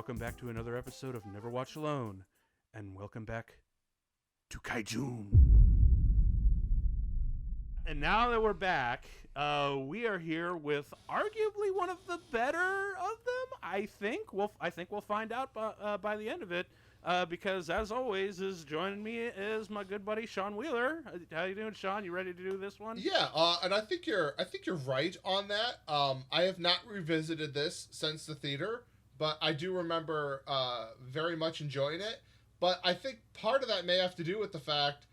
welcome back to another episode of Never Watch Alone, and welcome back to Kaijun. And now that we're back, we are here with arguably one of the better of them. I think we'll find out by the end of it. Because as always, joining me is my good buddy Sean Wheeler. How you doing, Sean? You ready to do this one? Yeah, and I think you're right on that. I have not revisited this since the theater, but I do remember very much enjoying it. But I think part of that may have to do with the fact,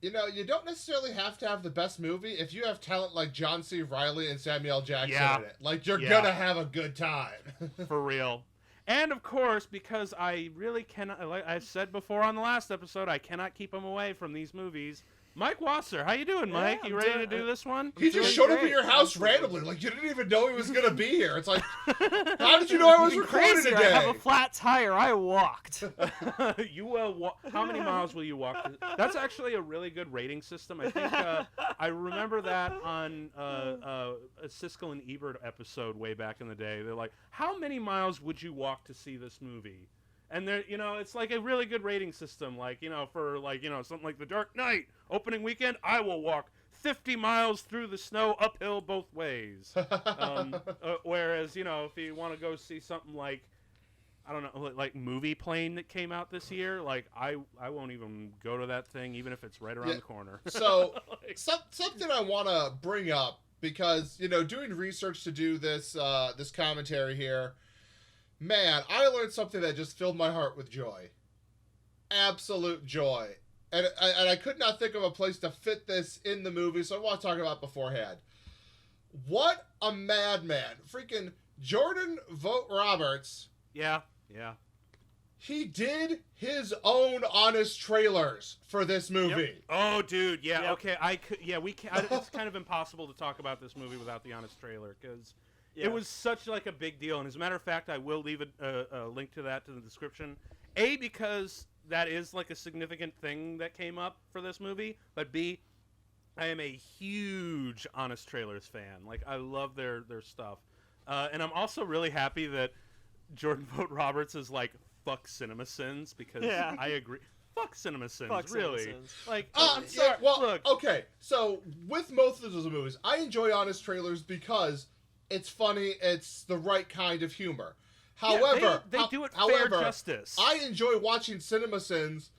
you don't necessarily have to have the best movie if you have talent like John C. Reilly and Samuel Jackson in it. Like, you're gonna have a good time. For real. And, of course, because I really cannot, like I said before on the last episode, I cannot keep him away from these movies. Mike Wasser, how you doing, Mike? You ready to do this one? He just showed up at your house randomly. Like, you didn't even know he was going to be here. It's like, how did you know I was recording today? I have a flat tire. I walked. How many miles will you walk? That's actually a really good rating system. I think I remember that on a Siskel and Ebert episode way back in the day. They're like, how many miles would you walk to see this movie? And there, it's like a really good rating system. Like, for something like The Dark Knight opening weekend, I will walk 50 miles through the snow uphill both ways. Whereas, if you want to go see something like, I don't know, like Movie Plane that came out this year, like I won't even go to that thing, even if it's right around the corner. So something I want to bring up, because, doing research to do this commentary here, man, I learned something that just filled my heart with joy. Absolute joy. And I could not think of a place to fit this in the movie, so I want to talk about it beforehand. What a madman. Freaking Jordan Vogt Roberts. Yeah. He did his own honest trailers for this movie. Yep. Oh, dude, yeah, yep. Okay, it's kind of impossible to talk about this movie without the honest trailer, because... Yeah. It was such like a big deal, and as a matter of fact, I will leave a link to that to the description. A, because that is like a significant thing that came up for this movie, but B, I am a huge Honest Trailers fan. Like, I love their stuff, and I'm also really happy that Jordan Vogt Roberts is like, fuck CinemaSins, because I agree. Fuck CinemaSins, fuck really. CinemaSins. Like, I'm sorry. Look. Okay, so with most of those movies, I enjoy Honest Trailers because it's funny, it's the right kind of humor. However, they do it fair justice. I enjoy watching CinemaSins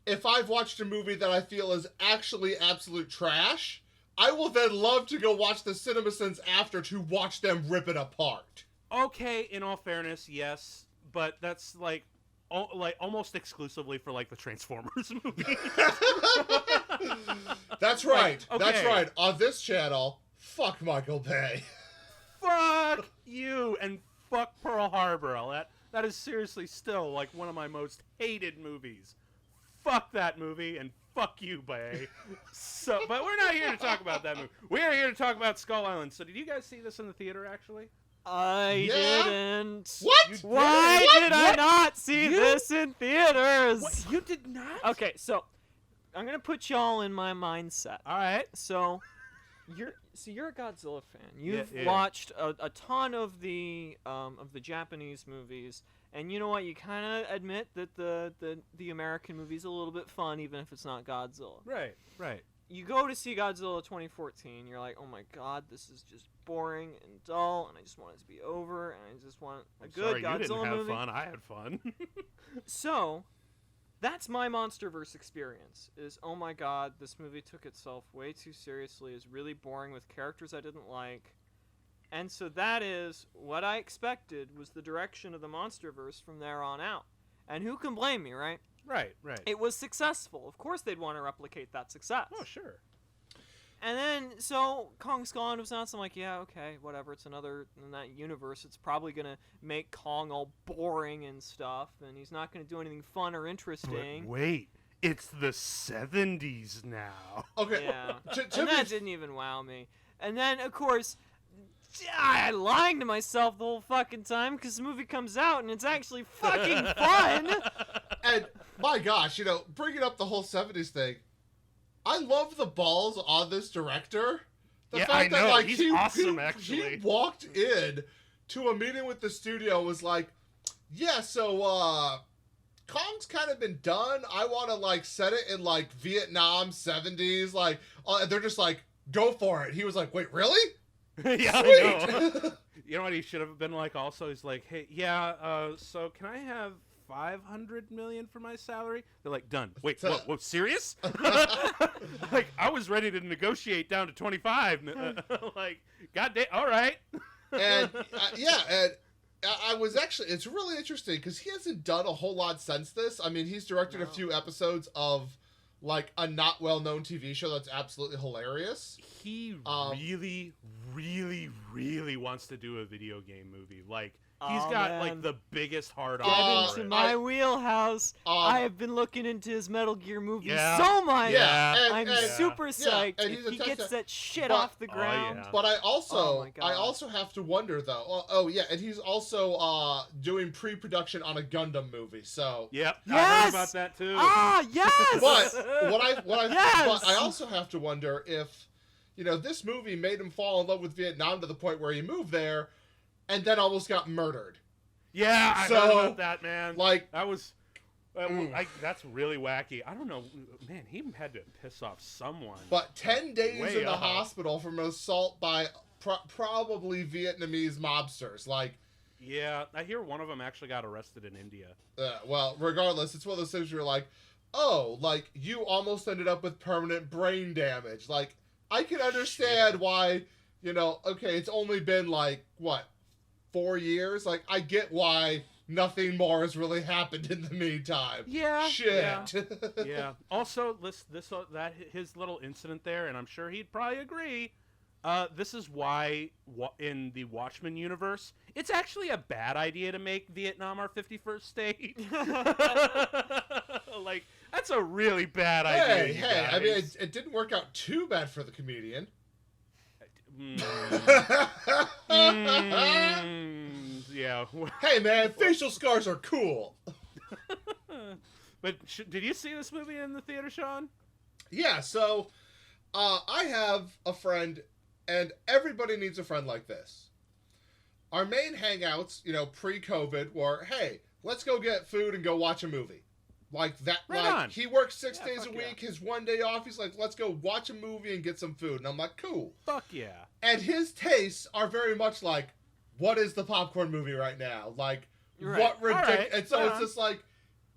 if I've watched a movie that I feel is actually absolute trash. I will then love to go watch the CinemaSins after to watch them rip it apart. Okay, in all fairness, yes, but that's like almost exclusively for like the Transformers movies. That's right. Okay. That's right. On this channel, fuck Michael Bay. Fuck you and fuck Pearl Harbor. That is seriously still like one of my most hated movies. Fuck that movie and fuck you, Bay. But we're not here to talk about that movie. We are here to talk about Skull Island. So did you guys see this in the theater actually? I didn't. What? Why did I not see this in theaters? What? You did not? Okay, so I'm gonna put y'all in my mindset. All right. So you're a Godzilla fan. You've watched a ton of the Japanese movies, and you know what? You kind of admit that the American movie's a little bit fun, even if it's not Godzilla. Right. You go to see Godzilla 2014. You're like, oh my god, this is just boring and dull, and I just want it to be over, and I just want a good Godzilla movie. You didn't have fun. I had fun. So, that's my MonsterVerse experience, is, oh my god, this movie took itself way too seriously, is really boring with characters I didn't like. And so that is what I expected was the direction of the MonsterVerse from there on out. And who can blame me, right? Right. It was successful. Of course they'd want to replicate that success. Oh, sure. And then, so, Kong Skull Island was announced. I'm like, yeah, okay, whatever. It's another, in that universe, it's probably going to make Kong all boring and stuff, and he's not going to do anything fun or interesting. But wait, it's the 70s now. Okay. Yeah. And that didn't even wow me. And then, of course, I'm lying to myself the whole fucking time, because the movie comes out, and it's actually fucking fun. And, my gosh, bringing up the whole 70s thing, I love the balls on this director. The fact I know. that, like, he's awesome, actually. He walked in to a meeting with the studio was like, yeah, so Kong's kind of been done. I want to like set it in like Vietnam 70s. Like they're just like, go for it. He was like, wait, really? Yeah, Sweet. I know. You know what he should have been like also? He's like, hey, yeah, so can I have 500 million for my salary? They're like, done. Wait, what, serious? Like, I was ready to negotiate down to 25. Like, goddamn, all right. And yeah, and I was actually, it's really interesting because he hasn't done a whole lot since this. I mean, he's directed a few episodes of like a not well-known TV show that's absolutely hilarious. He really wants to do a video game movie. Like, he's got like the biggest heart on. Get into my wheelhouse. I have been looking into his Metal Gear movies so much. Yeah, I'm super psyched if he gets that shit off the ground. But I also have to wonder though. Oh yeah, and he's also doing pre-production on a Gundam movie. So yep, yes! I heard about that too. Ah, yes. But I also have to wonder if, you know, this movie made him fall in love with Vietnam to the point where he moved there and then almost got murdered. Yeah, I heard about that, man. Like, that was, that's really wacky. I don't know, man. He had to piss off someone. But 10 days in the hospital from an assault by probably Vietnamese mobsters. Like, yeah, I hear one of them actually got arrested in India. Well, regardless, it's one of those things where you're like, oh, like you almost ended up with permanent brain damage. Like, I can understand why, you know, okay, it's only been like, what, 4 years? Like, I get why nothing more has really happened in the meantime. Yeah. Shit. Yeah. Also, his little incident there, and I'm sure he'd probably agree, this is why in the Watchmen universe, it's actually a bad idea to make Vietnam our 51st state. Like, that's a really bad idea. Hey, I mean, it didn't work out too bad for the comedian. Yeah. Hey, man, facial scars are cool. But did you see this movie in the theater, Sean? Yeah, so I have a friend, and everybody needs a friend like this. Our main hangouts, you know, pre-COVID were, hey, let's go get food and go watch a movie. Like that, he works 6 days a week. His 1 day off, he's like, let's go watch a movie and get some food. And I'm like, cool. Fuck yeah. And his tastes are very much like, what is the popcorn movie right now? Like, what ridiculous. Right. And so it's just like,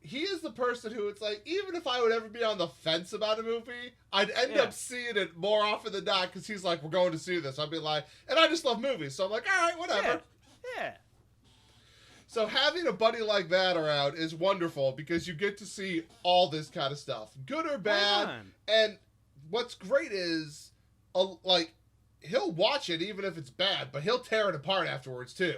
he is the person who it's like, even if I would ever be on the fence about a movie, I'd end up seeing it more often than not because he's like, we're going to see this. I'd be like, and I just love movies. So I'm like, all right, whatever. Yeah. So having a buddy like that around is wonderful because you get to see all this kind of stuff, good or bad. And what's great is, like, he'll watch it even if it's bad, but he'll tear it apart afterwards too.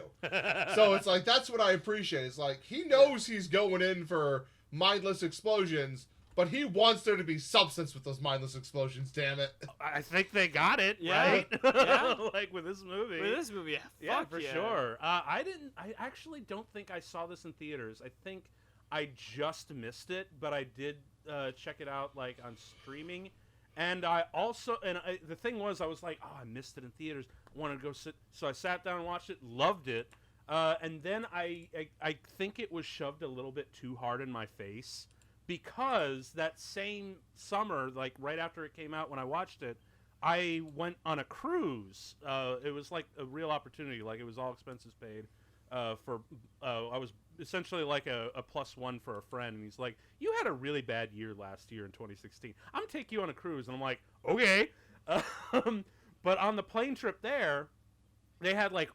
So it's like, that's what I appreciate. It's like, he knows he's going in for mindless explosions, but he wants there to be substance with those mindless explosions, damn it. I think they got it, right? Yeah. Like with this movie. Yeah, for sure. I actually don't think I saw this in theaters. I think I just missed it, but I did check it out like on streaming. And I also, the thing was, I was like, oh, I missed it in theaters. I wanted to go sit. So I sat down and watched it, loved it. And then I think it was shoved a little bit too hard in my face. Because that same summer, like right after it came out when I watched it, I went on a cruise. It was like a real opportunity. Like it was all expenses paid. I was essentially like a +1 for a friend. And he's like, you had a really bad year last year in 2016. I'm going to take you on a cruise. And I'm like, okay. But on the plane trip there, they had like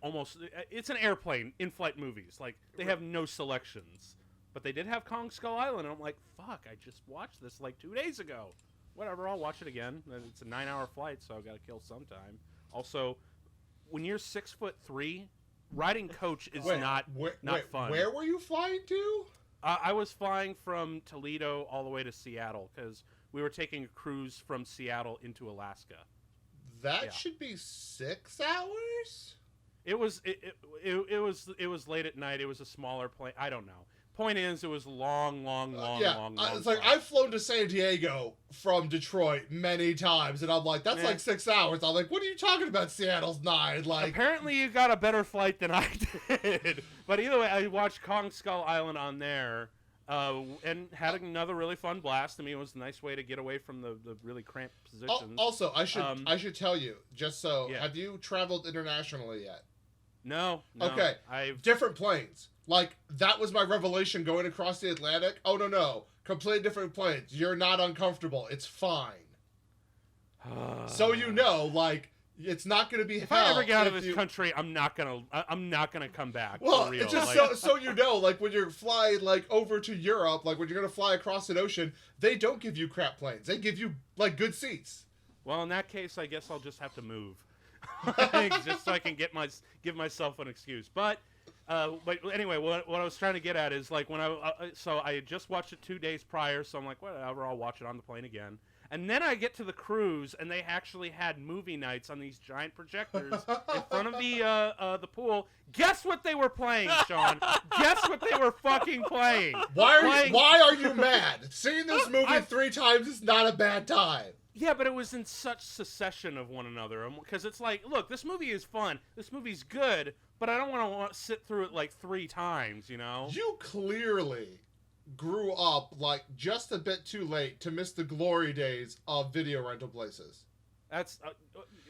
it's an airplane, in-flight movies. Like they have no selections. But they did have Kong Skull Island, and I'm like, fuck, I just watched this like 2 days ago. Whatever, I'll watch it again. It's a 9-hour flight, so I've got to kill some time. Also, when you're 6'3", riding coach is not fun. Where were you flying to? I was flying from Toledo all the way to Seattle, because we were taking a cruise from Seattle into Alaska. That should be 6 hours? It was late at night. It was a smaller plane. I don't know. point is, it was long. It's like I've flown to San Diego from Detroit many times, and I'm like, that's like 6 hours. I'm like, what are you talking about? Seattle's 9. Like, apparently you got a better flight than I did. But either way, I watched Kong Skull Island on there, and had another really fun blast. I mean, it was a nice way to get away from the really cramped positions. Also, I should tell you, just so, Yeah. have you traveled internationally yet? No. Okay. I've Different planes. Like, that was my revelation going across the Atlantic. Oh, no. Completely different planes. You're not uncomfortable. It's fine. So you know, like, it's not going to be if hell. I ever get out of this country, I'm not gonna come back. Well, for real. it's just like, so you know, like, when you're flying, like, over to Europe, like, when you're going to fly across an ocean, they don't give you crap planes. They give you, like, good seats. Well, in that case, I guess I'll just have to move. Just so I can give myself an excuse. But anyway, what I was trying to get at is, like, when so I had just watched it 2 days prior, so I'm like, whatever, I'll watch it on the plane again. And then I get to the cruise, and they actually had movie nights on these giant projectors in front of the pool. Guess what they were playing, Sean? Guess what they were fucking playing? Why are you mad? Seeing this movie 3 times is not a bad time. Yeah, but it was in such succession of one another. Because it's like, look, this movie is fun. This movie's good, but I don't want to sit through it like 3 times, you know? You clearly grew up, like, just a bit too late to miss the glory days of video rental places. That's...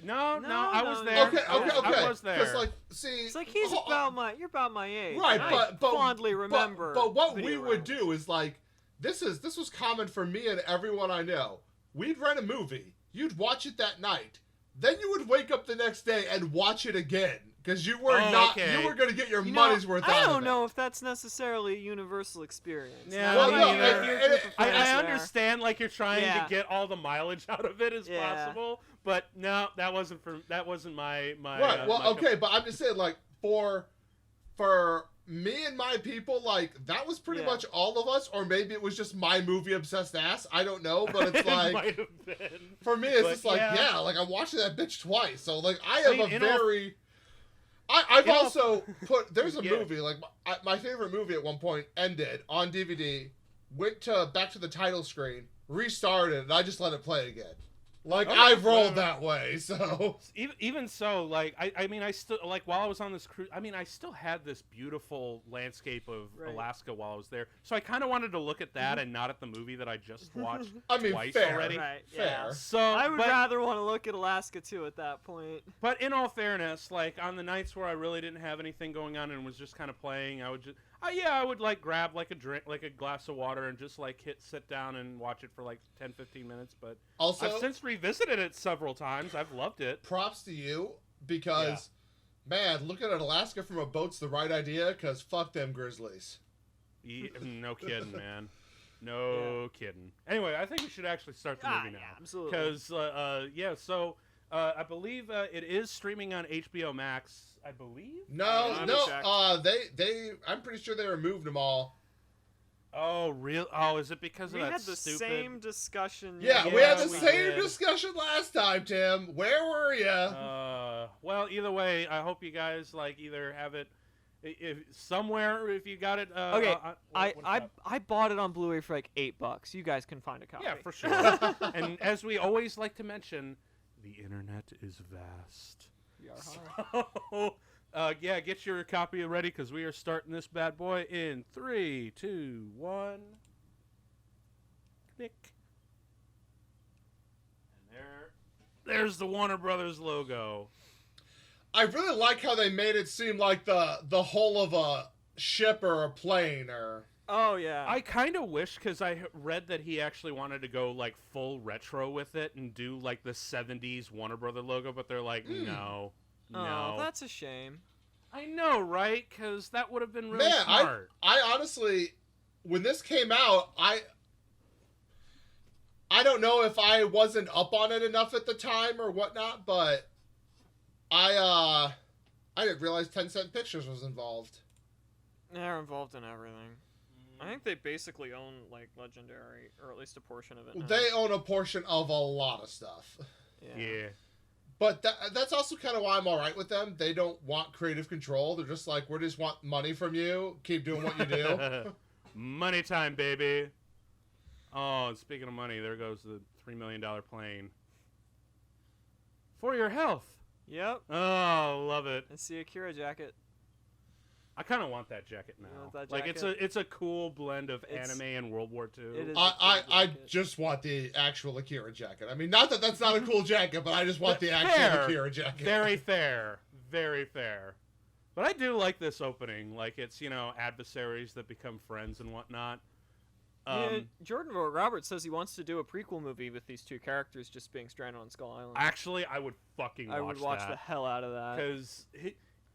No, I was there. Okay. I was there. Because, like, see... It's like, you're about my age. Right, but fondly remember. But what we would do is, like, this was common for me and everyone I know. We'd rent a movie, you'd watch it that night, then you would wake up the next day and watch it again, because you were you were going to get your money's worth out of it. I don't know if that's necessarily a universal experience. Yeah, I understand, like, you're trying to get all the mileage out of it as possible, but no, that wasn't my right. Well, okay, but I'm just saying, like, for me and my people, like, that was pretty much all of us, or maybe it was just my movie obsessed ass. I don't know, but it's like, might have been. For me, it's just like, like, I'm watching that bitch twice. So, like, I've also put, there's a movie, like, my favorite movie at one point ended on DVD, went back to the title screen, restarted, and I just let it play again. Like, I've rolled that way, so... Even so, like, I mean, I still, like, while I was on this cruise, I mean, I still had this beautiful landscape of Alaska while I was there. So I kind of wanted to look at that and not at the movie that I just watched twice already. Right, fair. So I would rather want to look at Alaska, too, at that point. But in all fairness, like, on the nights where I really didn't have anything going on and was just kind of playing, I would just... I would, like, grab, like, a drink, like a glass of water and just, like, sit down and watch it for, like, 10, 15 minutes. But also, I've since revisited it several times. I've loved it. Props to you, because, man, looking at Alaska from a boat's the right idea, because fuck them grizzlies. No kidding, man. No kidding. Anyway, I think we should actually start the movie now. Yeah, absolutely. Because, so... I believe it is streaming on HBO Max. I believe. No. I'm pretty sure they removed them all. Oh, real? Oh, is it because of that We had the stupid... same discussion. Yeah, we had the same discussion last time, Tim. Where were you? Well, either way, I hope you guys like either have it somewhere if you got it. Okay, I bought it on Blu-ray for like $8. You guys can find a copy. Yeah, for sure. And as we always like to mention, the internet is vast. So, get your copy ready because we are starting this bad boy in 3, 2, 1. Click. And there's the Warner Brothers logo. I really like how they made it seem like the hull of a ship or a plane or... Oh, yeah. I kind of wish, because I read that he actually wanted to go, like, full retro with it and do, like, the 70s Warner Brother logo, but they're like, no. Oh, that's a shame. I know, right? Because that would have been really smart. I honestly, when this came out, I don't know if I wasn't up on it enough at the time or whatnot, but I didn't realize 10 Cent Pictures was involved. They're involved in everything. I think they basically own, like, Legendary, or at least a portion of it now. They own a portion of a lot of stuff. Yeah. But that's also kind of why I'm all right with them. They don't want creative control. They're just like, we just want money from you. Keep doing what you do. Money time, baby. Oh, and speaking of money, there goes the $3 million plane. For your health. Yep. Oh, love it. I see a Kira jacket. I kind of want that jacket now. You want that Like jacket? it's a cool blend of It's- anime and World War II. It is. I just want the actual Akira jacket. I mean, not that that's not a cool jacket, but I just want the actual Fair. Akira jacket. Very fair. Very fair. But I do like this opening. Like, it's, adversaries that become friends and whatnot. Yeah, Jordan Roberts says he wants to do a prequel movie with these two characters just being stranded on Skull Island. Actually, I would fucking watch that. I would watch the hell out of that.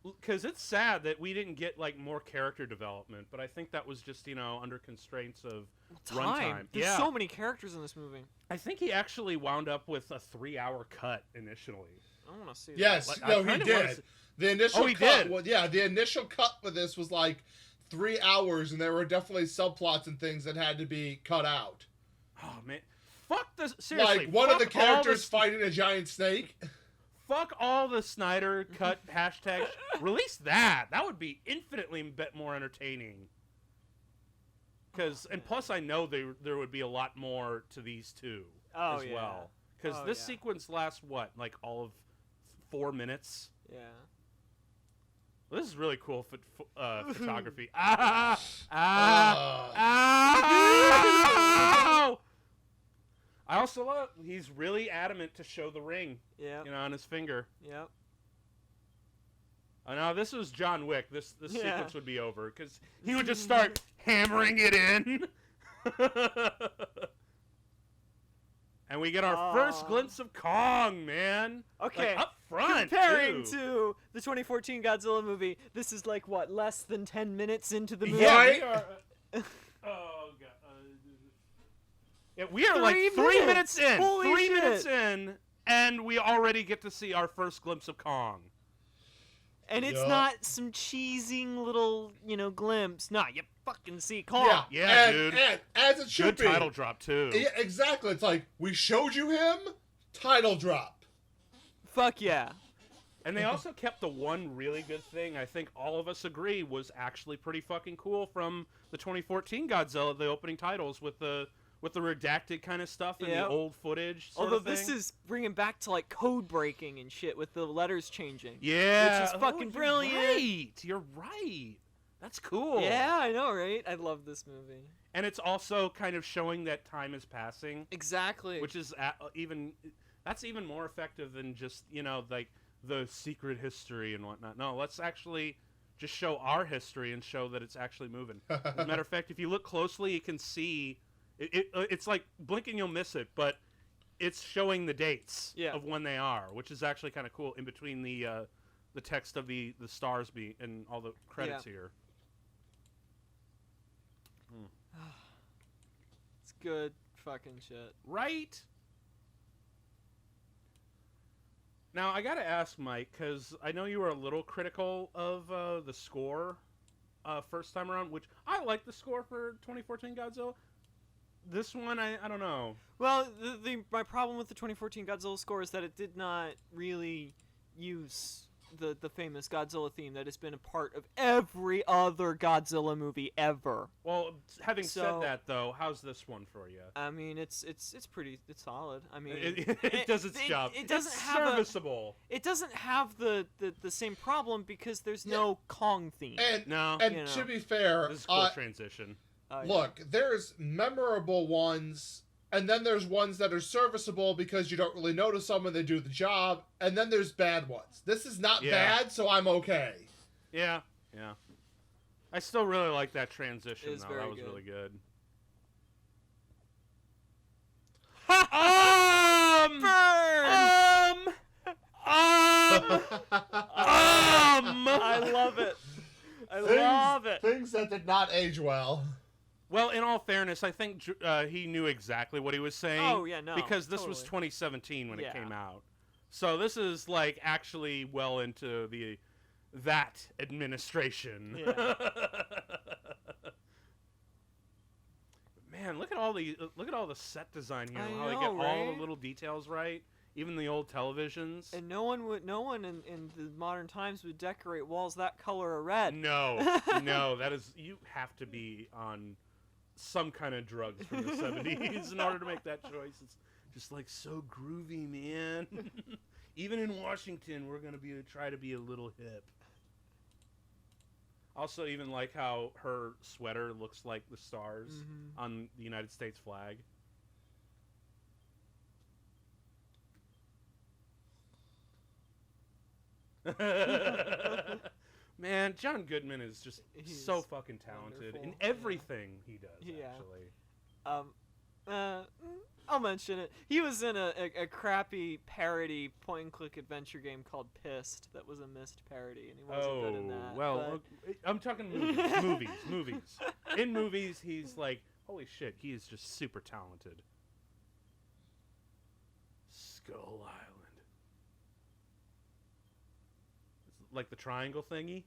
Because it's sad that we didn't get, like, more character development. But I think that was just, under constraints of runtime. There's Yeah. so many characters in this movie. I think he actually wound up with a 3-hour cut initially. I want to see Yes, that. Like, no, I he kinda wanna did. see- The initial he cut, did? well, yeah, the initial cut for this was like 3 hours, and there were definitely subplots and things that had to be cut out. Oh, man. Fuck this. Seriously. Like one of the fuck all characters fighting a giant snake. Fuck all the Snyder cut hashtags. Release that. That would be infinitely more entertaining. And plus, I know there would be a lot more to these two as well. Because this sequence lasts, what, like all of 4 minutes? Yeah. Well, this is really cool photography. Ow! I also love, he's really adamant to show the ring, Yeah. on his finger. Yep. Oh, no, this was John Wick. This Yeah. sequence would be over because he would just start hammering it in. And we get our first glimpse of Kong, man. Okay. Like, up front, Comparing too. to the 2014 Godzilla movie, this is like what, less than 10 minutes into the movie? Yeah, Right? we are. Oh god. Yeah, we are 3 like 3 minutes minutes. in. Holy 3 shit. minutes in, and we already get to see our first glimpse of Kong. And it's Yup. not some cheesing little, glimpse. Nah, you fucking see Kong. Yeah, and, dude. And as it should Good be. title drop too. Yeah, exactly. It's like, we showed you him, title drop. Fuck yeah. And they also kept the one really good thing I think all of us agree was actually pretty fucking cool from the 2014 Godzilla, the opening titles with the redacted kind of stuff and the Yep. old footage sort Although of thing. this is bringing back to like code breaking and shit with the letters changing. yeah, which is fucking you're brilliant. Right. You're right. That's cool. Yeah, I know, right? I love this movie. And it's also kind of showing that time is passing, Exactly. which is that's even more effective than just, like the secret history and whatnot. No, let's actually just show our history and show that it's actually moving. As a matter of fact, if you look closely, you can see it's like blink and you'll miss it, but it's showing the dates of when they are, which is actually kind of cool in between the text of the stars and all the credits here. It's good fucking shit. Right? Now, I gotta ask, Mike, because I know you were a little critical of the score first time around, which I like the score for 2014 Godzilla. This one, I don't know. Well, my problem with the 2014 Godzilla score is that it did not really use the famous Godzilla theme that has been a part of every other Godzilla movie ever. Well, having So- said that, though, how's this one for you? I mean, it's solid. I mean, It does its job. It doesn't it's have serviceable. It doesn't have the same problem because there's no Kong theme. And, No. and You know. to be fair, This is a cool transition. Yeah. look, there's memorable ones, and then there's ones that are serviceable because you don't really notice them when they do the job, and then there's bad ones. This is not Yeah. bad, so I'm okay. Yeah. I still really like that transition, It is though. very That was good. really good. I love it. I love it. Things that did not age well. Well, in all fairness, I think he knew exactly what he was saying. Oh, yeah, no, because this was totally. 2017 when it Yeah. came out. So this is like actually well into that administration. Yeah. Man, look at all the set design here. I How they get know, all right? the little details right, even the old televisions. And no one in the modern times would decorate walls that color of red. No, that is, you have to be on some kind of drugs from the 70s in order to make that choice. It's just like so groovy, man. Even in Washington, we're gonna try to be a little hip. Also, even like how her sweater looks like the stars on the United States flag. Man, John Goodman is just so fucking talented in everything he does, actually. I'll mention it. He was in a crappy parody point-and-click adventure game called Pissed that was a missed parody, and he wasn't good in that. Well, I'm talking movies. In movies, he's like, holy shit, he is just super talented. Skull Island. It's like the triangle thingy?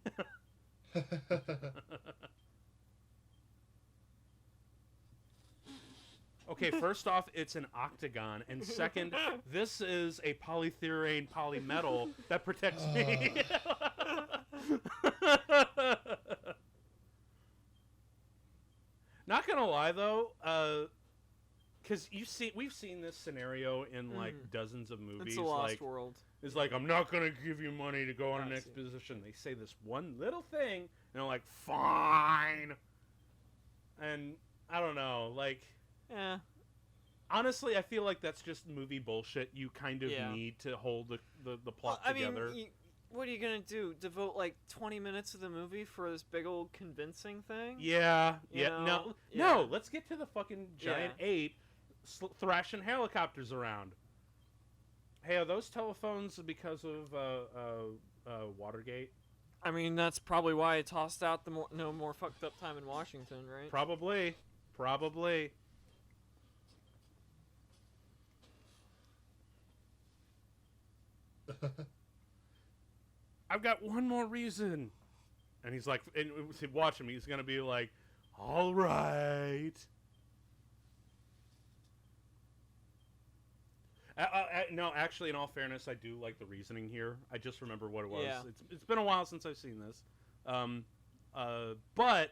Okay, first off, it's an octagon, and second, this is a polythyrene polymetal that protects me. Not gonna lie though, because we've seen this scenario in like dozens of movies. It's a Lost World. It's like, I'm not gonna give you money to go on an exposition. They say this one little thing, and they're like, fine. And I don't know, like. Yeah. Honestly, I feel like that's just movie bullshit. You kind of need to hold the plot together. I mean, what are you gonna do? Devote like 20 minutes of the movie for this big old convincing thing? Yeah. You know? No. Let's get to the fucking giant ape thrashing helicopters around. Hey, are those telephones because of Watergate? I mean, that's probably why it tossed out the no more fucked up time in Washington, right? Probably. I've got one more reason. And he's like, and watch him, he's gonna be like, all right. No, actually, in all fairness, I do like the reasoning here. I just remember what it was. Yeah. It's been a while since I've seen this. But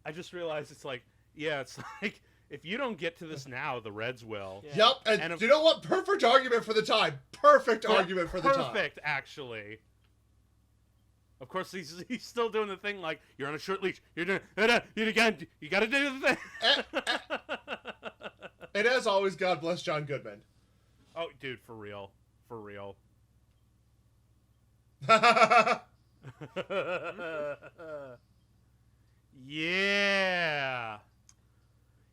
I just realized it's like, it's like, if you don't get to this now, the Reds will. Yeah. Yep, and you know what? Perfect argument for the time. Perfect argument for the time. Perfect, actually. Of course, he's still doing the thing like, you're on a short leash. You're doing you got to do the thing. And as always, God bless John Goodman. Oh, dude, for real. Yeah.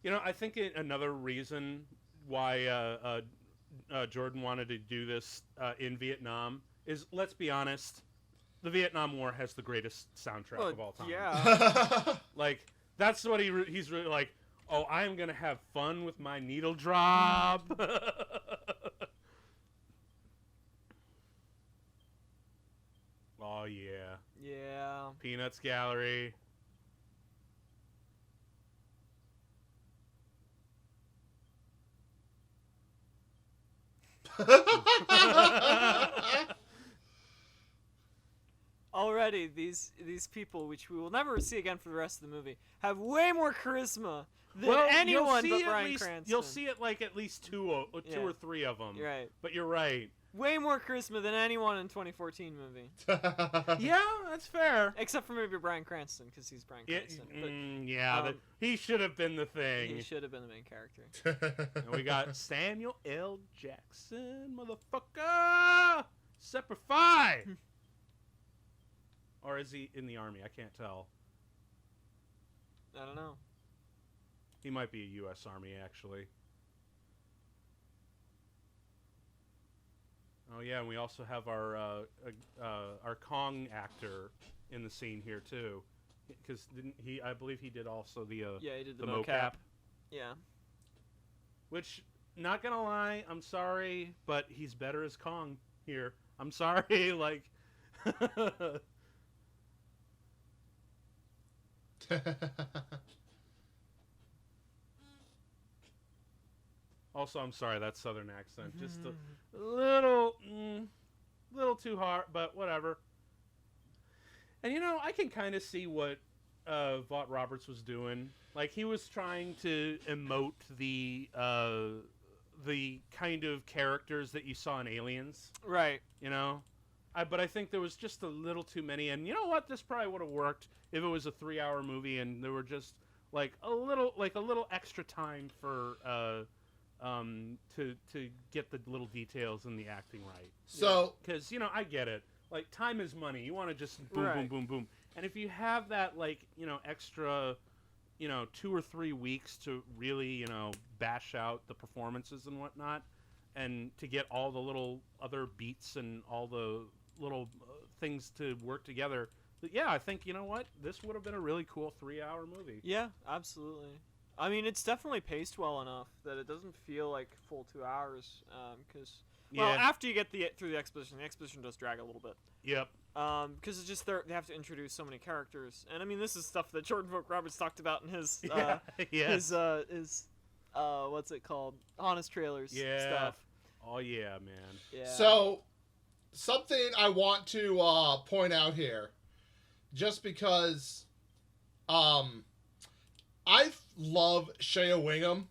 You know, I think another reason why Jordan wanted to do this in Vietnam is, let's be honest, the Vietnam War has the greatest soundtrack of all time. Yeah. Like, that's what he's really like, oh, I'm going to have fun with my needle drop. Oh, yeah. Yeah. Peanuts Gallery. Already, these people, which we will never see again for the rest of the movie, have way more charisma than anyone but Bryan Cranston. You'll see it like at least two or three of them. Right. But you're right. Way more charisma than anyone in 2014 movie. Yeah, that's fair. Except for maybe Bryan Cranston, because he's Bryan Cranston. He should have been the thing. He should have been the main character. And we got Samuel L. Jackson, motherfucker! Semper Fi! Or is he in the army? I can't tell. I don't know. He might be a U.S. Army, actually. Oh yeah, and we also have our Kong actor in the scene here too, because didn't he? I believe he did also the he did the mocap. Yeah. Which, not gonna lie, I'm sorry, but he's better as Kong here. I'm sorry, like. Also, I'm sorry, that southern accent. Just a little too hard, but whatever. And, you know, I can kind of see what Vought Roberts was doing. Like, he was trying to emote the kind of characters that you saw in Aliens. Right. You know? But I think there was just a little too many. And you know what? This probably would have worked if it was a 3-hour movie and there were just like a little extra time for to get the little details and the acting right. So, because I get it. Like, time is money. You want to just boom, Right. boom, boom, boom. And if you have that, like, extra, 2 or 3 weeks to really, bash out the performances and whatnot, and to get all the little other beats and all the little things to work together, but yeah, I think, you know what? This would have been a really cool 3-hour movie. Yeah, absolutely. I mean, it's definitely paced well enough that it doesn't feel like full 2 hours. Because after you get through the exposition does drag a little bit. Yep. Because it's just they have to introduce so many characters, and I mean, this is stuff that Jordan Vogt Roberts talked about in his his what's it called? Honest Trailers stuff. Oh yeah, man. Yeah. So, something I want to point out here, just because I love Shea Wingham,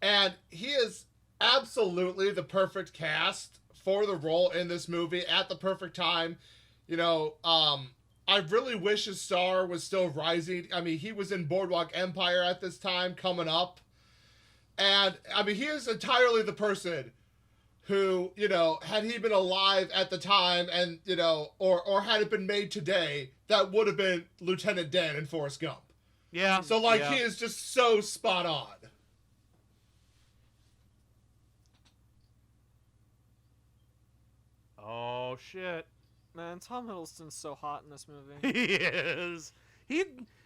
and he is absolutely the perfect cast for the role in this movie at the perfect time. I really wish his star was still rising. I mean, he was in Boardwalk Empire at this time, coming up. And, I mean, he is entirely the person who, had he been alive at the time and, or had it been made today, that would have been Lieutenant Dan in Forrest Gump. Yeah. So, he is just so spot on. Oh, shit. Man, Tom Hiddleston's so hot in this movie. He is.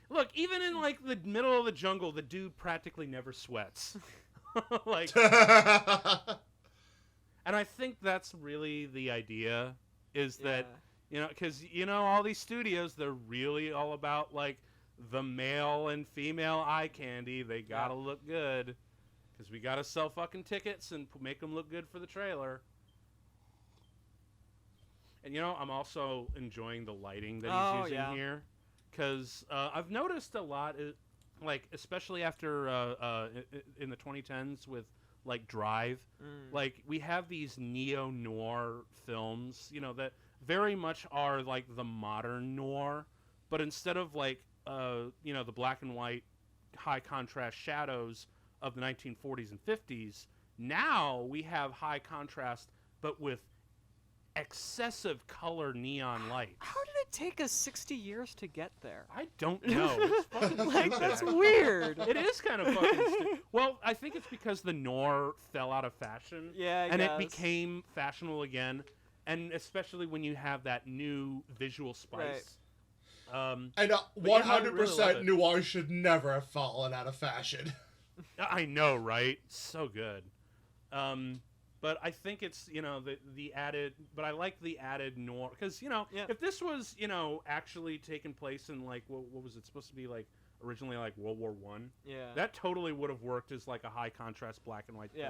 Look, even in, like, the middle of the jungle, the dude practically never sweats. Like... And I think that's really the idea, is that, because, all these studios, they're really all about, like, the male and female eye candy. They gotta look good, because we gotta sell fucking tickets and make them look good for the trailer. And, I'm also enjoying the lighting that he's using here, because I've noticed a lot, like, especially after, in the 2010s with, like, Drive, like, we have these neo-noir films, that very much are, like, the modern noir, but instead of, like, the black and white high-contrast shadows of the 1940s and 50s, now we have high contrast, but with excessive color neon lights. How did it take us 60 years to get there? I don't know. It's fucking stupid. That's weird. It is kind of fucking stupid. Well, I think it's because the noir fell out of fashion. Yeah, and it became fashionable again, and especially when you have that new visual spice. Right. And 100% noir should never have fallen out of fashion. I know, right? So good. But I think it's, the added... But I like the added noir... Because, if this was, actually taking place in, like, what was it supposed to be, like, originally, like, World War I? Yeah. That totally would have worked as, like, a high-contrast black and white thing.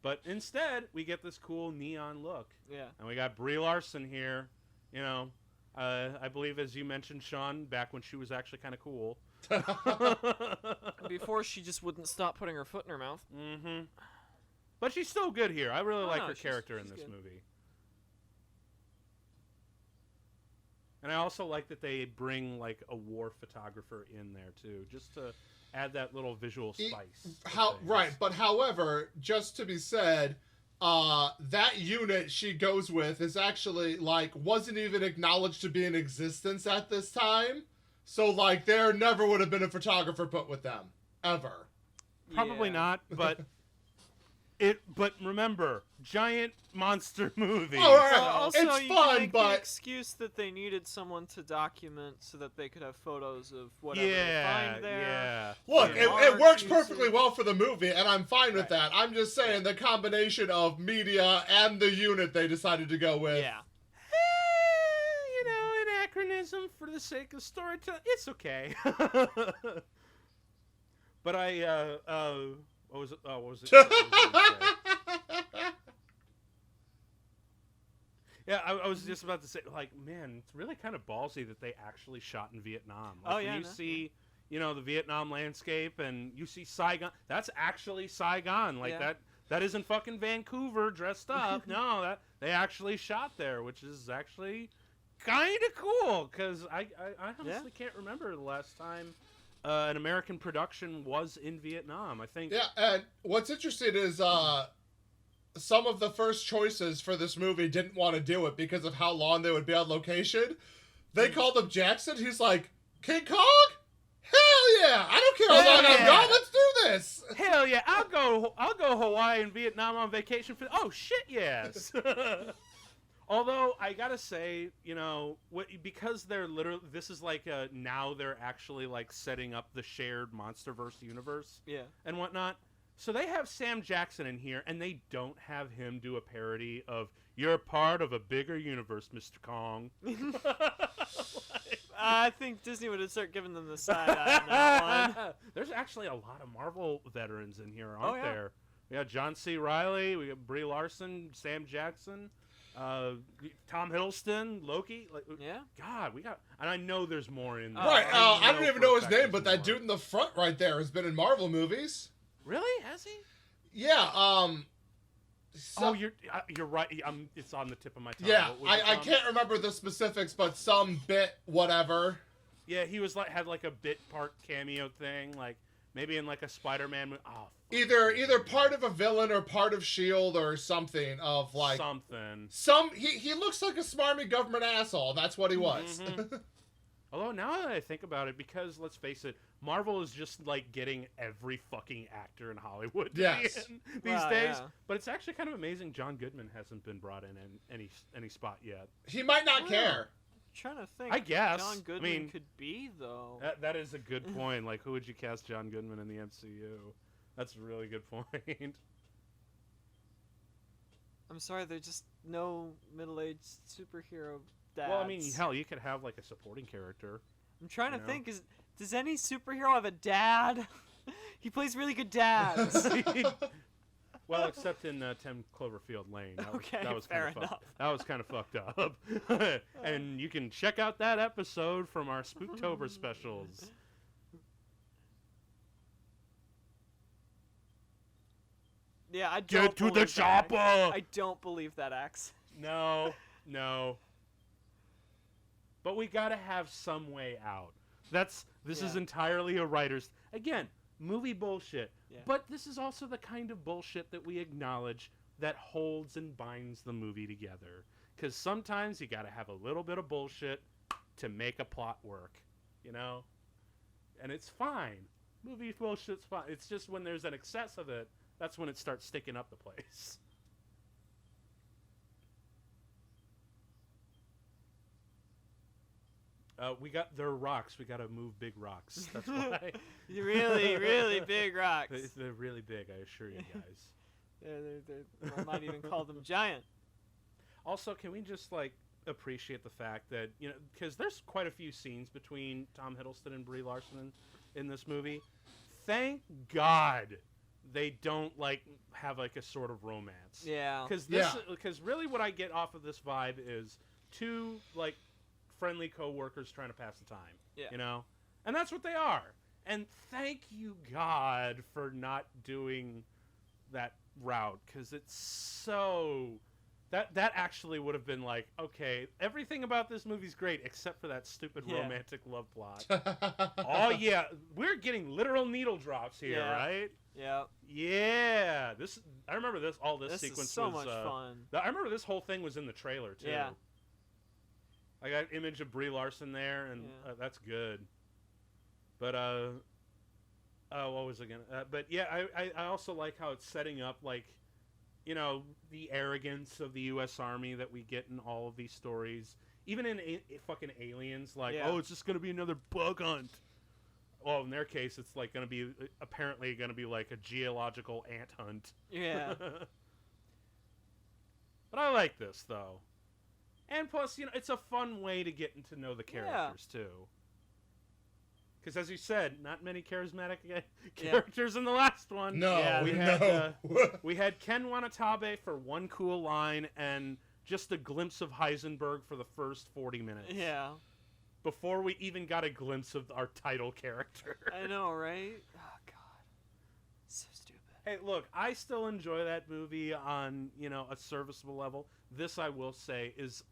But instead, we get this cool neon look. Yeah. And we got Brie Larson here, I believe, as you mentioned, Sean, back when she was actually kind of cool. Before she just wouldn't stop putting her foot in her mouth. Mm-hmm. But she's still good here. I really like her character in this good. movie. And I also like that they bring, like, a war photographer in there, too, just to add that little visual spice. But however, just to be said, that unit she goes with is actually, like, wasn't even acknowledged to be in existence at this time. So, like, there never would have been a photographer put with them. Ever. Probably not, but... But remember, giant monster movie. All right, Also, it's you fun, can make but the excuse that they needed someone to document so that they could have photos of whatever they yeah, find there. yeah. look, Yeah. it works Art perfectly uses- well for the movie, and I'm fine with Right. that. I'm just saying the combination of media and the unit they decided to go with. Yeah. Anachronism for the sake of storytelling. It's okay. But what was it? Oh, what was it? What was I gonna say? Yeah, I was just about to say, like, man, it's really kind of ballsy that they actually shot in Vietnam. Like, when you see, you know, the Vietnam landscape, and you see Saigon, that's actually Saigon. Like, that isn't fucking Vancouver dressed up. No, that they actually shot there, which is actually kind of cool, because I honestly can't remember the last time an American production was in Vietnam. I think. Yeah, and what's interesting is some of the first choices for this movie didn't want to do it because of how long they would be on location. They called him Jackson. He's like, King Kong? Hell yeah! I don't care how long I'm gone. Let's do this. Hell yeah! I'll go Hawaii and Vietnam on vacation for. Oh shit, yes. Although I gotta say, you know, because they're literally, this is like now they're actually like setting up the shared MonsterVerse universe, and whatnot. So they have Sam Jackson in here, and they don't have him do a parody of "You're part of a bigger universe, Mr. Kong." I think Disney would start giving them the side eye on that one. There's actually a lot of Marvel veterans in here, aren't there? We got John C. Reilly, we got Brie Larson, Sam Jackson, Tom Hiddleston, Loki. Like, God, we got, and I know there's more in there. Right, I don't even know his name, but that dude in the front right there has been in Marvel movies. Really? Has he? Yeah. So, you're right. It's on the tip of my tongue. Yeah, I can't remember the specifics, but some bit whatever. Yeah, he was had like a bit part cameo thing, like maybe in like a Spider-Man movie. Oh, either part of a villain or part of S.H.I.E.L.D. or something of like he looks like a smarmy government asshole. That's what he was. Mm-hmm. Although now that I think about it, because let's face it, Marvel is just like getting every fucking actor in Hollywood these days. Yeah. But it's actually kind of amazing John Goodman hasn't been brought in any spot yet. He might not care. I'm trying to think. I guess John Goodman could be though. That is a good point. Like, who would you cast John Goodman in the MCU? That's a really good point. I'm sorry, there's just no middle-aged superhero dads. Well, I mean, hell, you could have like a supporting character. I'm trying to think. Does any superhero have a dad? He plays really good dads. Well, except in 10 Cloverfield Lane. That was fair enough. That was kind of fucked up. And you can check out that episode from our Spooktober specials. Yeah, I don't Get to the chopper! I don't believe that, Axe. No. But we gotta have some way out. This is entirely a writer's... Again, movie bullshit. Yeah. But this is also the kind of bullshit that we acknowledge that holds and binds the movie together. Because sometimes you gotta have a little bit of bullshit to make a plot work. You know? And it's fine. Movie bullshit's fine. It's just when there's an excess of it, that's when it starts sticking up the place. We got their rocks. We got to move big rocks. That's why. Really, really big rocks. They're really big, I assure you guys. I might even call them giant. Also, can we just like appreciate the fact that, you know, because there's quite a few scenes between Tom Hiddleston and Brie Larson in this movie. Thank God they don't like have like a sort of romance. Yeah. Because really what I get off of this vibe is two like friendly co-workers trying to pass the time. Yeah. You know? And that's what they are. And thank you God for not doing that route, because it's so that actually would have been like, okay, everything about this movie's great except for that stupid romantic love plot. Oh yeah, we're getting literal needle drops here, right? Yeah. Yeah. I remember this sequence is so was much fun. I remember this whole thing was in the trailer too. Yeah. I got an image of Brie Larson there, and that's good. But what was it gonna? But yeah, I also like how it's setting up, like, you know, the arrogance of the U.S. Army that we get in all of these stories, even in fucking Aliens. Like, oh, it's just gonna be another bug hunt. Well, in their case, it's like apparently gonna be like a geological ant hunt. Yeah. But I like this though. And plus, you know, it's a fun way to get to know the characters, too. Because, as you said, not many charismatic characters in the last one. No, we had Ken Watanabe for one cool line, and just a glimpse of Heisenberg for the first 40 minutes. Yeah. Before we even got a glimpse of our title character. I know, right? Oh, God. So stupid. Hey, look, I still enjoy that movie on, a serviceable level. This, I will say, is...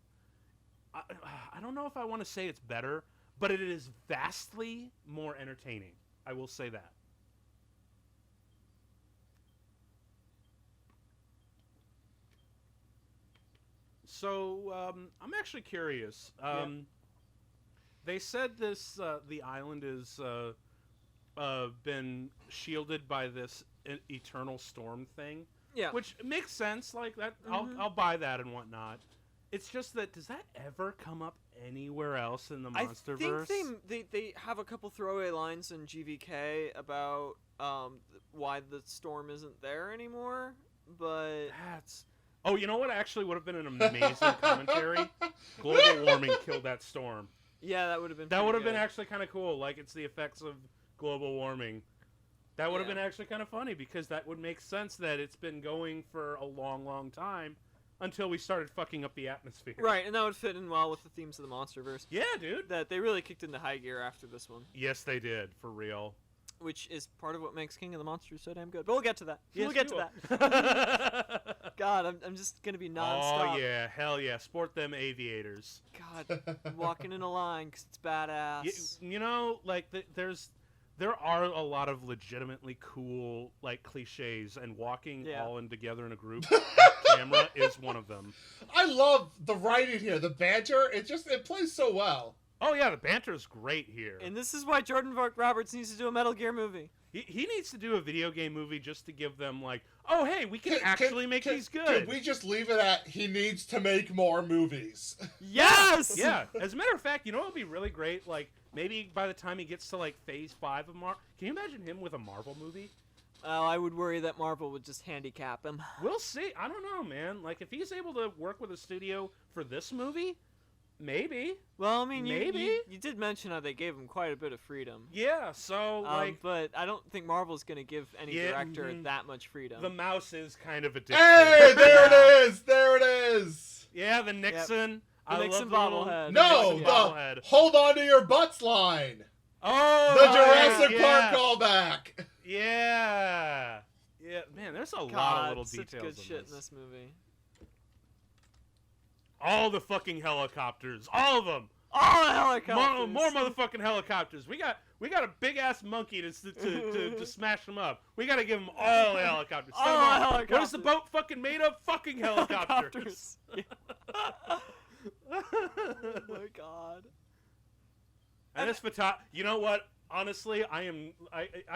I don't know if I want to say it's better, but it is vastly more entertaining. I will say that. So, I'm actually curious. They said the island is been shielded by this eternal storm thing. Yeah. Which makes sense. Like that, Mm-hmm. I'll buy that and whatnot. It's just that, does that ever come up anywhere else in the MonsterVerse? I think they have a couple throwaway lines in GVK about why the storm isn't there anymore, but That's... Oh, you know what actually would have been an amazing commentary? Global warming killed that storm. yeah, that would have been That pretty would have been good. actually kind of cool. Like, it's the effects of global warming. That would have Yeah. been actually kind of funny, because that would make sense that it's been going for a long, long time until we started fucking up the atmosphere. Right, and that would fit in well with the themes of the MonsterVerse. Yeah, dude. That they really kicked into high gear after this one, Yes, they did, for real. which is part of what makes King of the Monsters so damn good. But we'll get to that. Yes, we'll get we to will. that. God, I'm just gonna be nonstop. Oh, yeah. Hell yeah. Sport them aviators. God, walking in a line 'cause it's badass. There are a lot of legitimately cool, like, cliches, and walking Yeah. all in together in a group at camera is one of them. I love the writing here, the banter. It plays so well. Oh, yeah, the banter's great here. And this is why Jordan Roberts needs to do a Metal Gear movie. He needs to do a video game movie just to give them, like, oh, hey, we can actually make these good. Can we just leave it at he needs to make more movies? Yes! Yeah. As a matter of fact, you know what would be really great? Like, maybe by the time he gets to, like, Phase 5 of Marvel... Can you imagine him with a Marvel movie? Oh, I would worry that Marvel would just handicap him. We'll see. I don't know, man. Like, if he's able to work with a studio for this movie, maybe. Well, I mean, Maybe. you did mention how they gave him quite a bit of freedom. Yeah, so, like... But I don't think Marvel's going to give any Yeah, director that much freedom. The mouse is kind of addictive. Hey, there it is! There it is! Yeah, the Nixon. The Nixon love the little- bobblehead. No, Nixon the bobblehead. hold on to your butts line. Oh, The yeah, Jurassic yeah. Park callback. Yeah. Yeah, man, there's a lot God, of little such details good in shit this. in this movie. All the fucking helicopters. All of them. Oh, the helicopters! More motherfucking helicopters. We got a big ass monkey to smash them up. We got to give them all the helicopters. Send All them the all. What is the helicopters. boat fucking made of? Fucking helicopters. Yeah. Oh my god. And this you know what? Honestly, I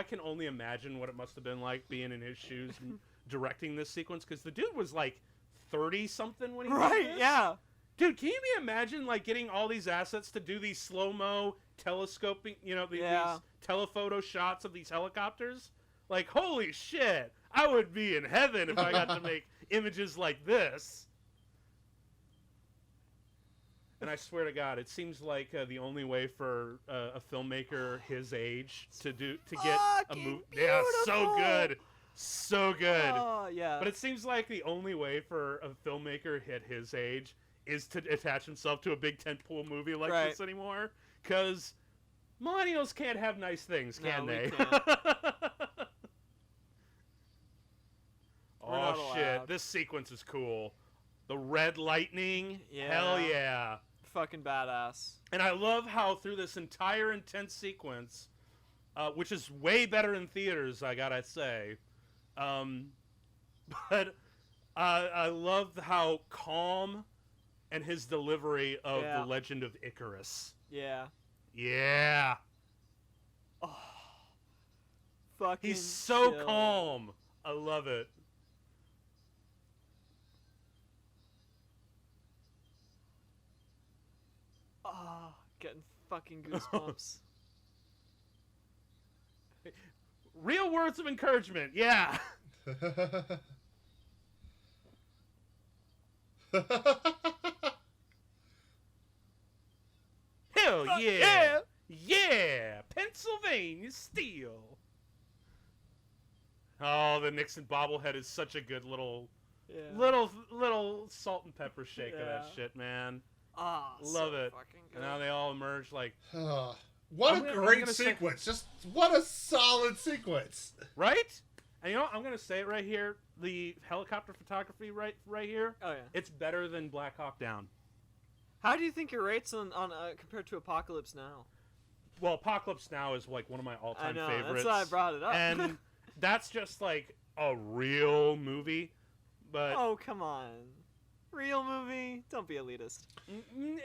can only imagine what it must have been like being in his shoes and directing this sequence, because the dude was like 30 something when he did Right, this. yeah. Dude, can you imagine like getting all these assets to do these slow-mo telescoping, these telephoto shots of these helicopters? Like, holy shit, I would be in heaven if I got to make images like this. And I swear to God, it seems like the only way for a filmmaker his age to get a movie. Yeah, so good. So good. Oh, yeah. But it seems like the only way for a filmmaker at his age is to attach himself to a big tentpole movie like this anymore. Because millennials can't have nice things, can they? We can't. Oh, shit. This sequence is cool. The red lightning. Yeah. Hell yeah. Fucking badass. And I love how through this entire intense sequence, which is way better in theaters, I gotta say, but I love how calm and his delivery of the Legend of Icarus. Yeah. Yeah. Oh. Fucking He's so chill. calm. I love it. Oh, getting fucking goosebumps. Real words of encouragement. Yeah. Hell yeah. Yeah. Yeah. Pennsylvania Steel. Oh, the Nixon bobblehead is such a good little Yeah. Little salt and pepper shake of that Yeah. shit, man. Ah, Love so it. fucking And good. now they all emerge like, What I'm a gonna great say- sequence. Just what a solid sequence. right? And you know what? I'm gonna say it right here. The helicopter photography right here. Oh yeah. It's better than Black Hawk Down. How do you think it rates on compared to Apocalypse Now? Well, Apocalypse Now is like one of my I all-time know. favorites. That's why I brought it up. And that's just like a real movie. But oh come on, real movie? Don't be elitist.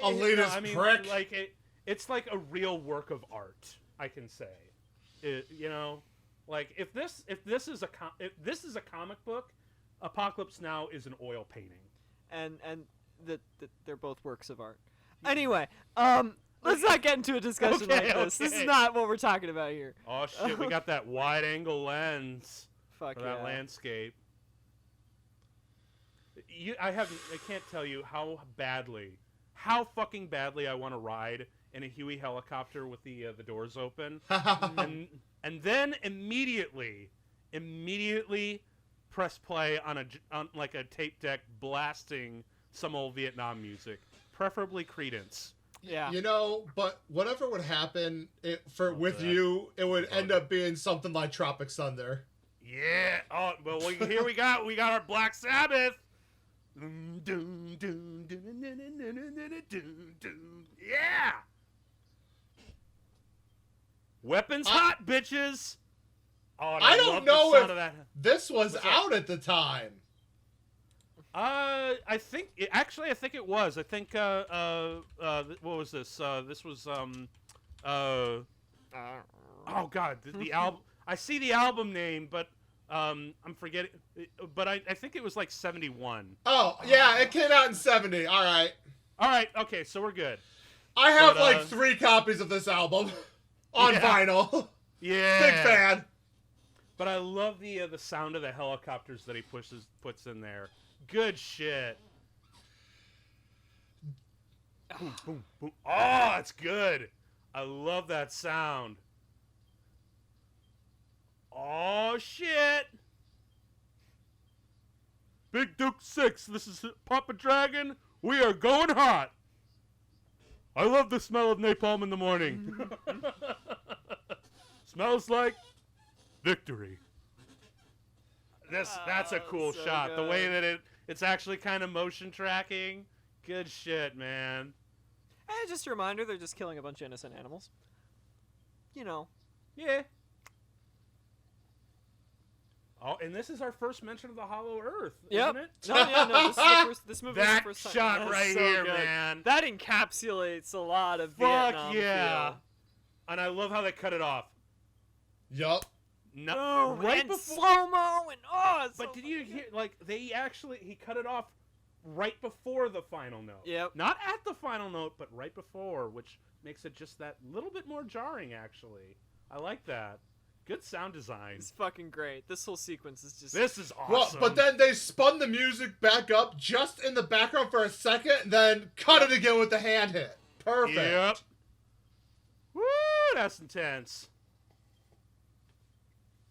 Elitist prick. Like it's like a real work of art. I can say, you know, like if this is a comic book, Apocalypse Now is an oil painting. And they're both works of art. Anyway, let's not get into a discussion like this. This is Okay. not what we're talking about here. Oh shit, we got that wide-angle lens Fuck for yeah. that landscape. I can't tell you how fucking badly I want to ride in a Huey helicopter with the doors open, and then immediately press play on like a tape deck blasting some old Vietnam music, preferably Creedence. Yeah. You know, but whatever would happen with that. you, it would end up being something like Tropic Thunder. Yeah. Oh, well, here we got our Black Sabbath. Yeah. Weapons hot, bitches. Oh, and I love don't the know sound if of that. this was What's that? out at the time. I think it was. I think what was this? This was oh god, the album. I see the album name, but I'm forgetting. But I think it was like 71. Oh, yeah, it came out in 70. All right. All right, okay, so we're good. I have But, like 3 copies of this album on vinyl. Yeah, Big fan. But I love the sound of the helicopters that he puts in there. Good shit. Boom, boom, boom. Oh, it's good. I love that sound. Oh shit. Big Duke 6, this is Papa Dragon. We are going hot. I love the smell of napalm in the morning. Smells like victory. That's a cool so shot. The good. way that it's actually kind of motion tracking. Good shit, man. Just a reminder, they're just killing a bunch of innocent animals. You know. Yeah. Oh, and this is our first mention of the Hollow Earth, Yep. isn't it? No, this movie That was the first time. shot That's right so here, good. man. That encapsulates a lot of Fuck Vietnam yeah. feel. And I love how they cut it off. Yup. No, Oh, right and before. slow-mo and it's But so did you hear? Like he cut it off right before the final note. Yep. Not at the final note, but right before, which makes it just that little bit more jarring. Actually, I like that. Good sound design. It's fucking great. This whole sequence is just. This is Well, awesome. but then they spun the music back up just in the background for a second, then cut it again with the hand hit. Perfect. Yep. Woo, that's intense.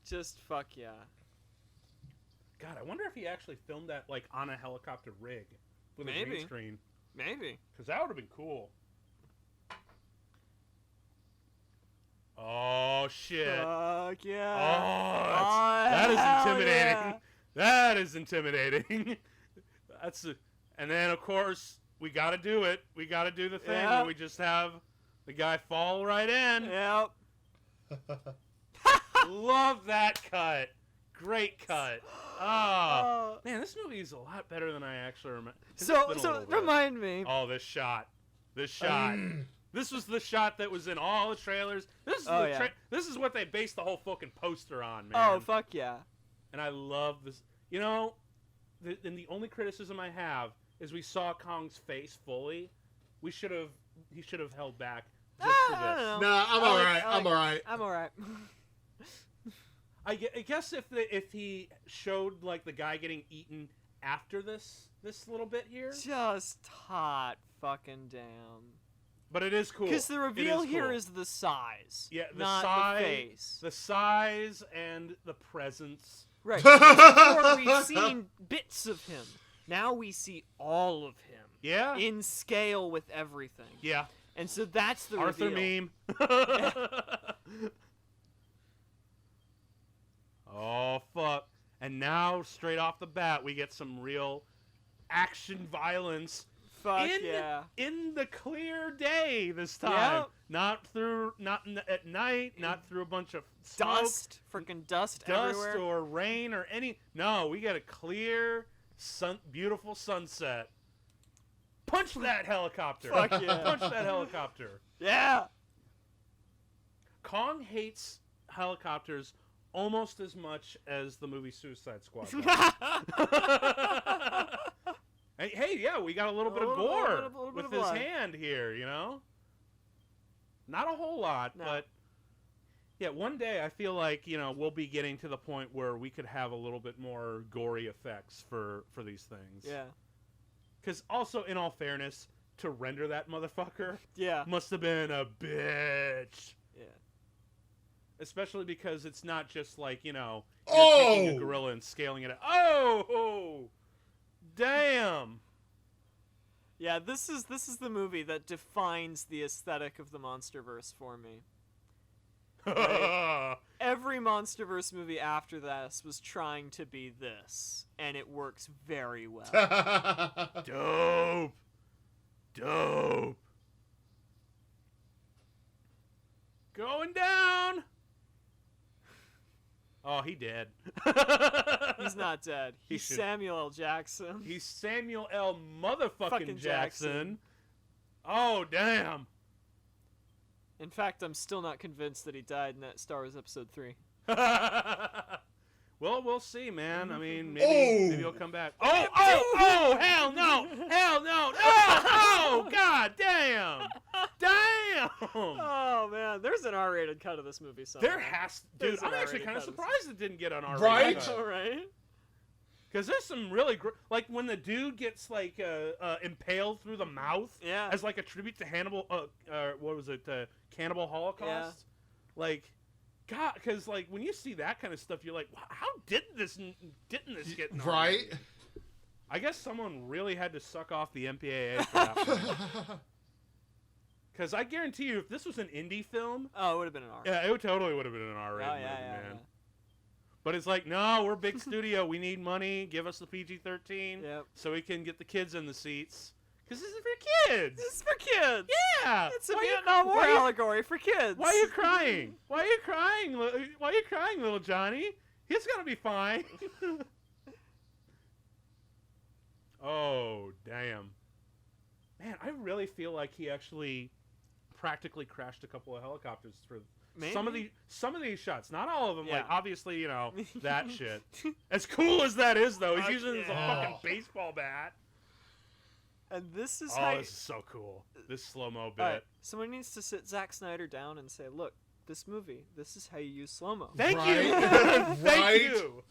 Just fuck yeah. God, I wonder if he actually filmed that like on a helicopter rig with a Maybe. green screen, Maybe. because that would have been cool. Oh shit! Fuck yeah. Oh, that is hell intimidating. yeah. That is intimidating. And then of course we got to do it. We got to do the thing Yeah. where we just have the guy fall right in. Yep. Love that cut. Great cut. Ah, Oh. man, this movie is a lot better than I actually remember. So remind me. Oh, this shot. This shot. This was the shot that was in all the trailers. This is Oh, yeah. This is what they based the whole fucking poster on, man. Oh fuck yeah. And I love this. You know, and the only criticism I have is we saw Kong's face fully. He should have held back just for I this. don't know. Nah, I'm I like- alright. I like- I'm alright. I'm alright. I guess if he showed like the guy getting eaten after this little bit here, Just hot fucking damn. but it is cool. Because the reveal It here cool. is the size. Yeah, the not size, the face. the size and the presence Right. Before we've seen bits of him. Now we see all of him. Yeah. In scale with everything. Yeah. And so that's the Arthur reveal. meme. Oh, fuck. And now, straight off the bat, we get some real action violence. Fuck in, yeah. In the clear day this time. Yep. Not at night, not through a bunch of smoke, Dust. Freaking dust everywhere. or rain or any... No, we get a clear, beautiful sunset. Punch that helicopter. Fuck yeah. Punch that helicopter. Yeah. Kong hates helicopters almost as much as the movie Suicide Squad does. Hey, yeah, we got a little bit of gore with his hand here, you know? Not a whole lot, but... Yeah, one day I feel like, you know, we'll be getting to the point where we could have a little bit more gory effects for these things. Yeah. Because also, in all fairness, to render that motherfucker Yeah. must have been a bitch. Yeah. Especially because it's not just like, you know, you're taking a Oh! gorilla and scaling it. Oh! Damn! Yeah, this is the movie that defines the aesthetic of the MonsterVerse for me. Right? Every MonsterVerse movie after this was trying to be this, and it works very well. Dope! Dope! Going down! Oh, he dead. He's not dead. He's Samuel L. Jackson. He's Samuel L. motherfucking Fucking Jackson. Oh, damn. In fact, I'm still not convinced that he died in that Star Wars Episode 3. Well, we'll see, man. I mean, maybe he'll come back. Oh, hell no! Hell no! No! Oh, god damn! Damn! Oh, man. There's an R-rated cut of this movie somewhere. There has... Dude, There's an I'm actually R-rated kind of cut of surprised it didn't get an R-rated Right? cut. All right. Because there's some really... like, when the dude gets, like, impaled through the mouth Yeah. as, like, a tribute to Hannibal... what was it? Cannibal Holocaust? Yeah. Like... God, because like when you see that kind of stuff, you're like, how didn't this get an Right? R-rated? I guess someone really had to suck off the MPAA for that one. Because I guarantee you, if this was an indie film, Oh, it would have been an R. yeah, it totally would have been an R-rated Oh, movie, yeah. man. But it's like, no, we're a big studio. We need money. Give us the PG-13 Yep. so we can get the kids in the seats. Because this is for kids. This is for kids. Yeah. It's a Why you- Vietnam War why you- allegory for kids. Why are you crying? Why are you crying? Why are you crying, little Johnny? He's gonna be fine. Oh, damn. Man, I really feel like he actually practically crashed a couple of helicopters for some of these shots. Not all of them. Yeah. Like obviously, you know, that shit. As cool as that is, though, he's Fuck using his yeah. fucking baseball bat. And this is Oh, how... this is so cool. This slow-mo bit. Alright, someone needs to sit Zack Snyder down and say, look, this movie, this is how you use slow-mo. Thank Right? you. Thank Right? you.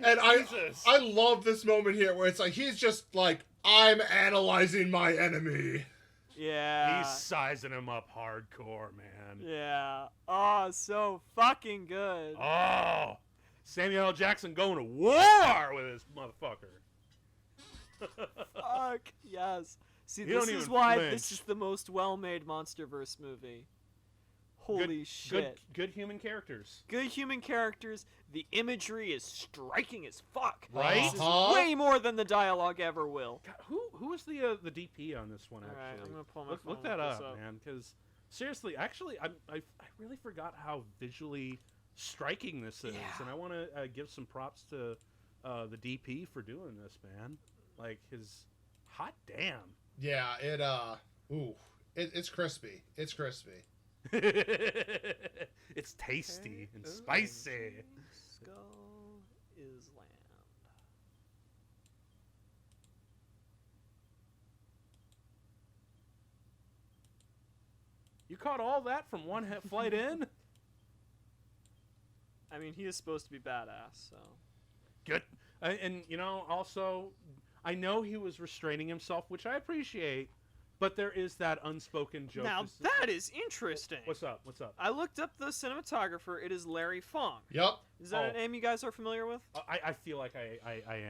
And Jesus. I love this moment here where it's like he's just like, I'm analyzing my enemy. Yeah. He's sizing him up hardcore, man. Yeah. Oh, so fucking good. Oh, Samuel L. Jackson going to war with this motherfucker. Fuck, yes. See, You this don't is even why flinch. this is the most well-made MonsterVerse movie. Holy shit. Good human characters. Good human characters. The imagery is striking as fuck. Right? This is Uh-huh. way more than the dialogue ever will. God, who was the DP on this one? All Actually, right, I'm gonna pull my look phone that and look this up, man. Because seriously, actually, I really forgot how visually striking this is, Yeah. and I want to give some props to the DP for doing this, man. Like his hot damn. Yeah, it's crispy. It's crispy. It's tasty and Ooh, spicy. Skull is land. You caught all that from one flight in? I mean, he is supposed to be badass, so. Good. And you know, also, I know he was restraining himself, which I appreciate, But there is that unspoken joke. Now that is interesting. What's up? What's up? I looked up the cinematographer. It is Larry Fong. Yep. Is that a name you guys are familiar with? I feel like I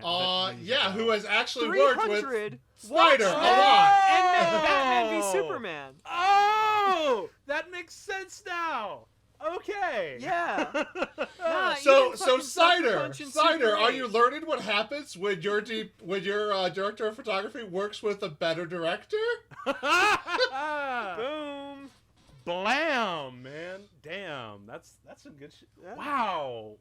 am. Yeah, who has actually worked with 300 Snyder a Watchmen lot. and Batman v Superman. Oh, that makes sense now. Okay. Yeah. Nah, So even fucking Sucker Punch and Cider, Super are 8. you learning what happens when your director of photography works with a better director? Boom. Blam, man. Damn. That's some good shit. Yeah. Wow.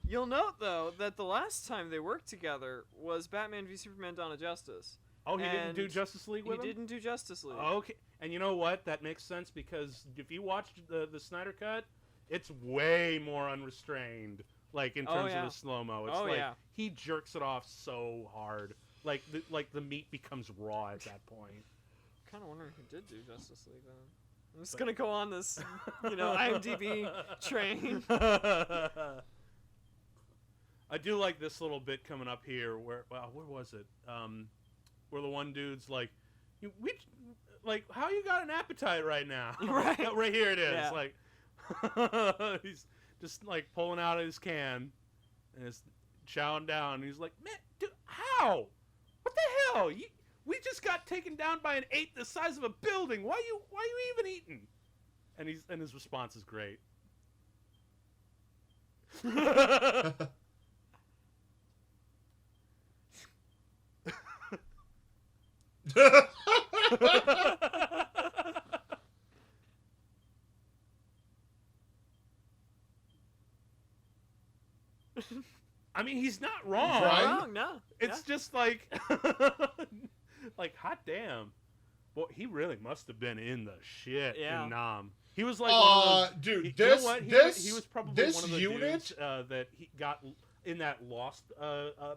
You'll note though that the last time they worked together was Batman v Superman: Dawn of Justice. Oh, he didn't And do Justice League with him? He didn't do Justice League. Okay. And you know what? That makes sense because if you watch the Snyder Cut, it's way more unrestrained. Like in terms of the slow-mo. It's like he jerks it off so hard. Like the meat becomes raw at that point. I'm kind of wondering who did do Justice League then. I'm just gonna go on this, IMDb train. I do like this little bit coming up here where was it? Where the one dude's like, how you got an appetite right now? Right. Right here it is. Yeah. Like, he's just like pulling out his can and is chowing down. And he's like, man, dude, how? What the hell? We just got taken down by an ape the size of a building. Why you even eating? And his response is great. I mean, he's not wrong. He's not wrong, no. It's just like, hot damn. Well, he really must have been in the shit in Nam. He was like one of those... Dude, you know what? He was probably this one of the unit dudes that he got in that Lost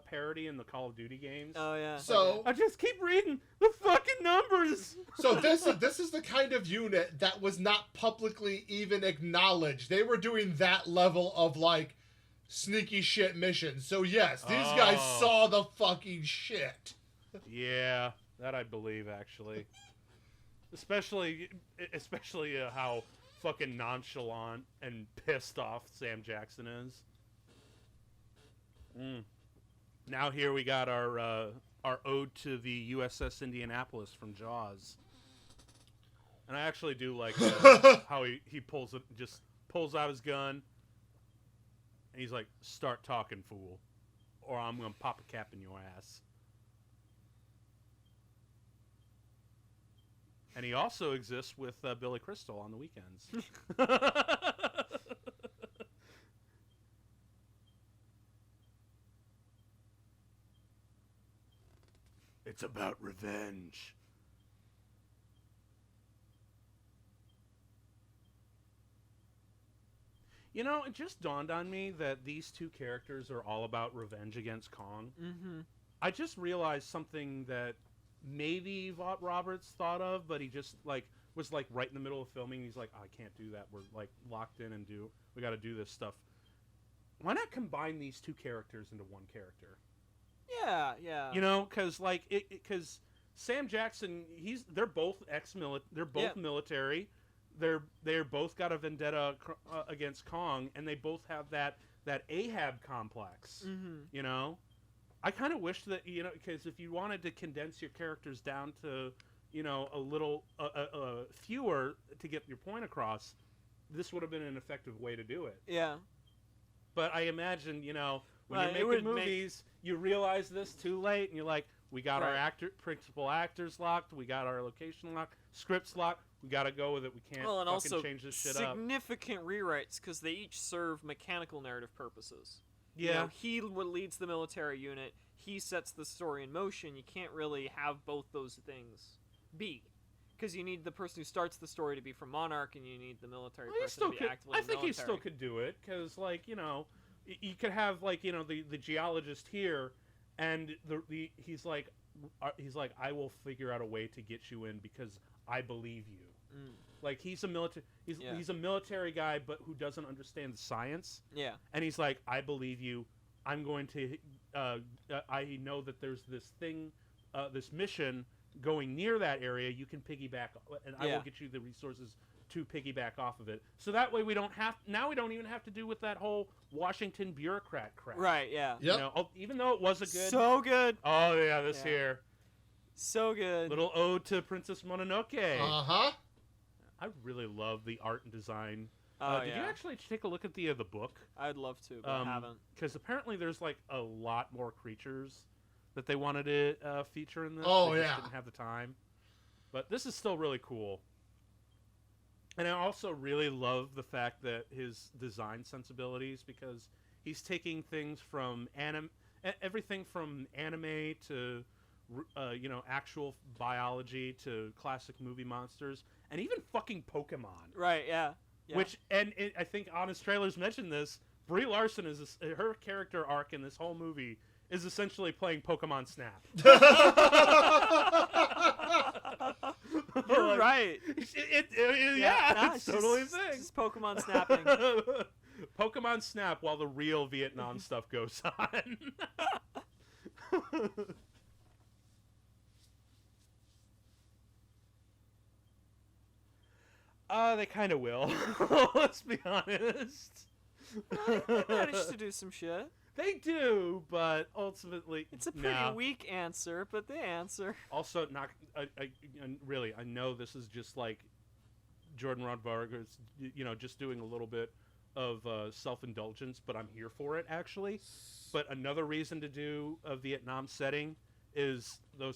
parody in the Call of Duty games. Oh, yeah. So I just keep reading the fucking numbers. So this is the kind of unit that was not publicly even acknowledged. They were doing that level of like sneaky shit missions. So yes, these guys saw the fucking shit. Yeah, that I believe actually. Especially how fucking nonchalant and pissed off Sam Jackson is. Now here we got our ode to the USS Indianapolis from Jaws. And I actually do like how he pulls out his gun and he's like, "Start talking, fool, or I'm gonna pop a cap in your ass." And he also exists with Billy Crystal on the weekends. It's about revenge. You know, it just dawned on me that these two characters are all about revenge against Kong. Mm-hmm. I just realized something that maybe Vought Roberts thought of, but he just was right in the middle of filming. He's like, I can't do that. We're locked in and we got to do this stuff. Why not combine these two characters into one character? Yeah. You know, because Sam Jackson, they're both they're both military. They're both got a vendetta against Kong, and they both have that Ahab complex. Mm-hmm. You know, I kind of wish that because if you wanted to condense your characters down to a little fewer to get your point across, this would have been an effective way to do it. Yeah. But I imagine when you're making movies, you realize this too late, and you're like, we got our principal actors locked, we got our location locked, scripts locked. We gotta go with it. We can't and also change this shit up. Significant rewrites because they each serve mechanical narrative purposes. Yeah. He leads the military unit. He sets the story in motion. You can't really have both those things be, because you need the person who starts the story to be from Monarch, and you need the military person to be actively. I think he still could do it because, you could have the geologist here, and he's like, I will figure out a way to get you in because I believe you. Like he's a military guy, but who doesn't understand the science. Yeah. And he's like, I believe you. I'm going to. I know that there's this thing, this mission going near that area, you can piggyback, and I Yeah. will get you the resources to piggyback off of it. So that way we don't even have to do with that whole Washington bureaucrat crap. Right, yeah. Yep. You know, even though it was a good. So good. Oh yeah, this Yeah. here So good. little ode to Princess Mononoke. Uh-huh. I really love the art and design. Oh, Did you yeah. actually take a look at the book? I'd love to, but I haven't. Because apparently there's like a lot more creatures that they wanted to feature in this. Oh, They just yeah. didn't have the time. But this is still really cool. And I also really love the fact that his design sensibilities, because he's taking things from everything from anime to actual biology to classic movie monsters, and even fucking Pokemon. Right, yeah. Yeah. I think Honest Trailers mentioned this. Brie Larson her character arc in this whole movie is essentially playing Pokemon Snap. You're right. Yeah, it's totally a It's thing. just Pokemon snapping. Pokemon Snap while the real Vietnam stuff goes on. They kind of will. Let's be honest. They managed to do some shit. They do, but ultimately, It's a pretty weak answer, but they answer. Also, not really. I know this is just like Jordan Rodriguez, just doing a little bit of self-indulgence, but I'm here for it actually. But another reason to do a Vietnam setting is the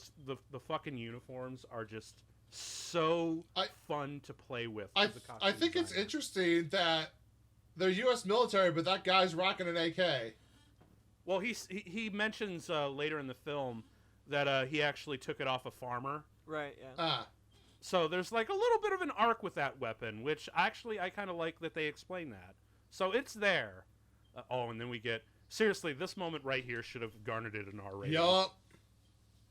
fucking uniforms are just so fun to play with. I think it's interesting that they're U.S. military, but that guy's rocking an AK. Well, he mentions later in the film that he actually took it off a farmer. Right, yeah. Ah. So there's like a little bit of an arc with that weapon, which actually I kind of like that they explain that. So it's there. And then we get... Seriously, this moment right here should have garnered it an R rating. Yup.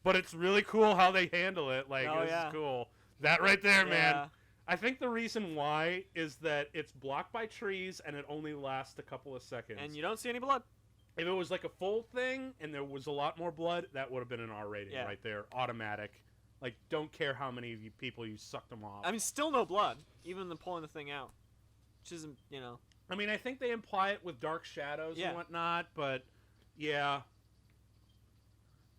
But it's really cool how they handle it. Like, Oh, this yeah. is cool. That right there, man. Yeah. I think the reason why is that it's blocked by trees and it only lasts a couple of seconds. And you don't see any blood. If it was like a full thing and there was a lot more blood, that would have been an R rating Yeah. right there. Automatic. Like, don't care how many of you people you sucked them off. I mean, still no blood, even the pulling the thing out. Which isn't, I mean, I think they imply it with dark shadows Yeah. and whatnot, but yeah.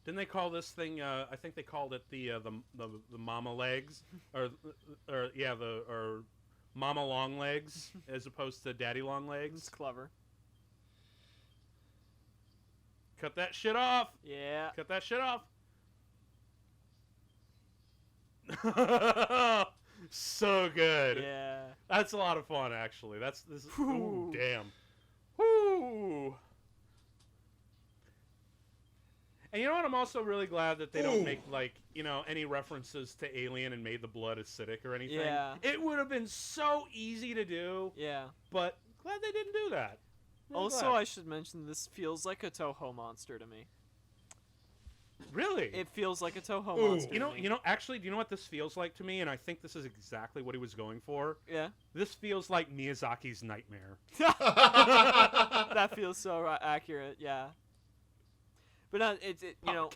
Didn't they call this thing? I think they called it the mama legs, or mama long legs as opposed to daddy long It's legs. clever. Cut that shit off. Yeah. Cut that shit off. So good. Yeah. That's a lot of fun, actually. This. Ooh, Whew. damn. Whoo. And you know what? I'm also really glad that they don't Ooh. make any references to Alien and made the blood acidic or anything. Yeah. It would have been so easy to do, Yeah. but glad they didn't do that. Really Also, glad. I should mention this feels like a Toho monster to me. Really? It feels like a Toho Ooh. monster. You to me. know. Actually, do you know what this feels like to me? And I think this is exactly what he was going for. Yeah. This feels like Miyazaki's Nightmare. That feels so accurate. Yeah. But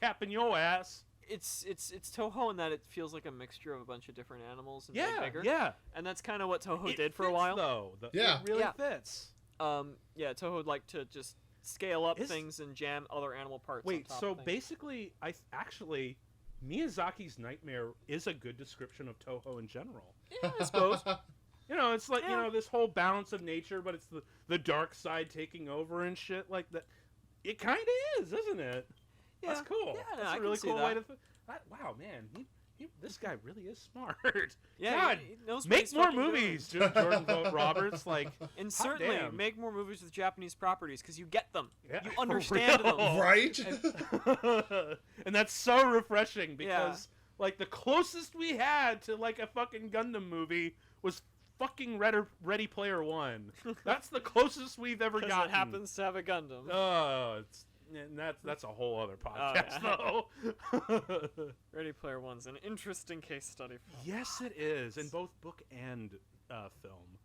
Capping your ass. it's Toho in that it feels like a mixture of a bunch of different animals and Yeah, bigger. yeah. And that's kind of what Toho It did for a fits, while. though. Yeah. It really Yeah. fits. Yeah, Toho would like to just scale up Is- things and jam other animal parts. on Wait, top so of things. basically, actually, Miyazaki's Nightmare is a good description of Toho in general. Yeah, I suppose. It's like, Yeah. this whole balance of nature, but it's the dark side taking over and shit like that. It kind of is, isn't it? Yeah. That's cool. Yeah, no, That's I a can really see cool that. way to... Wow, man. This guy really is smart. Yeah, God, he knows what make he's more fucking doing. movies, Jordan Vogt Roberts. Like, And hot certainly damn. make more movies with Japanese properties because you get them. Yeah, You for understand real. them. Right? And that's so refreshing because like the closest we had to like a fucking Gundam movie was fucking Ready Player One. That's the closest we've ever Because gotten. it happens to have a Gundam. Oh, and that's a whole other podcast though. Ready Player One's an interesting case study. For Yes, it is in both book and film.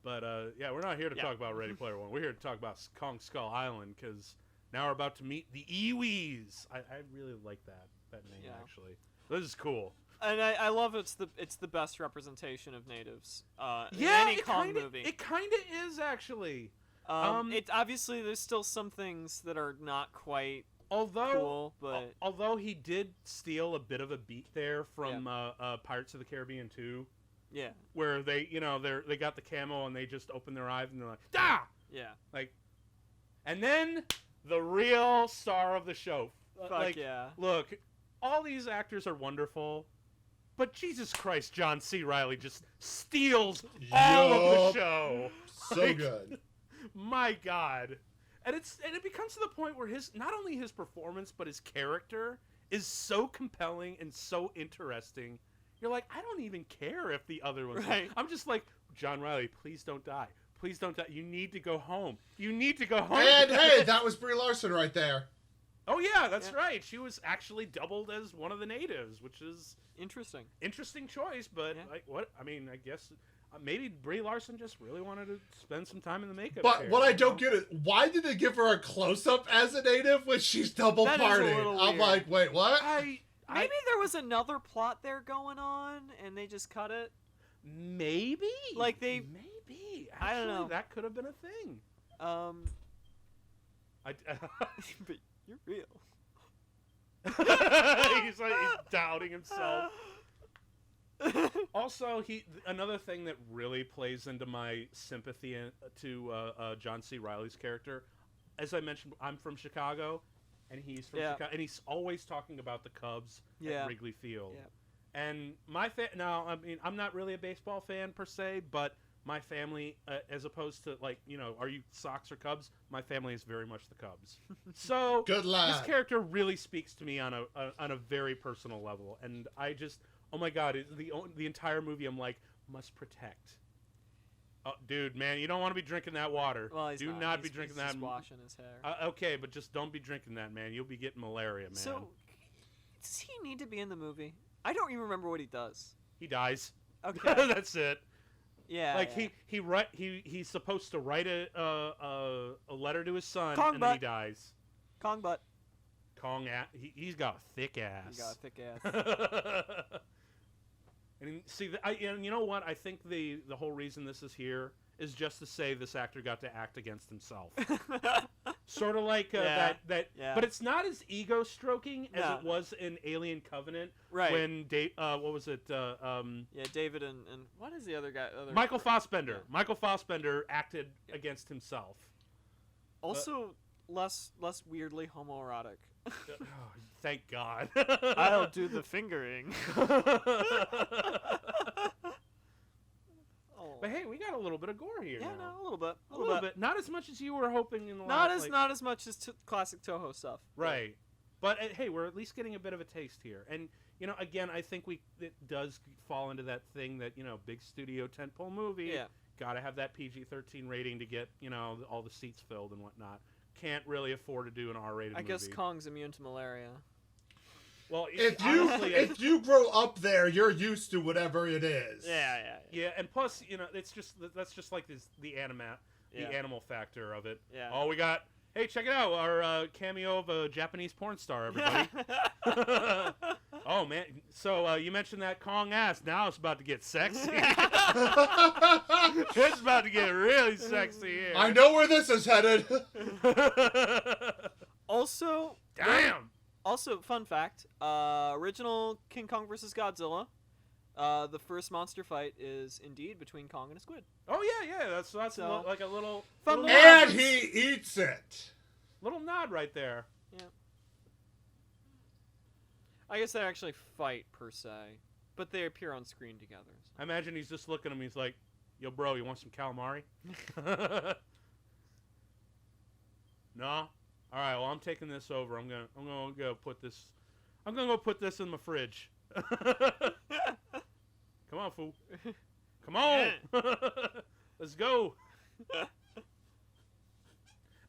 But yeah, we're not here to Yeah. talk about Ready Player One. We're here to talk about Kong Skull Island because now we're about to meet the Iwis. I really like that name Yeah. actually. This is cool. And I love it's the best representation of natives in Yeah, any Kong movie. It kind of is actually. It obviously there's still some things that are not quite Although, cool, but although he did steal a bit of a beat there from Pirates of the Caribbean 2, yeah, where they they got the camo and they just open their eyes and they're like, "Da!" yeah, Like, and then the real star of the show. fuck yeah. Look, all these actors are wonderful, but Jesus Christ, John C. Reilly just steals all of the show. So Like, good. My God. And it becomes to the point where not only his performance but his character is so compelling and so interesting. You're like, I don't even care if the other one's Right. I'm just like, John Reilly, please don't die. Please don't die. You need to go home. You need to go home. And hey, that was Brie Larson right there. Oh yeah, that's right. She was actually doubled as one of the natives, which is Interesting choice. But Yeah. like, what? I mean, I guess maybe Brie Larson just really wanted to spend some time in the makeup. But chair, what I you know? don't get is, why did they give her a close-up as a native when she's double That is a parted? little I'm weird. like, wait, what? Maybe there was another plot there going on, and they just cut it. Maybe. Like Maybe. Actually, I don't know. That could have been a thing. I, but you're real. He's doubting himself. Also, another thing that really plays into my sympathy to John C. Reilly's character, as I mentioned, I'm from Chicago, and he's from Chicago, and he's always talking about the Cubs at Wrigley Field. Yeah. And now, I mean, I'm not really a baseball fan per se, but my family, as opposed to are you Sox or Cubs? My family is very much the Cubs. So Good lad. this character really speaks to me on a very personal level, and I just, oh my God, the entire movie I'm like, must protect. Oh, dude, man, you don't want to be drinking that water. Well, he's Do not be drinking he's that. just washing his hair. Okay, but just don't be drinking that, man. You'll be getting malaria, man. So, does he need to be in the movie? I don't even remember what he does. He dies. Okay. That's it. Yeah. Like yeah. he's supposed to write a letter to his son, Kong and then he butt. dies. Kong butt. Kong he's got a thick ass. He got a thick ass. And see, and you know what? I think the whole reason this is here is just to say this actor got to act against himself. Sort of like that. Yeah. But it's not as ego stroking as No. it was in Alien Covenant. Right. When what was it? Yeah, David and what is the other guy? Michael Fassbender. Yeah. Michael Fassbender acted against himself. Also, less weirdly homoerotic. Oh, thank God. I'll do the fingering. But hey, we got a little bit of gore here. Yeah, now. no, a little bit. A little bit. Not as much as you were hoping in the Not last. as much as classic Toho stuff. Right. But hey, we're at least getting a bit of a taste here. And again, I think it does fall into that thing that big studio tentpole movie. Yeah. Got to have that PG-13 rating to get all the seats filled and whatnot. Can't really afford to do an R-rated movie. I guess Kong's immune to malaria. Well, If you grow up there, you're used to whatever it is. Yeah, and plus, that's just like the animal factor of it. Yeah. Oh, we got. Hey, check it out, our cameo of a Japanese porn star, everybody. Oh man, so you mentioned that Kong ass. Now it's about to get sexy. It's about to get really sexy here. I know where this is headed. Also, Damn. Also, fun fact: original King Kong vs. Godzilla, the first monster fight is indeed between Kong and a squid. Oh yeah. That's So, like a little fun little, little- And he eats it. little nod right there. Yeah. I guess they actually fight per se, but they appear on screen together. So. I imagine he's just looking at him. He's like, "Yo, bro, you want some calamari?" No. All right. Well, I'm taking this over. I'm gonna go put this. I'm gonna go put this in my fridge. Come on, fool. Come on. Let's go.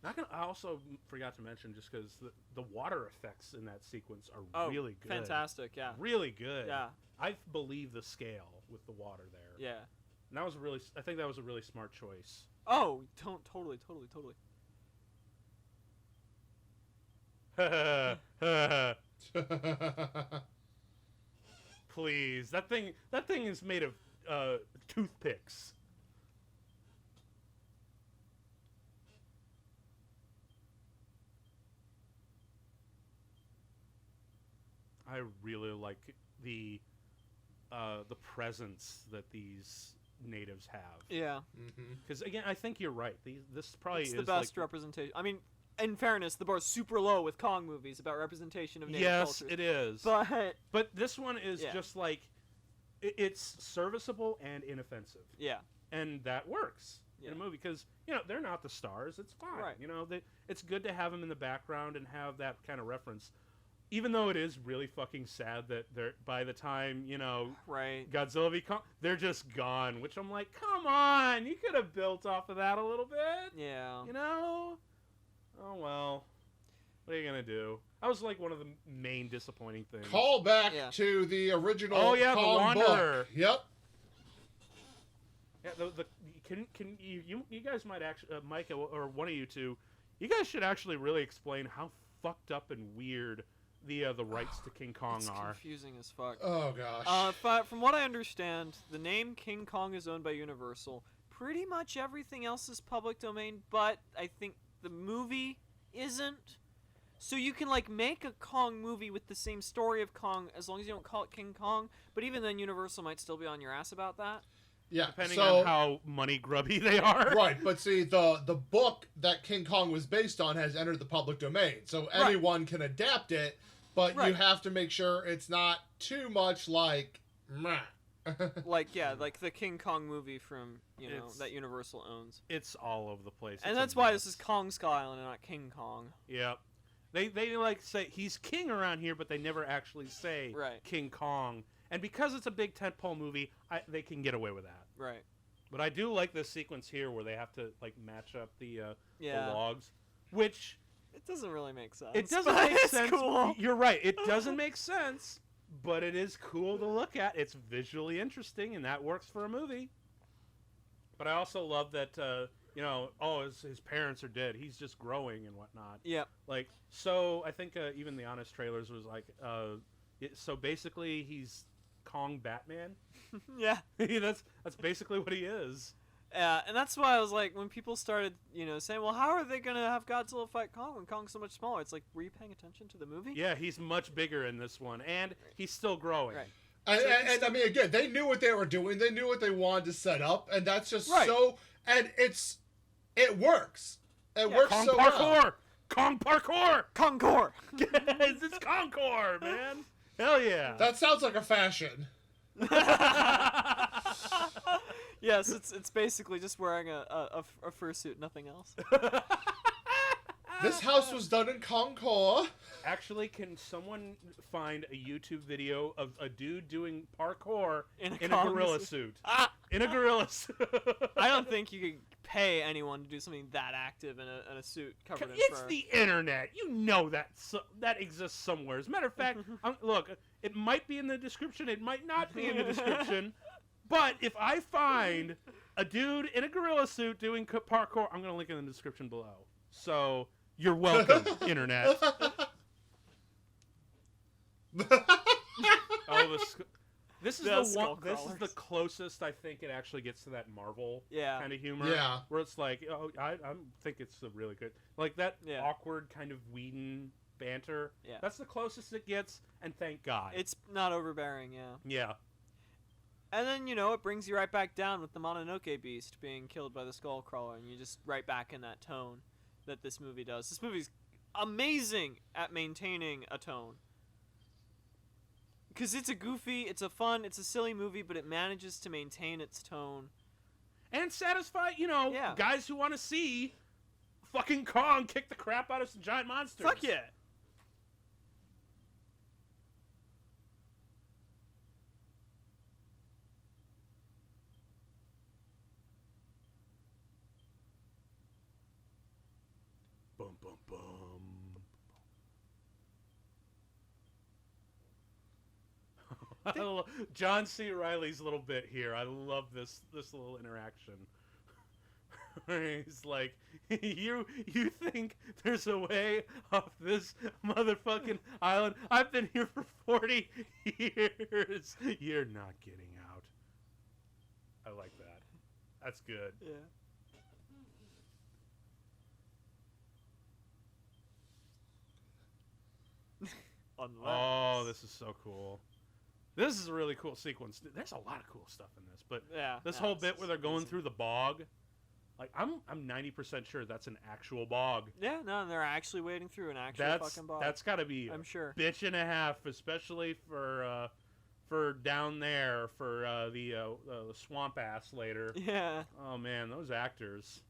I also forgot to mention, just because the water effects in that sequence are really good. Fantastic, yeah. Really good. Yeah. I believe the scale with the water there. Yeah. And I think that was a really smart choice. Oh, totally. please. That thing is made of toothpicks. I really like the presence that these natives have. Yeah. Because again, I think you're right. This probably It's is the best like, representation. I mean, in fairness, the bar's super low with Kong movies about representation of native yes, cultures. it is. But this one is just like it's serviceable and inoffensive. Yeah. And that works in a movie because they're not the stars. It's fine. Right. It's good to have them in the background and have that kind of reference. Even though it is really fucking sad that by the time right. Godzilla v Kong, they're just gone. Which I'm like, come on, you could have built off of that a little bit. Yeah. Oh well, what are you gonna do? That was like one of the main disappointing things. Call back to the original. Oh yeah, Kong the Wanderer. Book. Yep. Yeah, can you guys might actually Mike or one of you two, you guys should actually really explain how fucked up and weird the rights to King Kong it's are. Confusing as fuck. Oh gosh. But from what I understand, the name King Kong is owned by Universal. Pretty much everything else is public domain, but I think the movie isn't. So you can make a Kong movie with the same story of Kong as long as you don't call it King Kong. But even then, Universal might still be on your ass about that. Yeah, depending on how money grubby they are. Right, but see, the book that King Kong was based on has entered the public domain, so anyone can adapt it, but you have to make sure it's not too much like meh. like the King Kong movie from that Universal owns. It's all over the place. And that's why this is Kong Skull Island and not King Kong. Yep. They say he's king around here, but they never actually say King Kong. And because it's a big tentpole movie, they can get away with that. Right. But I do like this sequence here where they have to match up the logs, which it doesn't really make sense. It doesn't make sense. Cool. You're right. It doesn't make sense, but it is cool to look at. It's visually interesting, and that works for a movie. But I also love that his parents are dead. He's just growing and whatnot. Yep. So I think even the Honest trailers was so basically he's Kong Batman. Yeah. That's basically what he is. And that's why I was like, when people started, saying, well, how are they going to have Godzilla fight Kong when Kong's so much smaller? It's like, were you paying attention to the movie? Yeah, he's much bigger in this one, and he's still growing. Right. And I mean, again, they knew what they were doing. They knew what they wanted to set up, and that's just so... And it works. It works Kong so parkour! well. Kong parkour! Kongcore! Yes, it's Kongcore, man! Hell yeah! That sounds like a fashion. Yes, it's basically just wearing a fursuit, nothing else. This house was done in Concord. Actually, can someone find a YouTube video of a dude doing parkour in a gorilla suit? In a gorilla suit. I don't think you could pay anyone to do something that active in a suit covered in fur. It's the internet. You know that exists somewhere. As a matter of fact, look, it might be in the description. It might not be in the description. But if I find a dude in a gorilla suit doing parkour, I'm going to link it in the description below. So... You're welcome, internet. This is the closest I think it actually gets to that Marvel kind of humor. Yeah. Where it's like, I think it's a really good, that awkward kind of Whedon banter. Yeah. That's the closest it gets, and thank God. It's not overbearing, Yeah. And then, it brings you right back down with the Mononoke beast being killed by the skull crawler, and you just right back in that tone that this movie does. This movie's amazing at maintaining a tone. Because it's a goofy, it's a fun, it's a silly movie, but it manages to maintain its tone. And satisfy, guys who want to see fucking Kong kick the crap out of some giant monsters. Fuck yeah. Bum, bum, bum. John C. Reilly's little bit here. I love this little interaction. He's like, you think there's a way off this motherfucking island? I've been here for 40 years. You're not getting out. I like that. That's good. Yeah. Unless... Oh, this is so cool. This is a really cool sequence. There's a lot of cool stuff in this, but yeah, this whole bit where they're going through the bog, like I'm 90% sure that's an actual bog. Yeah, no, they're actually wading through an actual fucking bog. That's got to be I'm sure. Bitch and a half, especially for down there for the swamp ass later. Yeah. Oh man, those actors,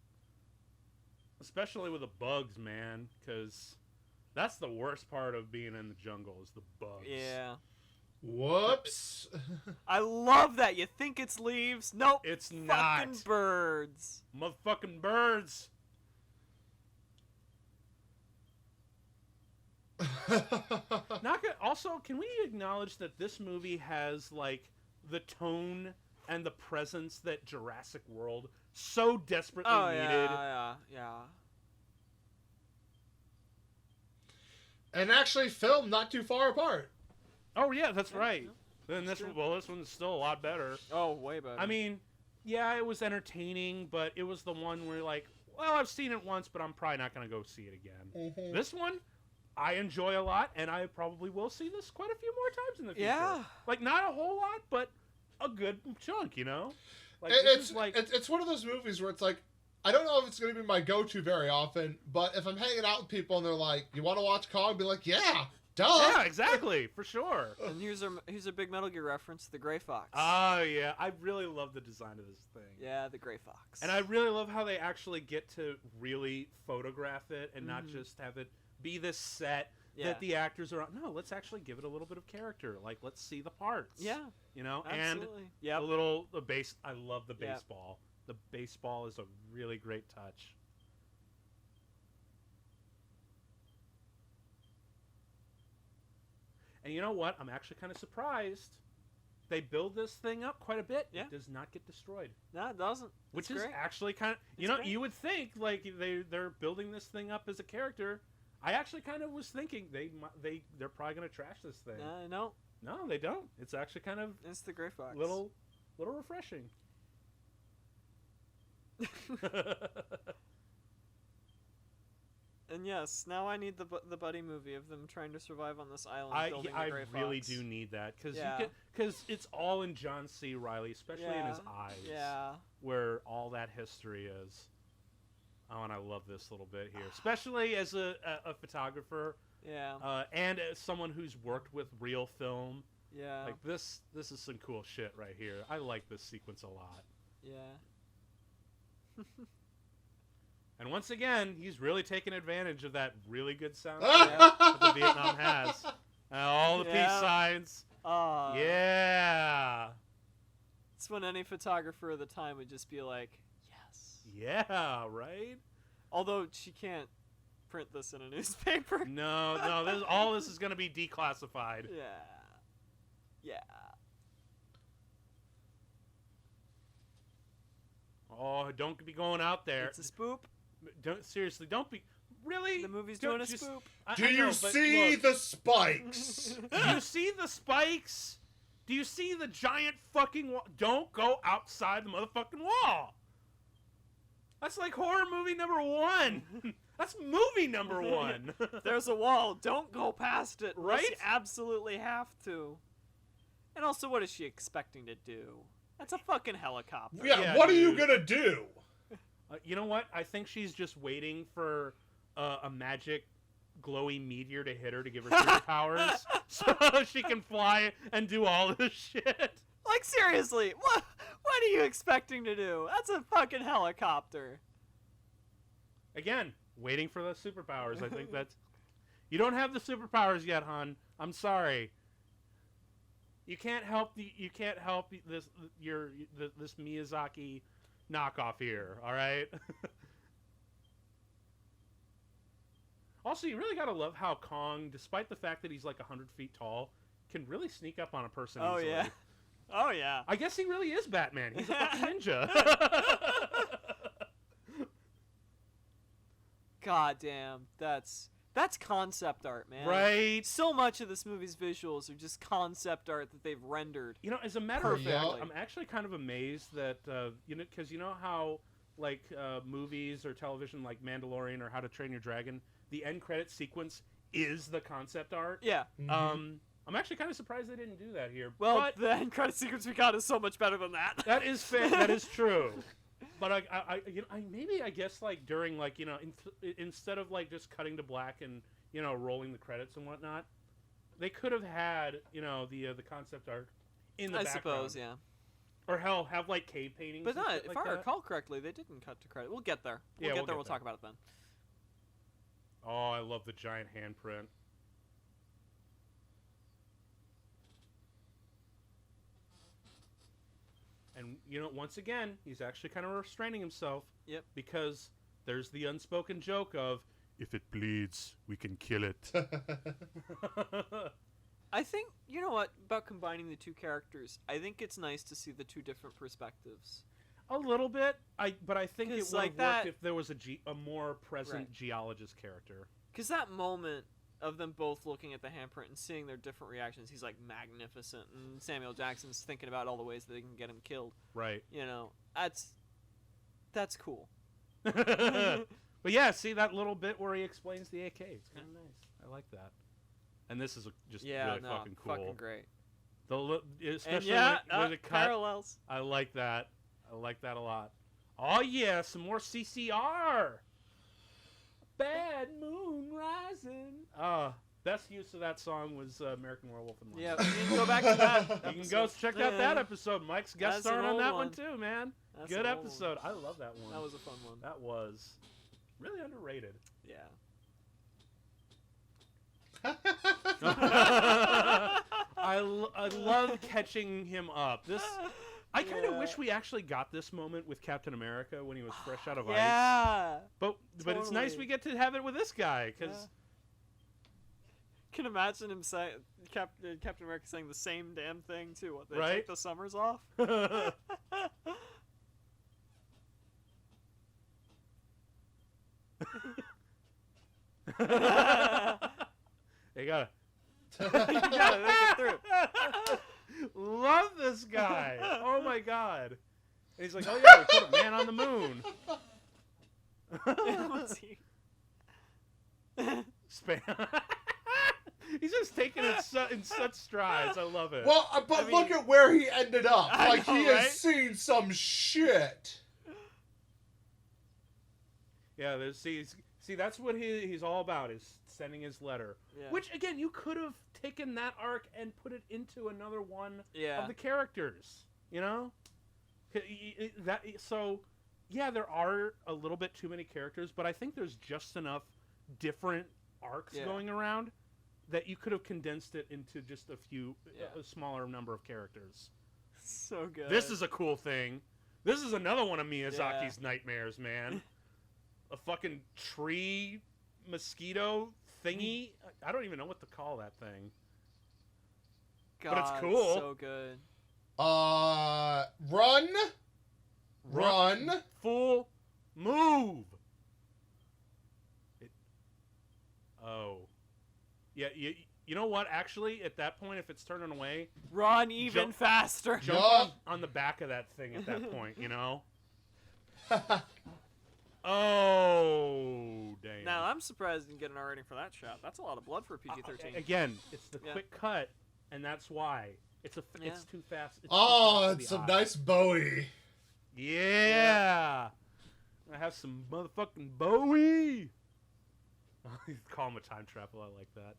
especially with the bugs, man, because that's the worst part of being in the jungle is the bugs. Yeah. Whoops. I love that. You think it's leaves? Nope. It's not. Fucking birds. Motherfucking birds. Also, can we acknowledge that this movie has like the tone and the presence that Jurassic World so desperately needed? Yeah. And actually filmed not too far apart. Oh yeah, that's right. Yeah, Then this one's still a lot better. Oh, way better. I mean, yeah, it was entertaining, but it was the one where like, well, I've seen it once, but I'm probably not gonna go see it again. Mm-hmm. This one, I enjoy a lot, and I probably will see this quite a few more times in the future. Yeah. Like not a whole lot, but a good chunk, you know. Like it's one of those movies where it's like, I don't know if it's going to be my go-to very often, but if I'm hanging out with people and they're like, "You want to watch Kong?" I'd be like, "Yeah, duh." Yeah, exactly, for sure. And here's a big Metal Gear reference: the Gray Fox. Oh yeah, I really love the design of this thing. Yeah, the Gray Fox. And I really love how they actually get to really photograph it and not just have it be this set that the actors are on. No, let's actually give it a little bit of character. Like, let's see the parts. Yeah. You know, Absolutely. and the base. I love the baseball. The baseball is a really great touch. And you know what? I'm actually kind of surprised. They build this thing up quite a bit. Yeah. It does not get destroyed. No, it doesn't. Which It's is great. actually kind of... You would think, like, they're building this thing up as a character. I actually kind of was thinking they're probably going to trash this thing. No. No, they don't. It's actually kind of... It's the Gray Fox. Little refreshing. And yes, now I need the buddy movie of them trying to survive on this island building the Gray Fox. I really do need that because it's all in John C. Reilly, especially in his eyes. Yeah. Where all that history is. Oh, and I love this little bit here, especially as a photographer. Yeah. And as someone who's worked with real film. Yeah. Like this is some cool shit right here. I like this sequence a lot. Yeah. And once again, he's really taking advantage of that really good sound that the Vietnam has. All the peace signs. Yeah. It's when any photographer of the time would just be like, yes. Yeah, right? Although she can't print this in a newspaper. No, all this is going to be declassified. Yeah. Oh, don't be going out there. It's a spoop. Don't be. Really? The movie's doing a spoop. Do you see the spikes? Do you see the spikes? Do you see the giant fucking wall? Don't go outside the motherfucking wall. That's like horror movie number 1. That's movie number 1. There's a wall. Don't go past it. Right? You absolutely have to. And also, what is she expecting to do? That's a fucking helicopter. Yeah, what are you gonna do? You know what? I think she's just waiting for a magic glowy meteor to hit her to give her superpowers so she can fly and do all this shit. Like, seriously, what are you expecting to do? That's a fucking helicopter. Again, waiting for the superpowers. I think that's... You don't have the superpowers yet, hon. I'm sorry. You can't help this Miyazaki knockoff here, all right? Also, you really gotta love how Kong, despite the fact that he's like 100 feet tall, can really sneak up on a person easily. Yeah. Oh, yeah. I guess he really is Batman. He's a fucking ninja. God damn, that's concept art, man. Right. So much of this movie's visuals are just concept art that they've rendered. You know, as a matter of fact, Perfectly. I'm actually kind of amazed that because you know how like movies or television like Mandalorian or How to Train Your Dragon, the end credit sequence is the concept art. Yeah. I'm actually kind of surprised they didn't do that here. Well, but the end credit sequence we got is so much better than that. that is fair. That is true. But I guess like during like instead of like just cutting to black and rolling the credits and whatnot, they could have had the concept art in the I background. suppose, yeah. Or hell, have like cave paintings. But and no, shit if like I that. recall correctly, they didn't cut to credit. We'll get there. Yeah, we'll We'll get there. talk about it then. Oh, I love the giant handprint. And once again, he's actually kind of restraining himself. Yep. Because there's the unspoken joke of, if it bleeds, we can kill it. I think, you know what, about combining the two characters, I think it's nice to see the two different perspectives. A little bit, but I think it 'Cause, would like, have worked that- if there was a more present Right. geologist character. Because that moment of them both looking at the handprint and seeing their different reactions, he's like magnificent, and Samuel Jackson's thinking about all the ways that they can get him killed. Right. That's cool. But yeah, see that little bit where he explains the AK. It's kind of nice. I like that. And this is just really fucking cool. Fucking great. Especially and when it cut. parallels. I like that. I like that a lot. Oh yeah, some more CCR. Bad Moon Rising. Best use of that song was American Werewolf in London. Yeah, you can go back to that. You can go check out that episode. Mike's guest That's an starring on old that one one. too, man. That's Good an old episode. I love that one. That was a fun one. That was really underrated. Yeah. I love catching him up. I kind of wish we actually got this moment with Captain America when he was fresh out of ice. Yeah. But it's nice Totally. we get to have it with this guy because Can imagine him saying Captain America saying the same damn thing too. What they Right? take the summers off? you gotta You gotta think it through. love this guy. Oh my god. And he's like, oh yeah, we put a man on the moon. What's he? He's just taking it in such strides. I love it. Well, but I mean- look at where he ended up. I Like, know, he right? has seen some shit. Yeah, see, that's what he's all about, is sending his letter. Yeah. Which, again, you could have taken that arc and put it into another one Yeah. of the characters, So, yeah, there are a little bit too many characters, but I think there's just enough different arcs Yeah. going around that you could have condensed it into just a Yeah. smaller number of characters. So good. This is a cool thing. This is another one of Miyazaki's nightmares, man. A fucking tree mosquito thingy. I don't even know what to call that thing. God, but it's cool. So good. Run. Full move. Yeah, you know what? Actually, at that point, if it's turning away, Run even Jump- faster. jump Yup. on the back of that thing at that point, Oh, damn. Now I'm surprised I didn't get an R rating for that shot. That's a lot of blood for a PG-13. Again, it's the Yeah. quick cut, and that's why. It's Yeah. too fast. It's too Oh, fast to and be some hot. nice Bowie. Yeah. I have some motherfucking Bowie. Call him a time travel. I like that.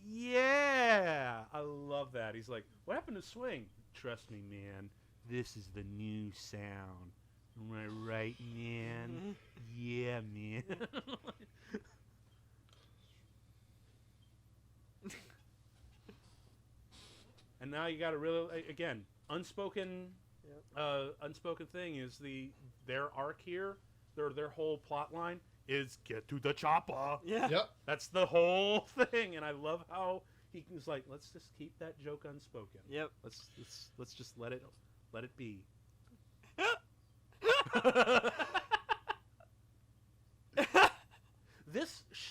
Yeah. I love that. He's like, what happened to swing? Trust me, man. This is the new sound. Am I right, man? Yeah, man. And now you got to really, again, unspoken thing is their arc here, their whole plot line is get to the chopper. Yeah. Yep. That's the whole thing, and I love how he was like, let's just keep that joke unspoken. Yep. Let's just let it be.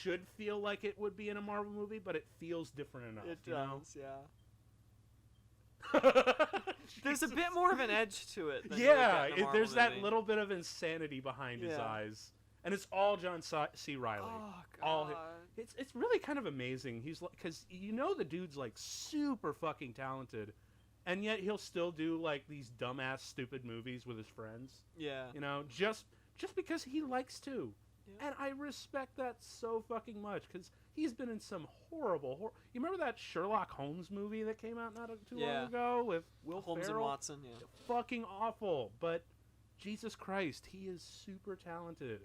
should feel like it would be in a Marvel movie, but it feels different enough. It you know? does, There's a bit more of an edge to it. Than Yeah, you would get in a Marvel there's that movie. little bit of insanity behind his eyes, and it's all John C. Reilly. Oh god. All it's really kind of amazing. He's like, because the dude's like super fucking talented, and yet he'll still do like these dumbass stupid movies with his friends. Yeah. You know, just because he likes to. Yeah. And I respect that so fucking much, because he's been in some horrible. You remember that Sherlock Holmes movie that came out not too long ago with Will Holmes Ferrell? and Watson, yeah. Fucking awful, but Jesus Christ, he is super talented.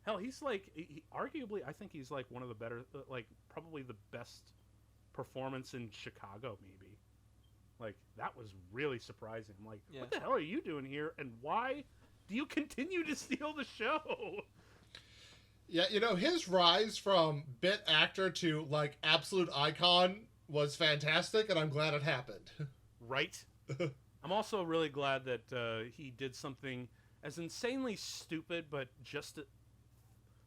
Hell, he's like, arguably, I think he's like one of the better, like probably the best performance in Chicago, maybe. Like, that was really surprising. I'm like, what the hell are you doing here, and why do you continue to steal the show? Yeah, his rise from bit actor to, like, absolute icon was fantastic, and I'm glad it happened. Right? I'm also really glad that he did something as insanely stupid, but just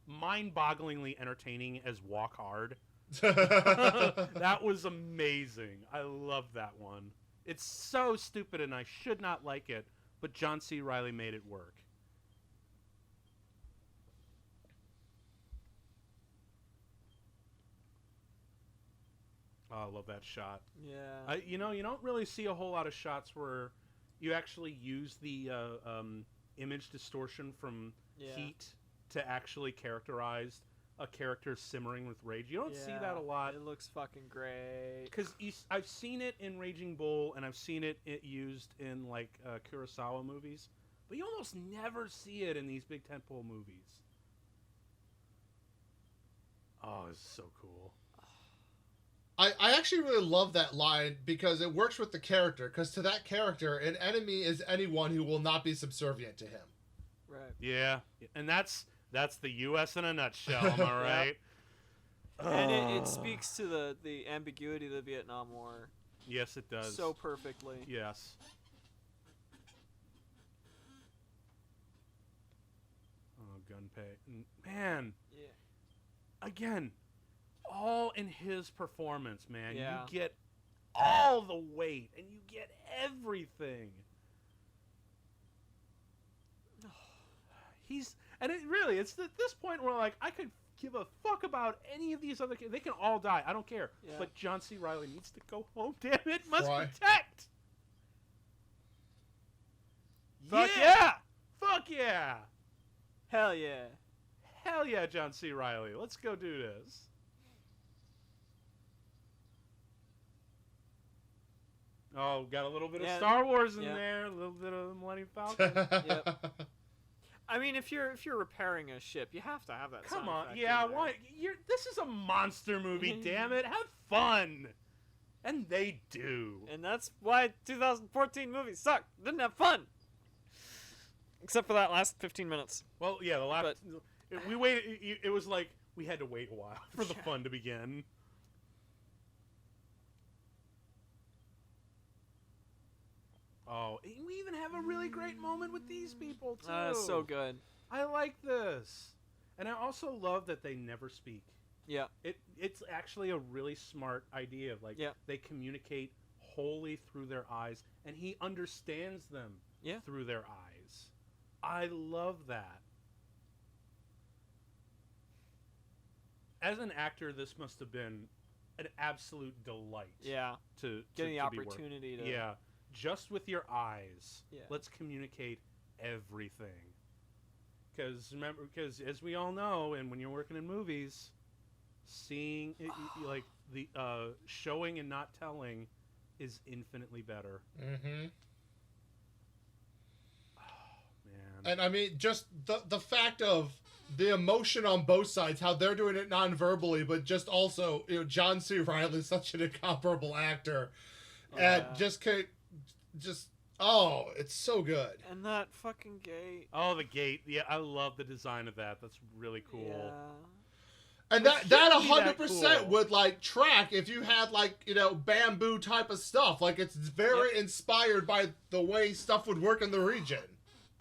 mind-bogglingly entertaining as Walk Hard. That was amazing. I love that one. It's so stupid, and I should not like it, but John C. Reilly made it work. Oh, I love that shot. Yeah. You don't really see a whole lot of shots where you actually use the image distortion from heat to actually characterize a character simmering with rage. You don't see that a lot. It looks fucking great. Because I've seen it in Raging Bull, and I've seen it used in, like, Kurosawa movies. But you almost never see it in these big tentpole movies. Oh, it's so cool. I actually really love that line because it works with the character. Because to that character, an enemy is anyone who will not be subservient to him. Right. Yeah, and that's the U.S. in a nutshell. Am I right? And it speaks to the ambiguity of the Vietnam War. Yes, it does. So perfectly. Yes. Oh, Gunpei. Man. Yeah. Again, all in his performance, man. Yeah. You get all the weight, and you get everything. It's at this point where, like, I could give a fuck about any of these other kids. They can all die. I don't care. Yeah. But John C. Reilly needs to go home. Damn it. Must Why? protect. Fuck yeah! Fuck yeah! Hell yeah! Hell yeah, John C. Reilly. Let's go do this. Oh, got a little bit of Star Wars in there, a little bit of the Millennium Falcon. Yep. I mean, if you're repairing a ship, you have to have that. Come sound on, effect yeah. in there. Why? This is a monster movie. Damn it, have fun. And they do. And that's why 2014 movies suck. Didn't have fun. Except for that last 15 minutes. Well, yeah, the last we waited. It was like we had to wait a while for the fun to begin. Oh, we even have a really great moment with these people too. So good. I like this, and I also love that they never speak. Yeah. It's actually a really smart idea. Like, they communicate wholly through their eyes, and he understands them through their eyes. I love that. As an actor, this must have been an absolute delight. Yeah. To getting the to opportunity to. Yeah. Just with your eyes, Yeah. let's communicate everything. Because as we all know, and when you're working in movies, seeing like the showing and not telling is infinitely better. Mm-hmm. Oh man! And I mean, just the fact of the emotion on both sides, how they're doing it non-verbally, but just also, John C. Reilly is such an incomparable actor, and oh, it's so good. And that fucking gate. Oh, the gate. Yeah, I love the design of that. That's really cool. Yeah. And that 100% cool. would, like, track if you had, like, bamboo type of stuff. Like, it's very inspired by the way stuff would work in the region.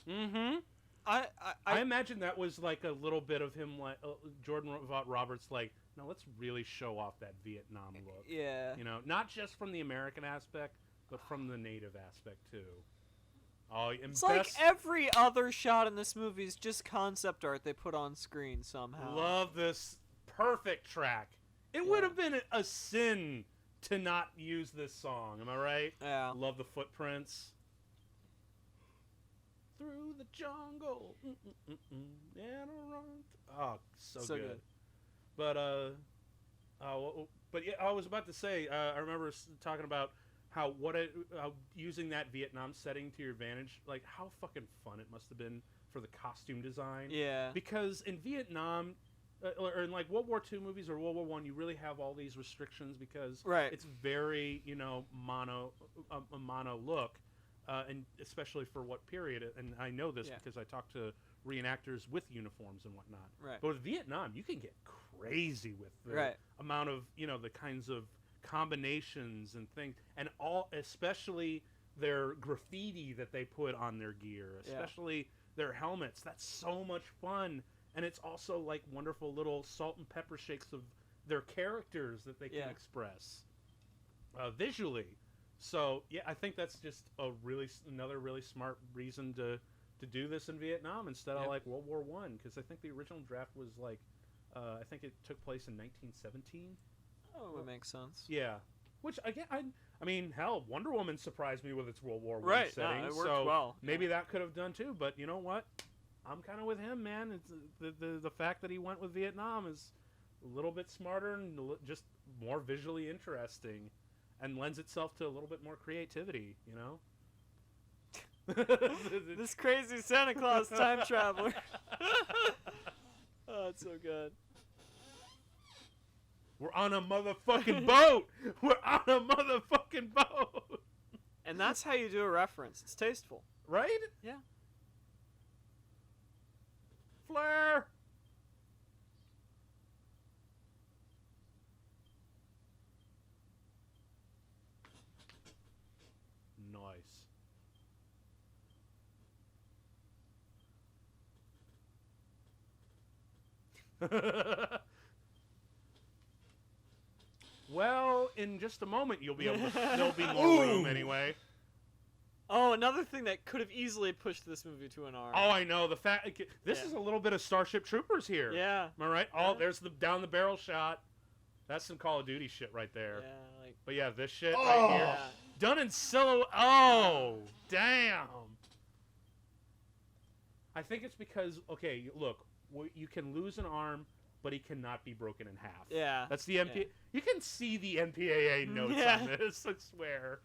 Mm-hmm. I I imagine that was like a little bit of him, like Jordan Roberts, like, no, let's really show off that Vietnam look. Yeah. You know, not just from the American aspect, but from the native aspect too. Oh, and It's like every other shot in this movie is just concept art they put on screen somehow. Love this perfect track. It would have been a sin to not use this song. Am I right? Yeah. Love the footprints. Through the jungle. And around. Oh, so good. But yeah, I was about to say. I remember talking about how using that Vietnam setting to your advantage, like how fucking fun it must have been for the costume design. Yeah. Because in Vietnam, or in like World War II movies or World War I, you really have all these restrictions because it's very, you know, a mono look, and especially for what period. And I know this because I talked to reenactors with uniforms and whatnot. Right. But with Vietnam, you can get crazy with the amount of, you know, the kinds of combinations and things, and especially their graffiti that they put on their gear, especially their helmets. That's so much fun. And it's also like wonderful little salt and pepper shakes of their characters that they can express visually. So yeah, I think that's just another really smart reason to do this in Vietnam instead of like World War I, because I think the original draft was like I think it took place in 1917. Oh, it makes sense. Yeah, which again, I mean, hell, Wonder Woman surprised me with its World War I setting. No, it worked well. Maybe that could have done too. But you know what? I'm kind of with him, man. It's the fact that he went with Vietnam is a little bit smarter and just more visually interesting, and lends itself to a little bit more creativity. You know. This crazy Santa Claus time traveler. Oh, it's so good. We're on a motherfucking boat. We're on a motherfucking boat. And that's how you do a reference. It's tasteful, right? Yeah. Flare. Nice. Well, in just a moment you'll be able to. There'll be more room anyway. Oh, another thing that could have easily pushed this movie to an R. Oh, I know. This is a little bit of Starship Troopers here. Yeah. Am I right? Oh, there's the down the barrel shot. That's some Call of Duty shit right there. Yeah, like. But yeah, this shit right here. Yeah. Done in silhouette. Oh, damn. I think it's because, okay, look, you can lose an arm, but he cannot be broken in half. Yeah. That's the MPAA. Yeah. You can see the MPAA notes on this, I swear.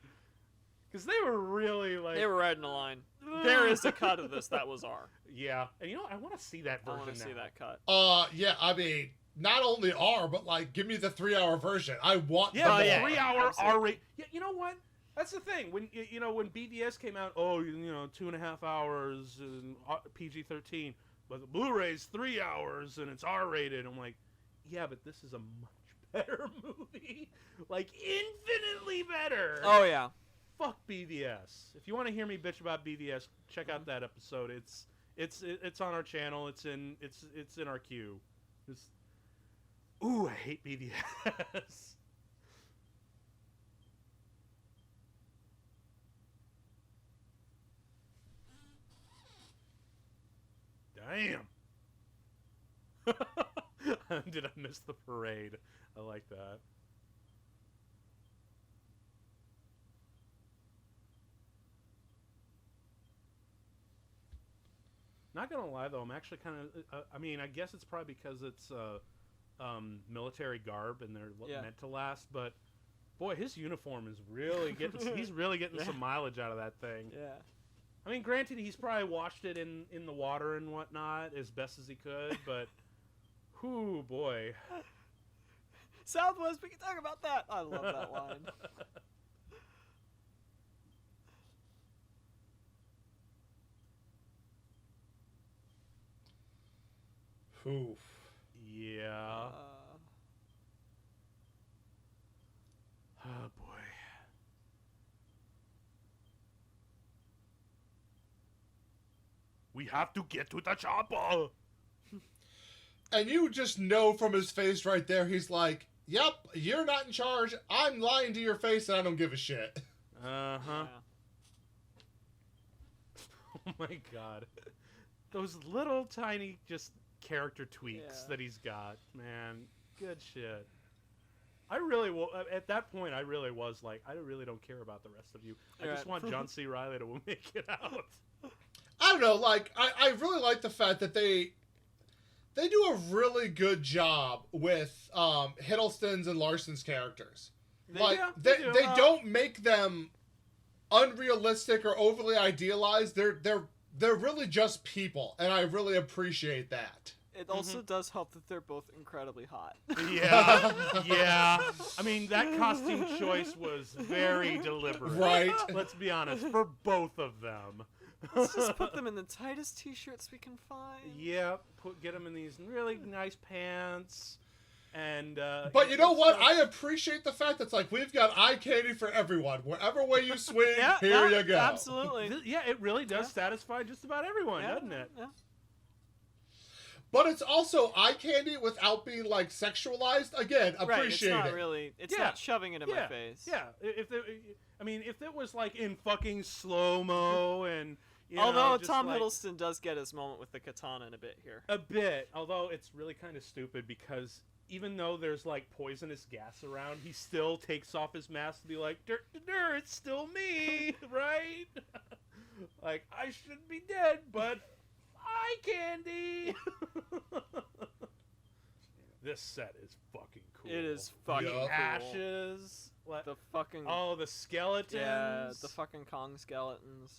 Because they were really like... They were riding a line. There is a cut of this that was R. Yeah. And you know, I want to see that version now. I want to see that cut. Yeah, I mean, not only R, but like, give me the 3-hour version. I want the 3-hour R rate. Yeah, you know what? That's the thing. When when BVS came out, 2.5 hours and PG-13, but the Blu-ray's 3 hours and it's R-rated. I'm like, yeah, but this is a much better movie, like infinitely better. Oh yeah. Fuck BVS. If you want to hear me bitch about BVS, check out that episode. It's on our channel. It's in our queue. Ooh, I hate BVS. Damn. Did I miss the parade? I like that. Not gonna lie though, I'm actually kind of. I mean, I guess it's probably because it's military garb and they're meant to last. But boy, his uniform is really getting. He's really getting some mileage out of that thing. Yeah. I mean, granted, he's probably washed it in the water and whatnot as best as he could, but, whoo, boy. Southwest, we can talk about that. I love that line. Oof. Yeah. Oh, boy. We have to get to the chopper. And you just know from his face right there, he's like, yep, you're not in charge. I'm lying to your face and I don't give a shit. Uh-huh. Yeah. Oh my god. Those little tiny just character tweaks that he's got, man. Good shit. I really at that point I really was like, I really don't care about the rest of you. I just want John C. Reilly to make it out. I don't know, like, I really like the fact that they do a really good job with Hiddleston's and Larson's characters. They don't make them unrealistic or overly idealized. They're really just people, and I really appreciate that. It also does help that they're both incredibly hot. Yeah, yeah. I mean, that costume choice was very deliberate. Right. Let's be honest, for both of them. Let's just put them in the tightest t-shirts we can find. Yeah, get them in these really nice pants. And but you know what? I appreciate the fact that it's like, we've got eye candy for everyone. Wherever way you swing, here you go. Absolutely. Yeah, it really does satisfy just about everyone, doesn't it? Yeah. But it's also eye candy without being like sexualized. Again, appreciate Right, it's not it. really. It's not shoving it in my face. Yeah, if it was like in fucking slow mo and. Although Tom Hiddleston does get his moment with the katana in a bit here. A bit, although it's really kind of stupid because even though there's like poisonous gas around, he still takes off his mask to be like, it's still me, right? Like, I should be dead, but eye candy. This set is fucking cool. It is fucking cool. Ashes. The fucking... Oh, the skeletons. Yeah, the fucking Kong skeletons.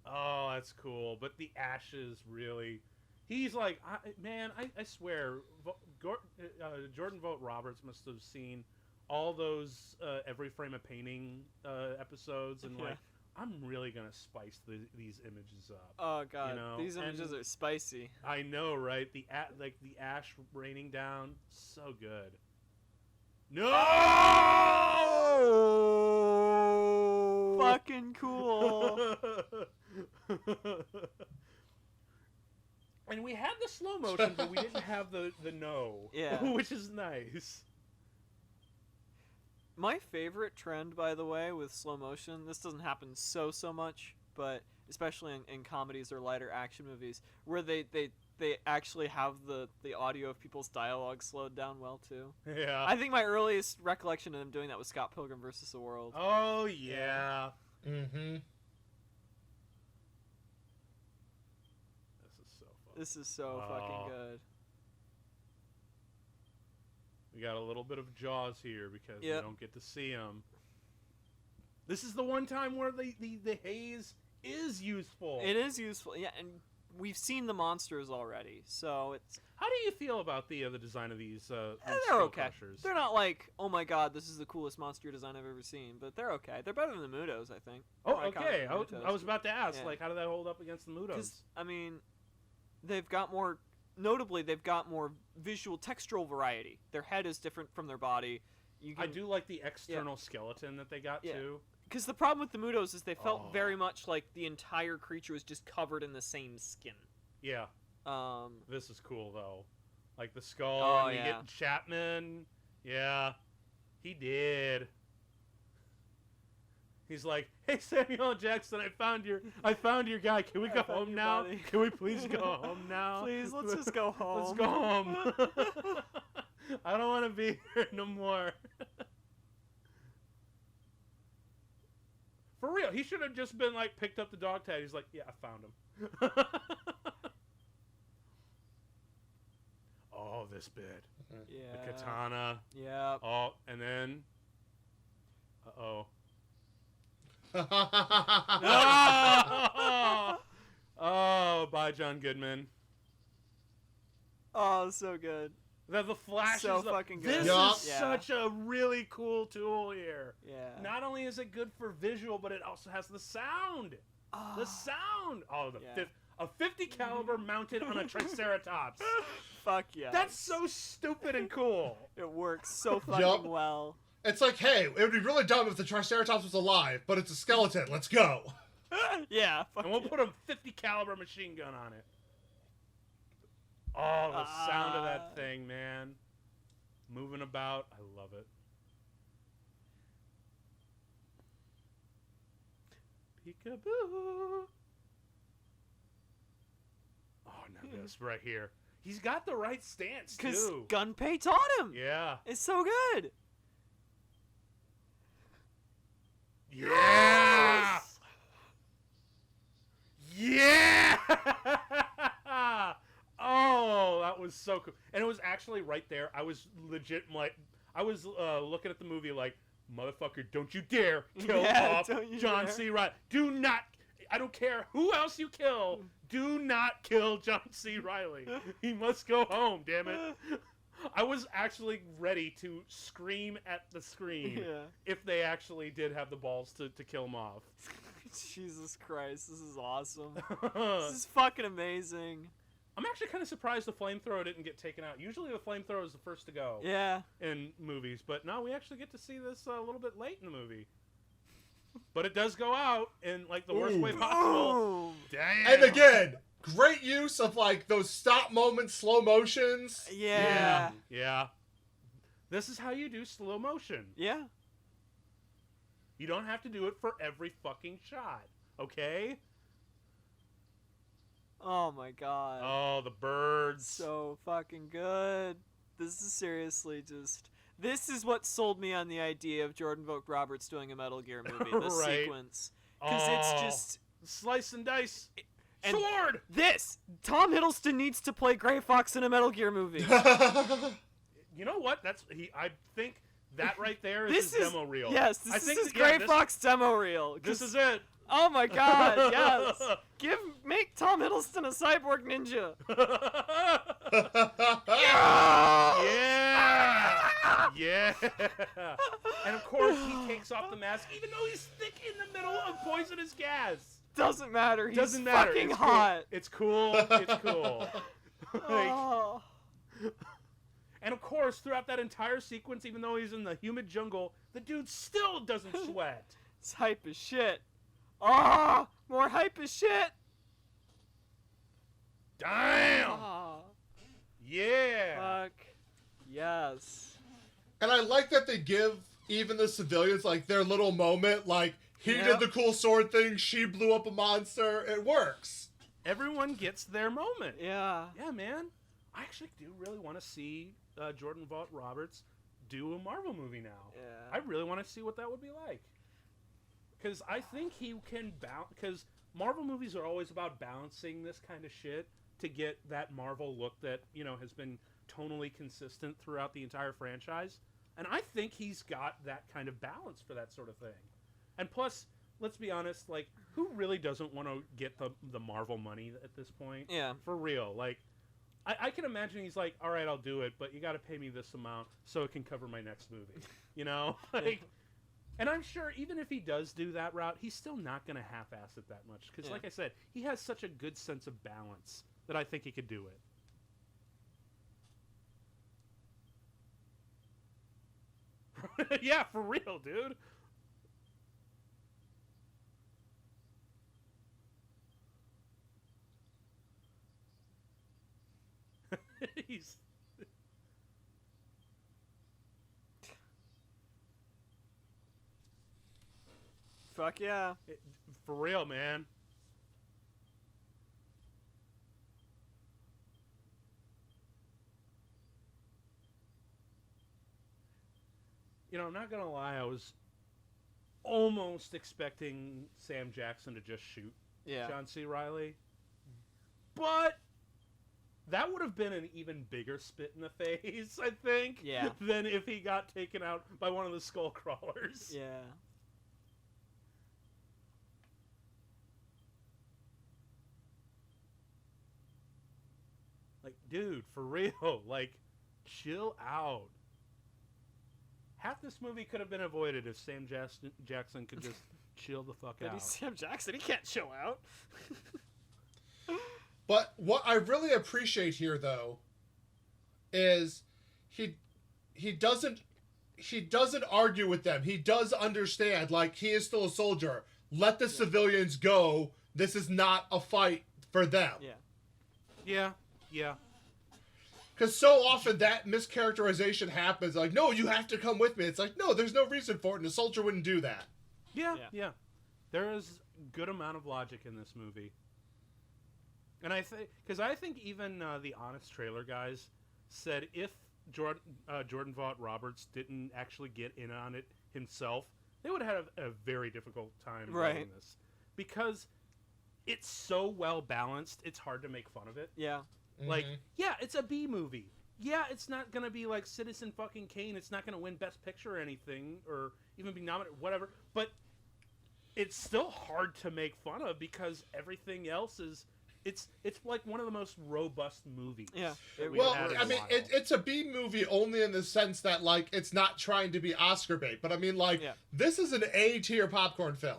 Oh, that's cool. But the ashes really... He's like, I swear, Jordan Vogt Roberts must have seen all those Every Frame a Painting episodes and like, I'm really gonna spice these images up. Oh god, these images are spicy. I know, right? The ash raining down, so good. No! Fucking cool. And we had the slow motion, but we didn't have the no. Yeah. Which is nice. My favorite trend, by the way, with slow motion, this doesn't happen so much, but especially in comedies or lighter action movies, where they actually have the audio of people's dialogue slowed down well, too. Yeah. I think my earliest recollection of them doing that was Scott Pilgrim vs. the World. Oh, yeah. Mm-hmm. This is so fucking good. We got a little bit of Jaws here because we don't get to see them. This is the one time where the haze is useful. It is useful, yeah, and we've seen the monsters already, so it's... How do you feel about the design of these they're okay. Crushers? They're not like, oh my god, this is the coolest monster design I've ever seen, but they're okay. They're better than the Mutos, I think. Oh, okay. I was about to ask, like, how do they hold up against the Mutos? Because, I mean, they've got more... Notably, they've got more visual textural variety. Their head is different from their body. I do like the external skeleton that they got, too. Because the problem with the Mutos is they felt very much like the entire creature was just covered in the same skin. Yeah. This is cool, though. Like the skull, and you get Chapman. Yeah. He did. He's like, hey, Samuel Jackson, I found your guy. Can we go home now? Body. Can we please go home now? Please, let's just go home. Let's go home. I don't want to be here no more. For real, he should have just been like, picked up the dog tag. He's like, yeah, I found him. Oh, this bit. Yeah. The katana. Yeah. Oh, and then. Uh-oh. Oh, bye, John Goodman. Oh, so good. The flashes. So fucking good. This is such a really cool tool here. Yeah. Not only is it good for visual, but it also has the sound. Oh. The sound. Oh, a 50 caliber mounted on a Triceratops. Fuck yeah. That's so stupid and cool. It works so fucking well. It's like, hey, it would be really dumb if the Triceratops was alive, but it's a skeleton. Let's go. Yeah. And we'll put a 50 caliber machine gun on it. Oh, the sound of that thing, man. Moving about. I love it. Peekaboo. Oh, now this right here. He's got the right stance, too. Because Gunpei taught him. Yeah. It's so good. Yeah! Yeah! Oh, that was so cool. And it was actually right there. I was legit, like, I was looking at the movie like, motherfucker, don't you dare kill off John C. Reilly. Do not, I don't care who else you kill, do not kill John C. Reilly. He must go home, damn it. I was actually ready to scream at the screen if they actually did have the balls to kill him off. Jesus Christ, this is awesome. This is fucking amazing. I'm actually kind of surprised the flamethrower didn't get taken out. Usually the flamethrower is the first to go in movies, but no, we actually get to see this a little bit late in the movie. But it does go out in like the worst way possible. Damn. And again, great use of like those stop moment slow motions. Yeah. Yeah. This is how you do slow motion. Yeah. You don't have to do it for every fucking shot, okay? Oh my god. Oh, the birds. So fucking good. This is seriously just... This is what sold me on the idea of Jordan Vogt-Roberts doing a Metal Gear movie. This Right. sequence. Because it's just... Slice and dice. And Sword! Tom Hiddleston needs to play Gray Fox in a Metal Gear movie. You know what? I think that right there is his demo reel. Yes, this is his Gray Fox demo reel. This is it. Oh my god, yes. Make Tom Hiddleston a cyborg ninja. Yeah. And of course he takes off the mask even though he's thick in the middle of poisonous gas. Doesn't matter. He's Doesn't matter. fucking It's hot. Cool. It's cool. Oh. And of course, throughout that entire sequence, even though he's in the humid jungle, the dude still doesn't sweat. It's hype as shit. Ah, more hype as shit. Damn. Ah. Yeah. Fuck. Yes. And I like that they give even the civilians like their little moment. Like he did the cool sword thing, she blew up a monster. It works. Everyone gets their moment. Yeah. Yeah, man. I actually do really want to see Jordan Vogt-Roberts do a Marvel movie now. Yeah. I really want to see what that would be like. Because I think he can balance. Because Marvel movies are always about balancing this kind of shit to get that Marvel look that, you know, has been tonally consistent throughout the entire franchise. And I think he's got that kind of balance for that sort of thing. And plus, let's be honest, like, who really doesn't want to get the Marvel money at this point? Yeah. For real. Like, I can imagine he's like, all right, I'll do it, but you got to pay me this amount so it can cover my next movie. You know? Like, and I'm sure even if he does do that route, he's still not going to half-ass it that much. Because, like I said, he has such a good sense of balance that I think he could do it. Yeah, for real, dude. He's... Fuck yeah. For real, man. You know, I'm not gonna lie, I was almost expecting Sam Jackson to just shoot John C. Reilly. But that would have been an even bigger spit in the face, I think, than if he got taken out by one of the skull crawlers. Yeah. Like, dude, for real, like, chill out. Half this movie could have been avoided if Sam Jackson could just chill the fuck out. He's Sam Jackson. He can't chill out. But what I really appreciate here, though, is he doesn't argue with them. He does understand, like, he is still a soldier. let the civilians go. This is not a fight for them. Yeah. Yeah. Because so often that mischaracterization happens. Like, no, you have to come with me. It's like, no, there's no reason for it, and a soldier wouldn't do that. Yeah. There is a good amount of logic in this movie. And I think even the Honest Trailer guys said if Jordan Vaught Roberts didn't actually get in on it himself, they would have had a very difficult time writing this. Because it's so well balanced, it's hard to make fun of it. Yeah. Like, yeah, it's a B movie. Yeah, it's not going to be like Citizen fucking Kane. It's not going to win Best Picture or anything, or even be nominated, whatever. But it's still hard to make fun of because everything else is... It's like one of the most robust movies. Yeah. Well, I mean, it's a B movie only in the sense that, like, it's not trying to be Oscar bait. But, I mean, like, this is an A-tier popcorn film.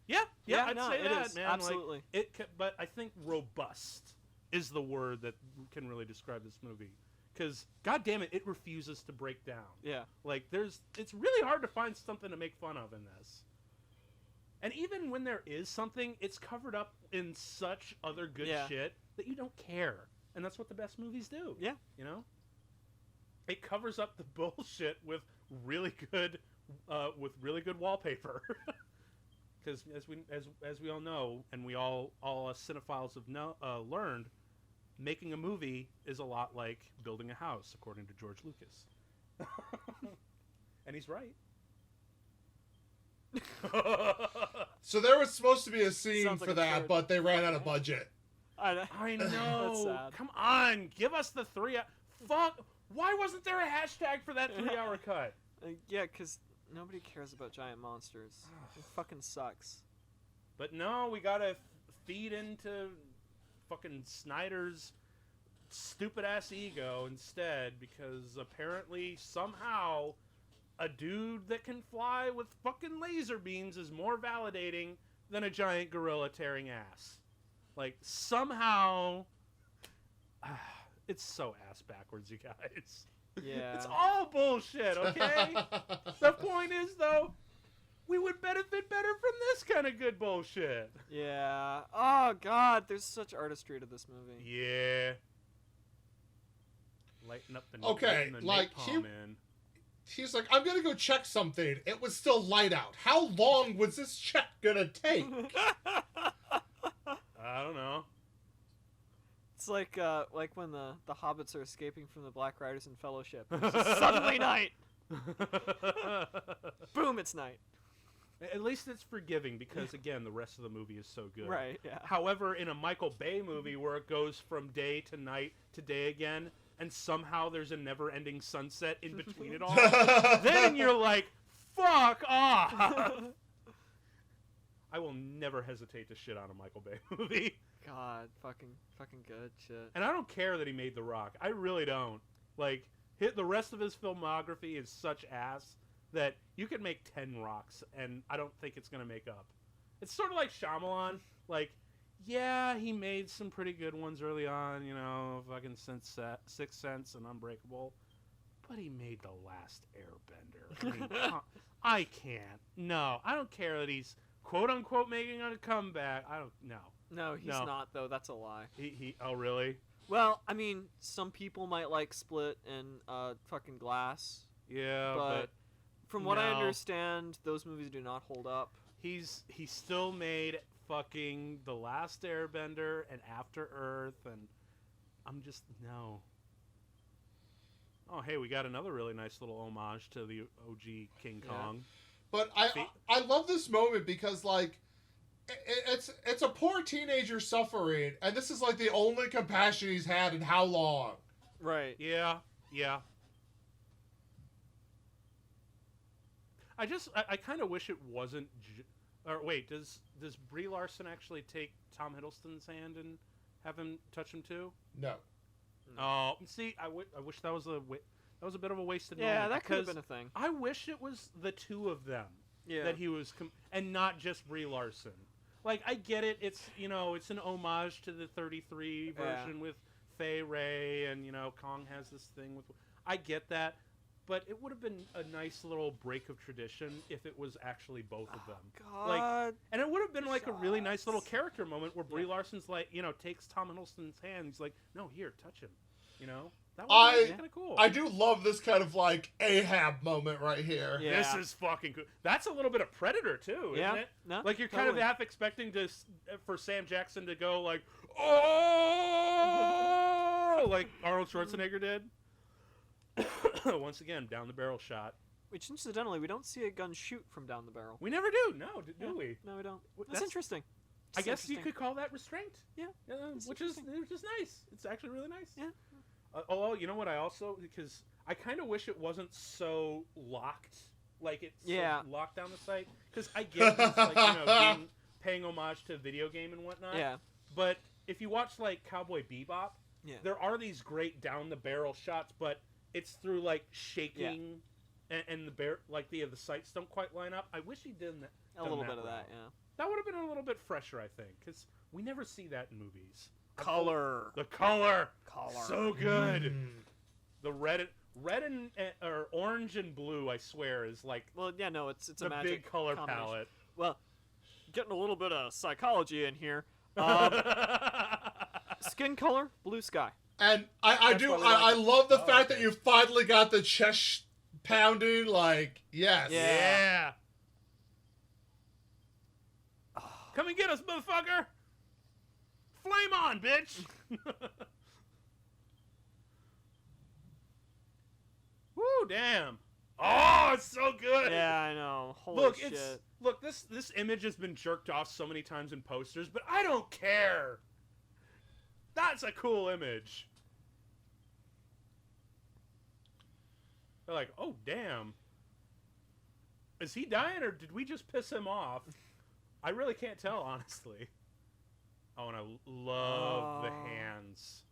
Yeah, I'd say that, is. man. Absolutely. Like, but I think robust is the word that can really describe this movie. Because, God damn it refuses to break down. Yeah. Like, it's really hard to find something to make fun of in this. And even when there is something, it's covered up in such other good shit that you don't care. And that's what the best movies do. Yeah. You know? It covers up the bullshit with really good wallpaper. Because as we all know, and we all us cinephiles have learned, making a movie is a lot like building a house, according to George Lucas. And he's right. So there was supposed to be a scene Sounds for like that, but they ran out of budget. I know. That's sad. Come on, give us the 3 hour. Fuck. Why wasn't there a hashtag for that 3 hour cut? Yeah, because nobody cares about giant monsters. It fucking sucks. But no, we gotta feed into fucking Snyder's stupid ass ego instead, because apparently somehow a dude that can fly with fucking laser beams is more validating than a giant gorilla tearing ass. Like, somehow... it's so ass backwards, you guys. Yeah. It's all bullshit, okay? The point is, though, we would benefit better from this kind of good bullshit. Yeah. Oh, God, there's such artistry to this movie. Yeah. Lighten up the Okay, the like, napalm in. He's like, I'm gonna go check something. It was still light out. How long was this check gonna take? I don't know. It's like when the hobbits are escaping from the Black Riders in Fellowship. It's just suddenly night. Boom, it's night. At least it's forgiving because, again, the rest of the movie is so good. Right, yeah. However, in a Michael Bay movie where it goes from day to night to day again, and somehow there's a never-ending sunset in between it all, then you're like, fuck off! I will never hesitate to shit on a Michael Bay movie. God, fucking good shit. And I don't care that he made The Rock. I really don't. Like, the rest of his filmography is such ass that you could make 10 Rocks, and I don't think it's going to make up. It's sort of like Shyamalan. Like, yeah, he made some pretty good ones early on, you know, fucking Sixth Sense and Unbreakable. But he made The Last Airbender. I mean, I can't. No, I don't care that he's quote-unquote making a comeback. I don't, no. No, he's not, though. That's a lie. Oh, really? Well, I mean, some people might like Split and fucking Glass. Yeah, but from what I understand, those movies do not hold up. He still made fucking The Last Airbender and After Earth, and I'm just, no. Oh, hey, we got another really nice little homage to the OG King Kong. But I love this moment because, like, it's a poor teenager suffering, and this is, like, the only compassion he's had in how long? Right. Yeah. I kind of wish it wasn't... Or wait, does Brie Larson actually take Tom Hiddleston's hand and have him touch him too? No. Oh, see, I wish that was a bit of a wasted moment. Yeah, that could have been a thing. I wish it was the two of them. Yeah. That he was, and not just Brie Larson. Like, I get it. It's, you know, it's an homage to the 33 version with Fay Ray, and, you know, Kong has this thing with... I get that. but it would have been a nice little break of tradition if it was actually both of them. God. And it would have been like a really nice little Shots. character moment where Brie Larson's like, takes Tom Hiddleston's hand. He's like, no, here, touch him. That would be kind of cool. I do love this kind of like Ahab moment right here. Yeah. This is fucking cool. That's a little bit of Predator too, isn't it? No, Like you're kind totally. of half expecting for Sam Jackson to go like, oh, like Arnold Schwarzenegger did. Once again, down the barrel shot. Which, incidentally, we don't see a gun shoot from down the barrel. We never do. No, do we? No, we don't. That's That's- interesting. I It's guess you interesting. could call that restraint. Yeah, which is nice. It's actually really nice. Yeah. Although, you know what? Because I kind of wish it wasn't so locked, like it's so locked down the site. Because I get it's like paying homage to video game and whatnot. Yeah. But if you watch like Cowboy Bebop, Yeah. there are these great down the barrel shots, but it's through like shaking, and the the sights don't quite line up. I wish he did that. A little bit of that, yeah. That would have been a little bit fresher, I think, because we never see that in movies. Color. The color. Color. So good. The red and or orange and blue, I swear, is like Well, yeah, no, it's the a magic big color combination. palette. Well, getting a little bit of psychology in here. Skin color, blue sky. And I That's why we like I it. love the fact that you finally got the chest pounding, like, yes. Yeah. Come and get us, motherfucker! Flame on, bitch! Woo, damn. Oh, it's so good! Yeah, I know. Holy shit. Look, this image has been jerked off so many times in posters, but I don't care. That's a cool image. They're like, oh, damn. Is he dying, or did we just piss him off? I really can't tell, honestly. Oh, and I love the hands.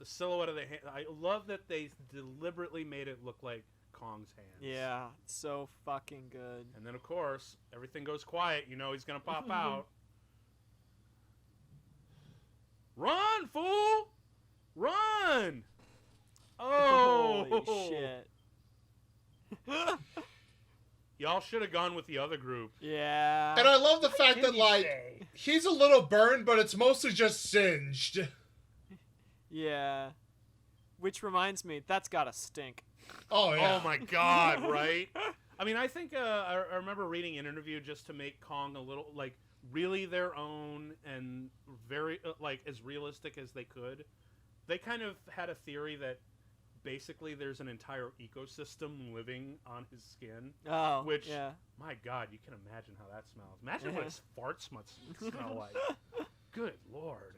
The silhouette of the hand. I love that they deliberately made it look like Kong's hands. Yeah, it's so fucking good. And then, of course, everything goes quiet. You know he's going to pop out. Run, fool! Run! Oh! Holy shit. Y'all should have gone with the other group. Yeah. And I love the fact Did that, he like, say? he's a little burned, but it's mostly just singed. Yeah. Which reminds me, that's gotta stink. Oh, yeah. Oh my god, right? I mean, I think I remember reading an interview just to make Kong a little, like, really their own and very, like, as realistic as they could. They kind of had a theory that basically there's an entire ecosystem living on his skin. Oh, Which, yeah. my god, you can imagine how that smells. Imagine what his farts must smell like. Good lord.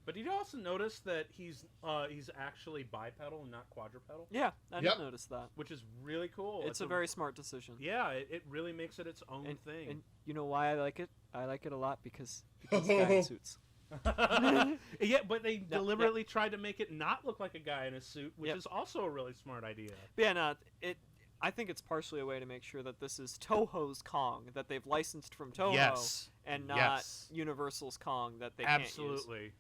But did you also notice that he's actually bipedal and not quadrupedal? Yeah, I did notice that. Which is really cool. It's a very smart decision. Yeah, it really makes it its own thing. And you know why I like it? I like it a lot because guy in suits. Yeah, but they deliberately tried to make it not look like a guy in a suit, which is also a really smart idea. But yeah, no, I think it's partially a way to make sure that this is Toho's Kong that they've licensed from Toho, Yes. and not Yes. Universal's Kong that they Absolutely. can't use.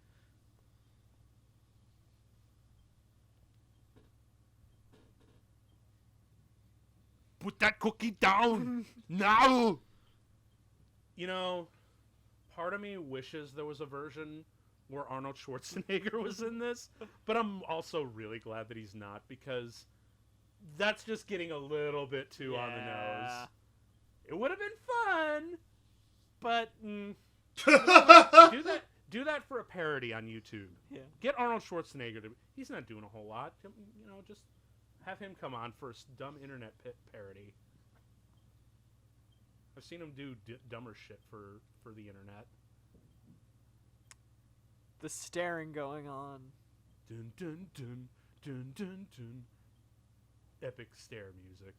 Put that cookie down now. You know, part of me wishes there was a version where Arnold Schwarzenegger was in this, but I'm also really glad that he's not, because that's just getting a little bit too on the nose. It would have been fun, but do that for a parody on YouTube. Yeah. Get Arnold Schwarzenegger to. He's not doing a whole lot. You know, just have him come on for a dumb internet parody. I've seen him do dumber shit for the internet. The staring going on. Dun dun dun dun dun dun. Epic stare music.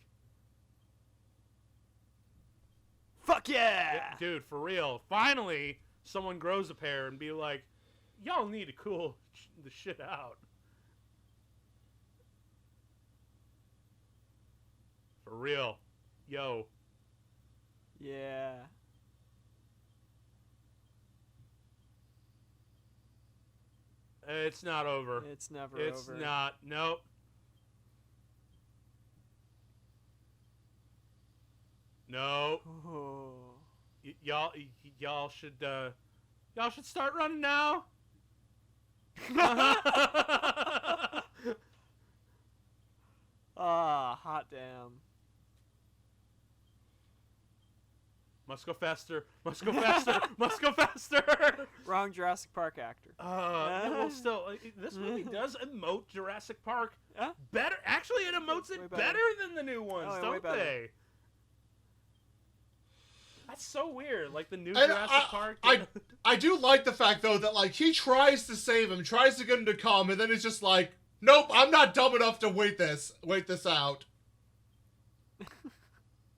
Fuck yeah! Dude, for real. Finally, someone grows a pair and be like, y'all need to cool the shit out. For real. Yo. Yeah. It's not over. It's never It's over. not. Nope. No. Oh. Y'all should start running now. Hot damn. Must go faster. Must go faster. Must go faster. Wrong Jurassic Park actor. Well, still, this movie does emote Jurassic Park Yeah? better. Actually, it emotes Way it better. better than the new ones, Oh, yeah, way don't better. they? That's so weird. Like the new And Jurassic Park. I do like the fact though that like he tries to save him, tries to get him to come, and then it's just like, nope, I'm not dumb enough to wait this out.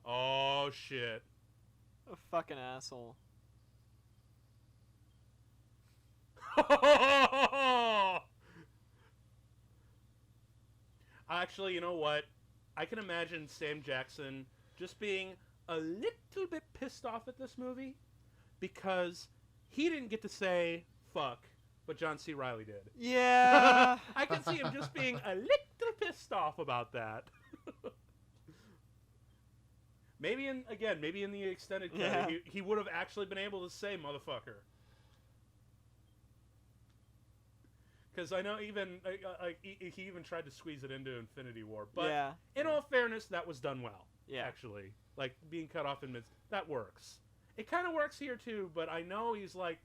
Oh shit. A fucking asshole. Actually, you know what? I can imagine Sam Jackson just being a little bit pissed off at this movie because he didn't get to say fuck, but John C. Reilly did. Yeah. I can see him just being a little pissed off about that. Maybe in the extended cut, Yeah. he would have actually been able to say motherfucker. Because I know even he even tried to squeeze it into Infinity War, but yeah. in all fairness, that was done well. Yeah. Actually, like being cut off in mid, that works. It kind of works here too, but I know he's like,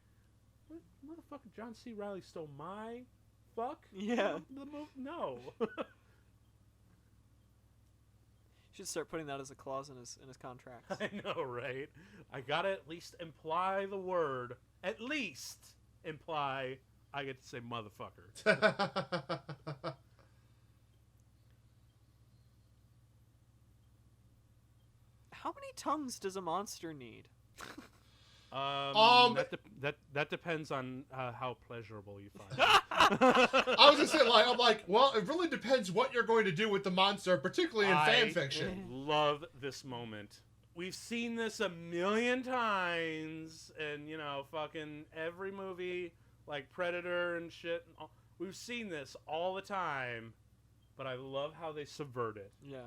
motherfucker, John C. Reilly stole my fuck. Yeah. No. Should start putting that as a clause in his contracts. I know, right? I gotta at least imply the word. At least imply I get to say motherfucker. How many tongues does a monster need? That depends on how pleasurable you find it. I was gonna say, like, I'm like, well, it really depends what you're going to do with the monster, particularly in fan I fiction. love this moment. We've seen this a million times, and fucking every movie, like Predator and shit. We've seen this all the time, but I love how they subvert it. Yeah.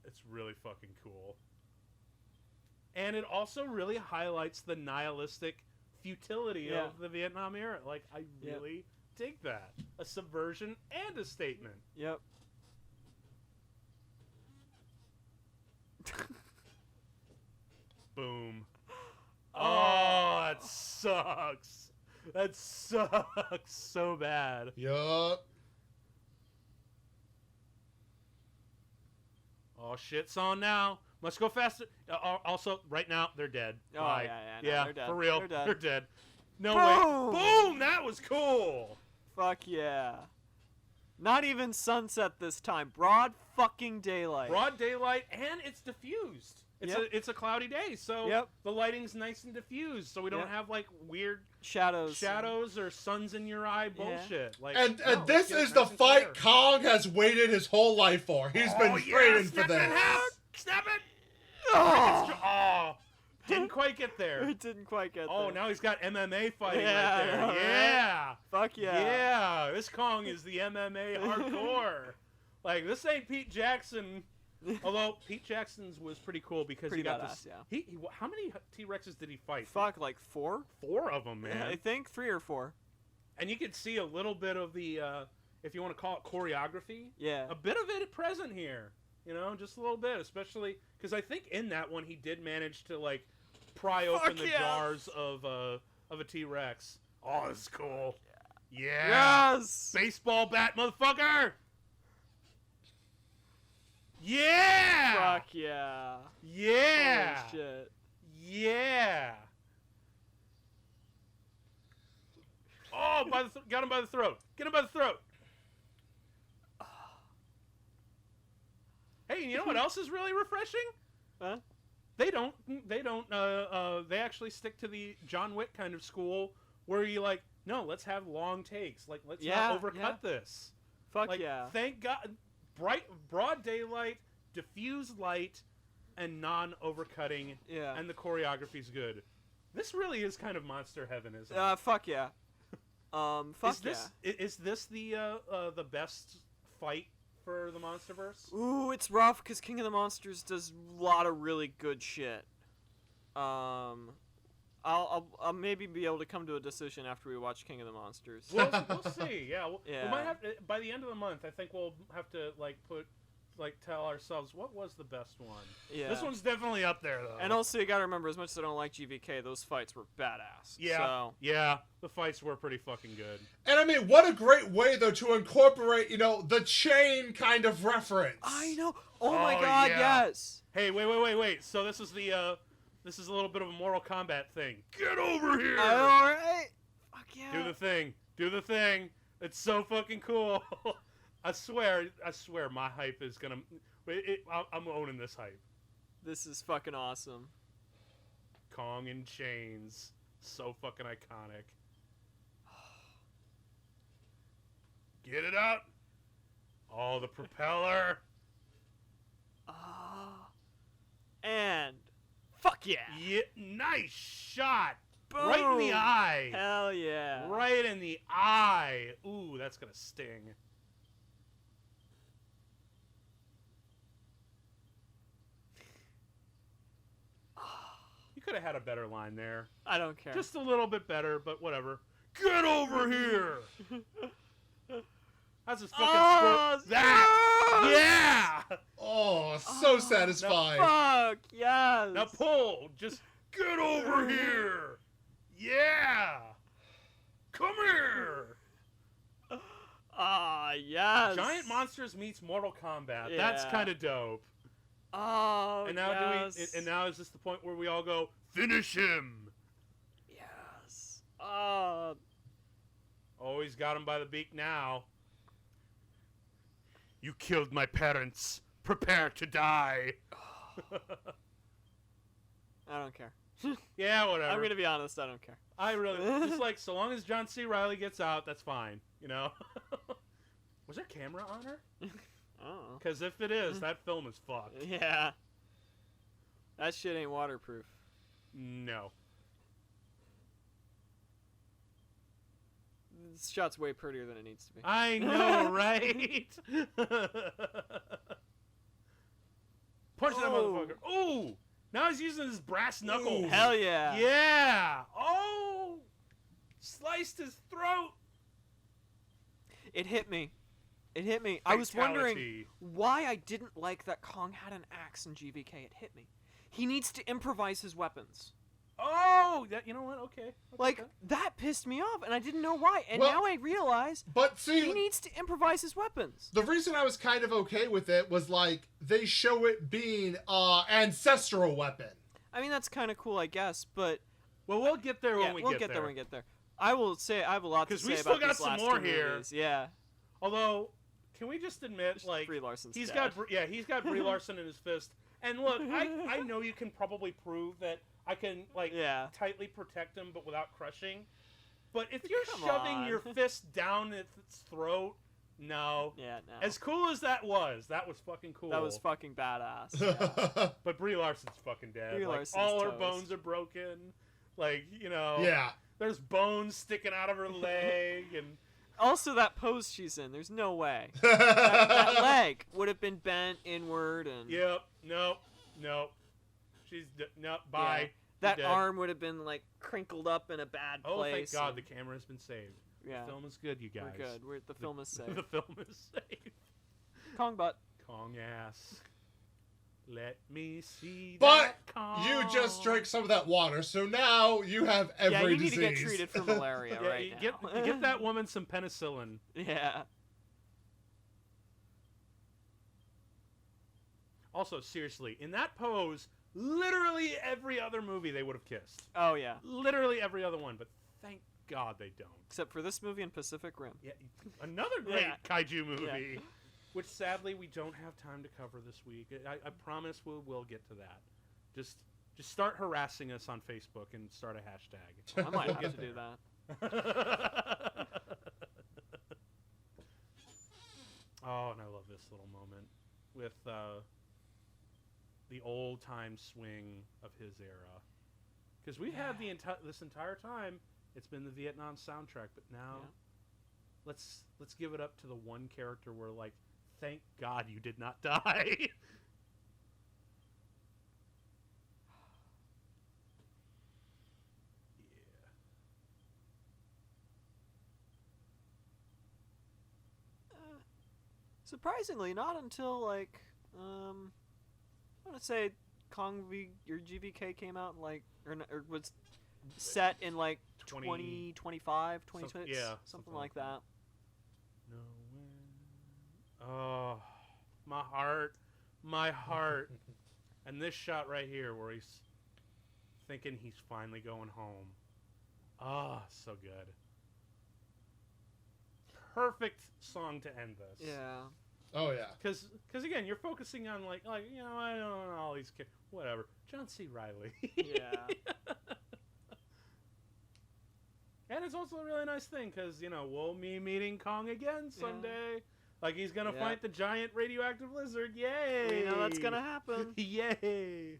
It's really fucking cool. And it also really highlights the nihilistic futility Yeah. of the Vietnam era. Like, I really dig that. A subversion and a statement. Yep. Boom. Oh, that sucks. That sucks so bad. Yup. Oh, shit's on now. Must go faster. Also, right now, they're dead. Oh, Bye. yeah, they're dead. For real. They're dead. No Boom! way. Boom! That was cool. Fuck yeah. Not even sunset this time. Broad fucking daylight. Broad daylight, and it's diffused. It's a cloudy day, so the lighting's nice and diffused, so we don't have like weird shadows or suns in your eye bullshit. Like, And this is the fight Kong has waited his whole life for. He's been training for Snap it in this. half! Snap it! Oh! Didn't quite get there. It didn't quite get there. Oh, now he's got MMA fighting Yeah, right there. right? Yeah. Fuck yeah. Yeah. This Kong is the MMA hardcore. Like, this ain't Pete Jackson. Although Pete Jackson's was pretty cool because Pretty he got badass, this. yeah. He how many T-Rexes did he fight? Fuck, like 4? 4 of them, man. I think 3 or 4. And you could see a little bit of the, if you want to call it choreography. Yeah. A bit of it present here. Just a little bit, especially because I think in that one he did manage to like pry open the jars of a T-Rex. Oh, this is cool. Yeah. Yes. Baseball bat, motherfucker. Yeah. Fuck yeah. Yeah. Holy shit. Yeah. Oh, got him by the throat. Get him by the throat. Hey, you know what else is really refreshing? Huh? They actually stick to the John Wick kind of school where you like, no, let's have long takes. Like, let's not overcut this. Fuck like, yeah. Thank God. Broad daylight, diffused light, and non-overcutting. Yeah. And the choreography's good. This really is kind of monster heaven, isn't it? Fuck yeah. Fuck Is this the best fight for the MonsterVerse? Ooh, it's rough because King of the Monsters does a lot of really good shit. I'll maybe be able to come to a decision after we watch King of the Monsters. We'll see. Yeah, Yeah. we might have to, by the end of the month. I think we'll have to tell ourselves what was the best one. Yeah. This one's definitely up there though. And also, you gotta remember, as much as I don't like GVK, those fights were badass. Yeah, So. yeah, the fights were pretty fucking good. And I mean, what a great way though to incorporate, the chain kind of reference. I know. Oh my Oh, god, yeah. yes. Hey, wait. So this is this is a little bit of a Mortal Kombat thing. Get over here. All right. Fuck yeah. Do the thing. It's so fucking cool. I swear, my hype is gonna. I'm owning this hype. This is fucking awesome. Kong in chains, so fucking iconic. Get it out. Oh, the propeller. And fuck yeah. Yeah, nice shot. Boom. Right in the eye. Hell yeah. Right in the eye. Ooh, that's gonna sting. You could have had a better line there. I don't care. Just a little bit better, but whatever. Get over here! That's his fucking that! Yeah! Oh, so satisfying. Fuck, yes. Now pull! Just get over here! Yeah! Come here! Yes. Giant Monsters meets Mortal Kombat. Yeah. That's kind of dope. Oh, And now yes. and now is this the point where we all go, finish him? Yes. Oh, he's got him by the beak now. You killed my parents. Prepare to die. I don't care. Yeah, whatever. I'm gonna be honest. I don't care. I really just so long as John C. Reilly gets out, that's fine. Was there camera on her? Oh. Because if it is, that film is fucked. Yeah. That shit ain't waterproof. No. This shot's way prettier than it needs to be. I know, right? Punch that motherfucker. Ooh! Now he's using his brass knuckles. Hell yeah. Yeah! Oh! Sliced his throat! It hit me. It hit me. I was wondering Fatality. why I didn't like that Kong had an axe in GVK. It hit me. He needs to improvise his weapons. Oh! You know what? Okay. Like, that pissed me off, and I didn't know why. And Well, now I realize But see, he needs to improvise his weapons. the reason I was kind of okay with it was like they show it being ancestral weapon. I mean, that's kind of cool, I guess, but Well, we'll get there yeah, when we we'll get get there. there when we get there. I will say I have a lot to 'Cause say we about still got these some last more two here. movies. Yeah. Although, can we just admit, like, Brie Larson's he's dead. got he's got Brie Larson in his fist. And look, I know you can probably prove that I can Yeah. tightly protect him, but without crushing. But if you're Come shoving on. your fist down its throat, no. Yeah, no. As cool as that was fucking cool. That was fucking badass. Yeah. But Brie Larson's fucking dead. Brie Like, Larson's all her toast. bones are broken. Like, Yeah. there's bones sticking out of her leg, and Also, that pose she's in, there's no way. That leg would have been bent inward and yep, nope. She's bye. Yeah. That You're dead. arm would have been like crinkled up in a bad Oh, place. thank God, and- the camera has been saved. yeah, The film is good, you guys. we're good. The film is safe. The film is safe. Kong butt. Kong ass. Let me see But that Kong. you just drank some of that water, so now you have every Yeah, you need disease. to get treated for malaria Yeah, right you now. get that woman some penicillin. Yeah. Also, seriously, in that pose, literally every other movie they would have kissed. Oh yeah. Literally every other one, but thank God they don't. Except for this movie and Pacific Rim. Yeah, another great Yeah. kaiju movie, which sadly we don't have time to cover this week. I promise we'll get to that. Just start harassing us on Facebook and start a hashtag. I might We'll have get to do there. that. Oh, and I love this little moment with the old time swing of his era. Because we've had this entire time, it's been the Vietnam soundtrack, but now let's give it up to the one character where, like, thank God you did not die. Surprisingly, not until like I want to say Kong v or GVK came out like or was set in like 2025, 2026, something like that. No. Oh, my heart. And this shot right here where he's thinking he's finally going home. Ah, so good. Perfect song to end this. Yeah. Oh yeah. Because again, you're focusing on like you know, I don't know all these kids, whatever. John C. Reilly. Yeah. And it's also a really nice thing because you know we'll be meeting Kong again someday. Like he's gonna fight the giant radioactive lizard. Yay! We know that's gonna happen. Yay!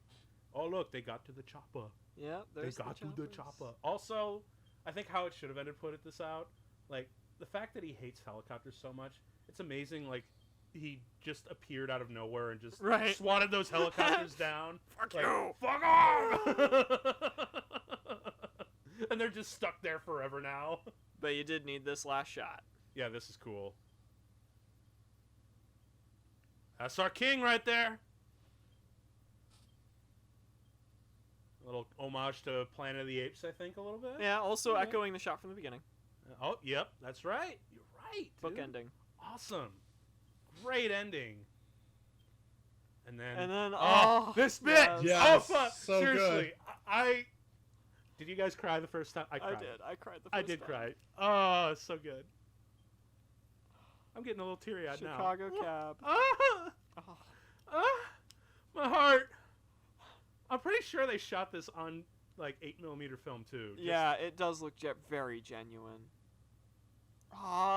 Oh look, they got to the chopper. Yep. They got to the chopper. Also, I think how it should have ended put this out. Like the fact that he hates helicopters so much, it's amazing. Like he just appeared out of nowhere and just swatted those helicopters down. Fuck like, you! Fuck off! And they're just stuck there forever now. But you did need this last shot. Yeah, this is cool. That's our king right there. A little homage to Planet of the Apes, I think, a little bit. Yeah, also echoing the shot from the beginning. Oh, yep, that's right. You're right, dude. Book ending. Awesome. Great ending. And then this bit. Yes. Yes. Oh, fuck. So seriously. good. Did you guys cry the first time? I cried. I did. I cried the first time. I did cry. Oh, so good. I'm getting a little teary-eyed now. Chicago Cab. My heart. I'm pretty sure they shot this on like 8mm film too. Yeah, it does look very genuine.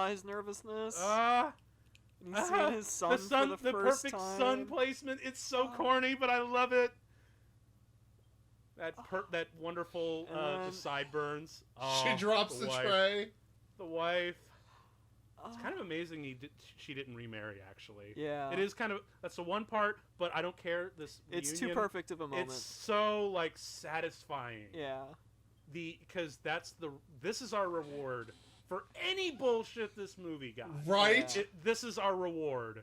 His nervousness. He's seeing his son for the first perfect time. sun placement. It's so corny, but I love it. That wonderful the sideburns. She drops the tray. The wife. It's kind of amazing she didn't remarry, actually. Yeah. It is kind of, that's the one part, but I don't care. It's too perfect of a moment. It's so, like, satisfying. Yeah. Because this is our reward for any bullshit this movie got. Right? Yeah. This is our reward.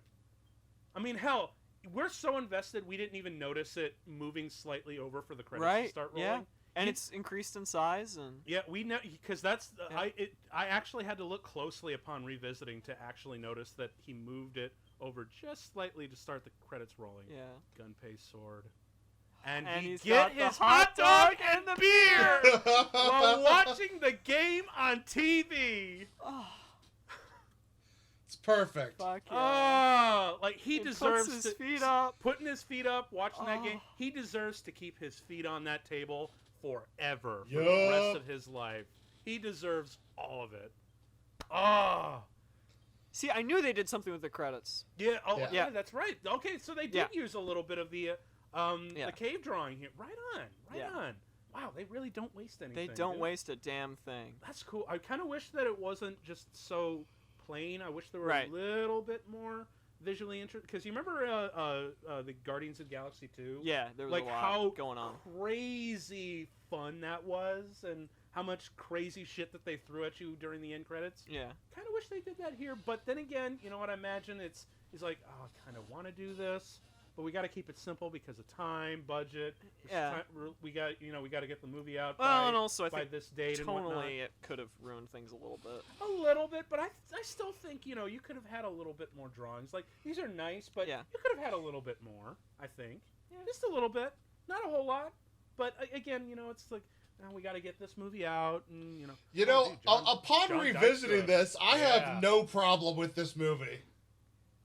I mean, hell, we're so invested we didn't even notice it moving slightly over for the credits to start rolling. Yeah. And it's increased in size, and we know because that's I actually had to look closely upon revisiting to actually notice that he moved it over just slightly to start the credits rolling. Yeah. Gunpei sword, and he he's get got the his hot dog and the beer while watching the game on TV. It's perfect. Fuck yeah. Oh, like he deserves puts his feet up, putting his feet up, watching that game. He deserves to keep his feet on that table forever for the rest of his life. He deserves all of it. See, I knew they did something with the credits. Yeah. Oh, yeah. That's right. Okay, so they did use a little bit of the cave drawing here. Right on. Wow, they really don't waste anything. They don't waste a damn thing. That's cool. I kind of wish that it wasn't just so plain. I wish there were a little bit more visually interesting. Because you remember the Guardians of the Galaxy 2? Yeah, there was like a lot how going on. Crazy fun that was, and how much crazy shit that they threw at you during the end credits. Yeah. Kind of wish they did that here, but then again, you know what I imagine? It's like, oh, I kind of want to do this, but we got to keep it simple because of time, budget. We got to get the movie out and also I by think this date and whatnot. Tonally, it could have ruined things a little bit. A little bit, but I still think, you could have had a little bit more drawings. Like, these are nice, but you could have had a little bit more, I think. Yeah. Just a little bit. Not a whole lot. But, again, it's like, we got to get this movie out, and, upon revisiting this, I have no problem with this movie.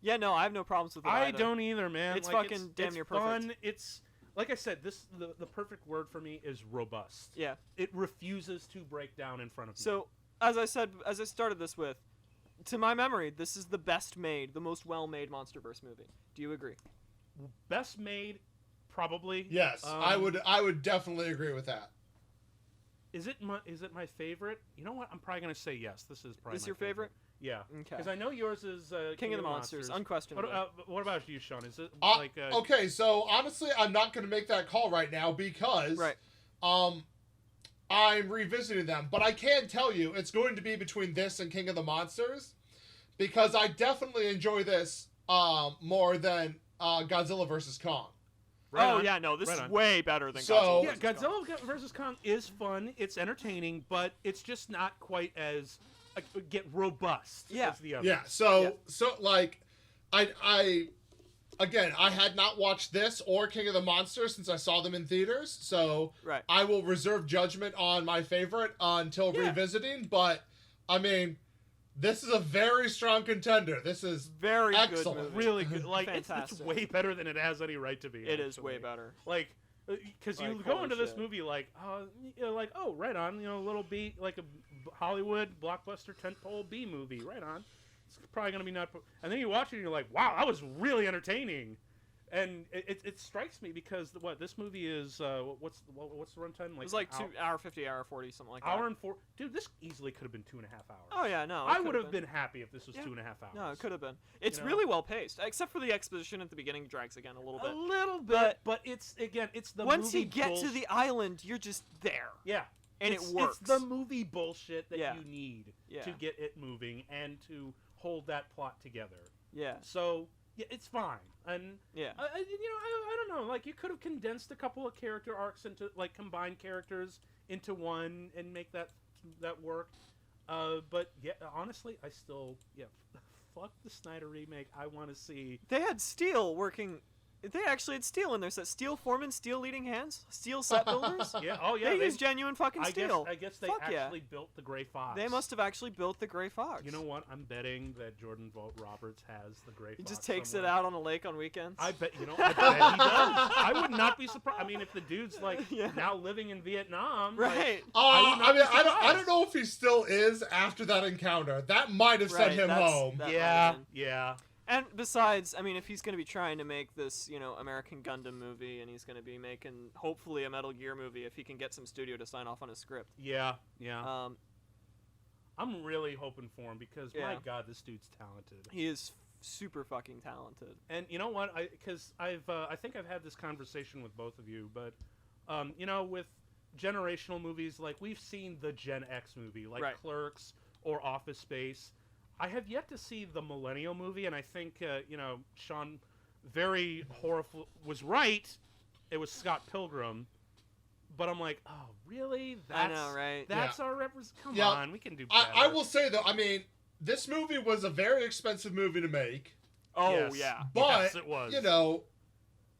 Yeah, no, I have no problems with it I either. don't either, man. It's fucking damn near perfect. Fun. It's, like I said, the perfect word for me is robust. Yeah. It refuses to break down in front of me. So, as I started this with, to my memory, this is the best made, the most well-made MonsterVerse movie. Do you agree? Best made, probably. Yes, I would definitely agree with that. Is it my favorite? You know what? I'm probably gonna say yes. This is probably. This my your favorite? Yeah. Okay. Because I know yours is King of the Monsters, unquestionably. What about you, Sean? Is it okay? So honestly, I'm not going to make that call right now because I'm revisiting them. But I can tell you, it's going to be between this and King of the Monsters, because I definitely enjoy this more than Godzilla vs Kong. This is on. way better than So- Godzilla. Yeah, vs. Kong. Godzilla vs Kong is fun. It's entertaining, but it's just not quite as get robust as the other. Yeah. So like, I again, I had not watched this or King of the Monsters since I saw them in theaters. So I will reserve judgment on my favorite until revisiting. But I mean, this is a very strong contender. This is very excellent. good movie. Really good. Like it's Fantastic. way better than it has any right to be. It is actually. way better. Like, because you Like, go holy into this shit. movie like, right on, a little B, like a Hollywood blockbuster tentpole B movie, right on. It's probably gonna be not, and then you watch it and you're like, wow, that was really entertaining. And it strikes me because this movie is what's the runtime like? It was like 2 hour 50, hour 40, something like that. Hour and 4. Dude, this easily could have been 2.5 hours. Oh yeah, no. I would have been happy if this was 2.5 hours. No, it could have been. It's know? really well paced, except for the exposition at the beginning drags again a little bit. A little bit, but it's the once movie you get to the island, you're just there. Yeah. And it works. It's the movie bullshit that Yeah. you need Yeah. to get it moving and to hold that plot together. Yeah. So, yeah, it's fine. And, Yeah. I don't know. Like, you could have condensed a couple of character arcs into, like, combined characters into one and make that work. But, yeah, honestly, I still, fuck the Snyder remake. I want to see... They had Steel working... They actually had Steel in there. So Steel foreman, Steel leading hands, Steel set builders. Yeah, oh yeah. They used genuine fucking steel. I guess they Fuck actually built the Gray Fox. They must have actually built the Gray Fox. You know what? I'm betting that Jordan Roberts has the Gray Fox. He just takes somewhere. it out on a lake on weekends. I bet he does. I would not be surprised. I mean, if the dude's like Yeah. now living in Vietnam, right. I don't know if he still is after that encounter. That might have sent him home. That might yeah, have been. yeah. And besides, I mean, if he's going to be trying to make this, American Gundam movie, and he's going to be making, hopefully, a Metal Gear movie, if he can get some studio to sign off on his script. Yeah. Um, I'm really hoping for him because my Yeah. God, this dude's talented. he is super fucking talented. And you know what? I think I've had this conversation with both of you, but with generational movies, like we've seen the Gen X movie, like Clerks or Office Space. I have yet to see the Millennial movie, and I think Sean very was right. It was Scott Pilgrim, but I'm like, oh really? I know, right? That's our representation. Come on, we can do better. I will say though, I mean, this movie was a very expensive movie to make. Oh Yes. yeah. But Yes, it was.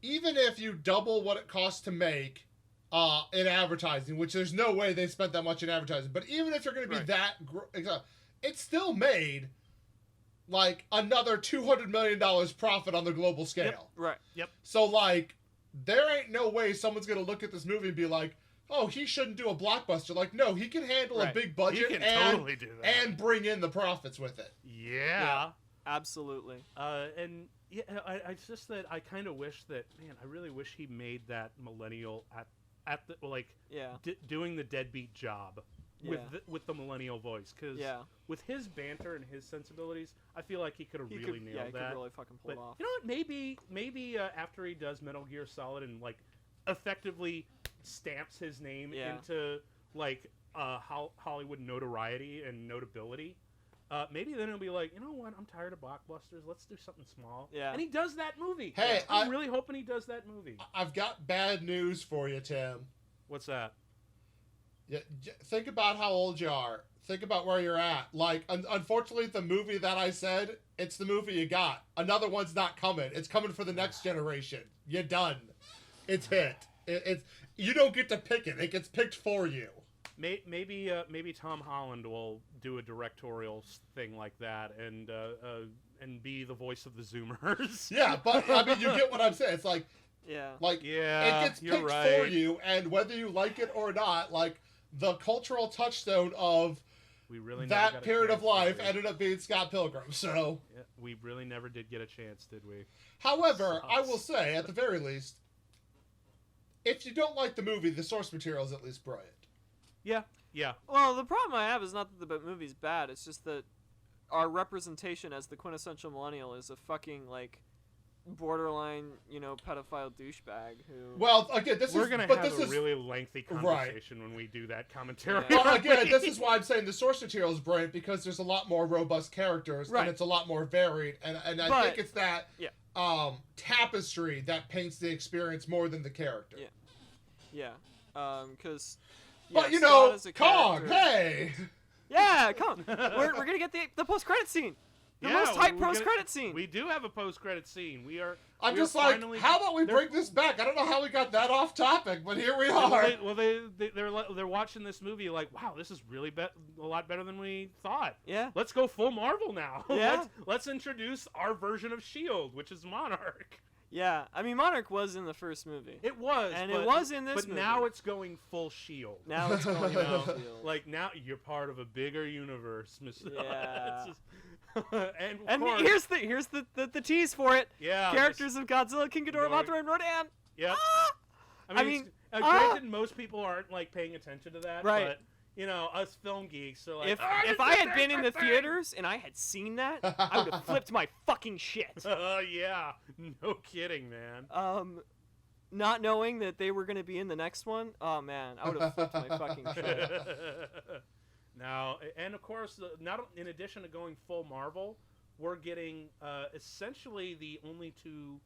Even if you double what it costs to make in advertising, which there's no way they spent that much in advertising, but even if you're going to be it's still made like another $200 million profit on the global scale. Right. Yep. So like, there ain't no way someone's going to look at this movie and be like, oh, he shouldn't do a blockbuster. Like, no, he can handle a big budget He can and totally do that. and bring in the profits with it. Yeah. Absolutely. And yeah, it's just that I kind of wish that, man, I really wish he made that millennial at the doing the deadbeat job with the millennial voice, because with his banter and his sensibilities, I feel like he could have really nailed that. He could really fucking pull it off. You know what? Maybe after he does Metal Gear Solid and like effectively stamps his name into like Hollywood notoriety and notability. Maybe then he'll be like, you know what? I'm tired of blockbusters. Let's do something small. Yeah. And he does that movie. Hey, I'm really hoping he does that movie. I've got bad news for you, Tim. What's that? Yeah, think about how old you are. Think about where you're at. Like, unfortunately, the movie that I said, it's the movie you got. Another one's not coming. It's coming for the next generation. You're done. It's hit. It's you don't get to pick it. It gets picked for you. Maybe Tom Holland will do a directorial thing like that and be the voice of the Zoomers. Yeah, but I mean, you get what I'm saying. It's like, it gets picked for you, and whether you like it or not, like the cultural touchstone of that period of life ended up being Scott Pilgrim. So we really never did get a chance, did we? However, I will say, at the very least, if you don't like the movie, the source material is at least brilliant. Yeah. Well, the problem I have is not that the movie's bad. It's just that our representation as the quintessential millennial is a fucking like borderline, pedophile douchebag who. Well, again, we're gonna have a really lengthy conversation when we do that commentary. Yeah. Well, again, this is why I'm saying the source material is brilliant, because there's a lot more robust characters Right. and it's a lot more varied, and I think it's that tapestry that paints the experience more than the character. Yeah. Because. But Kong, hey. Yeah, come on. We're gonna get the post credit scene. The most hype post credit scene. We do have a post credit scene. I'm just like, how about we bring this back? I don't know how we got that off topic, but here we are. They're watching this movie like, wow, this is really a lot better than we thought. Yeah. Let's go full Marvel now. Yeah. Let's introduce our version of S.H.I.E.L.D., which is Monarch. Yeah, I mean, Monarch was in the first movie. It was, and it was in this movie. But now it's going full S.H.I.E.L.D. Now it's going full S.H.I.E.L.D. Like, now you're part of a bigger universe, Miss. Yeah. and here's the tease for it. Yeah. Characters of Godzilla, King Ghidorah, Mothra, and Rodan. Yep. Ah! I mean, granted, most people aren't like paying attention to that, right. But us film geeks are like, if I had been in the theaters and I had seen that, I would have flipped my fucking shit. Yeah, no kidding, man. Not knowing that they were going to be in the next one, oh man, I would have flipped my fucking shit. Now, and of course, in addition to going full Marvel, we're getting essentially the only two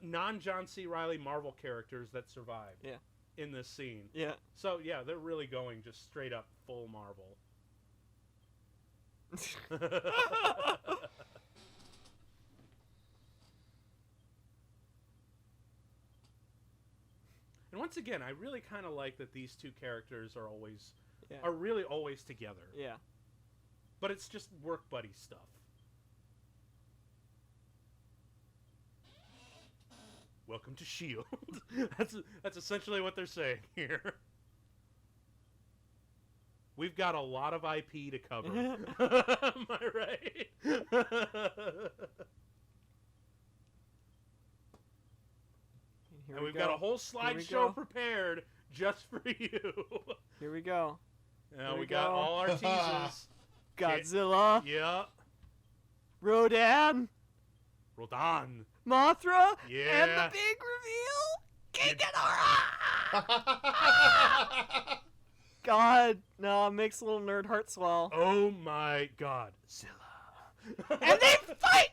non-John C. Reilly Marvel characters that survived. Yeah. In this scene. Yeah. So yeah, they're really going just straight up full Marvel. And once again, I really kind of like that these two characters are really always together. Yeah. But it's just work buddy stuff. Welcome to S.H.I.E.L.D. That's essentially what they're saying here. We've got a lot of IP to cover. Am I right? And we've got a whole slideshow prepared just for you. Here we go. Now we got all our teasers. Godzilla. Yeah. Rodan. Mothra. Yeah. And the big reveal. King Ghidorah. God, no, it makes a little nerd heart swell. Oh my God, Zilla. And they fight.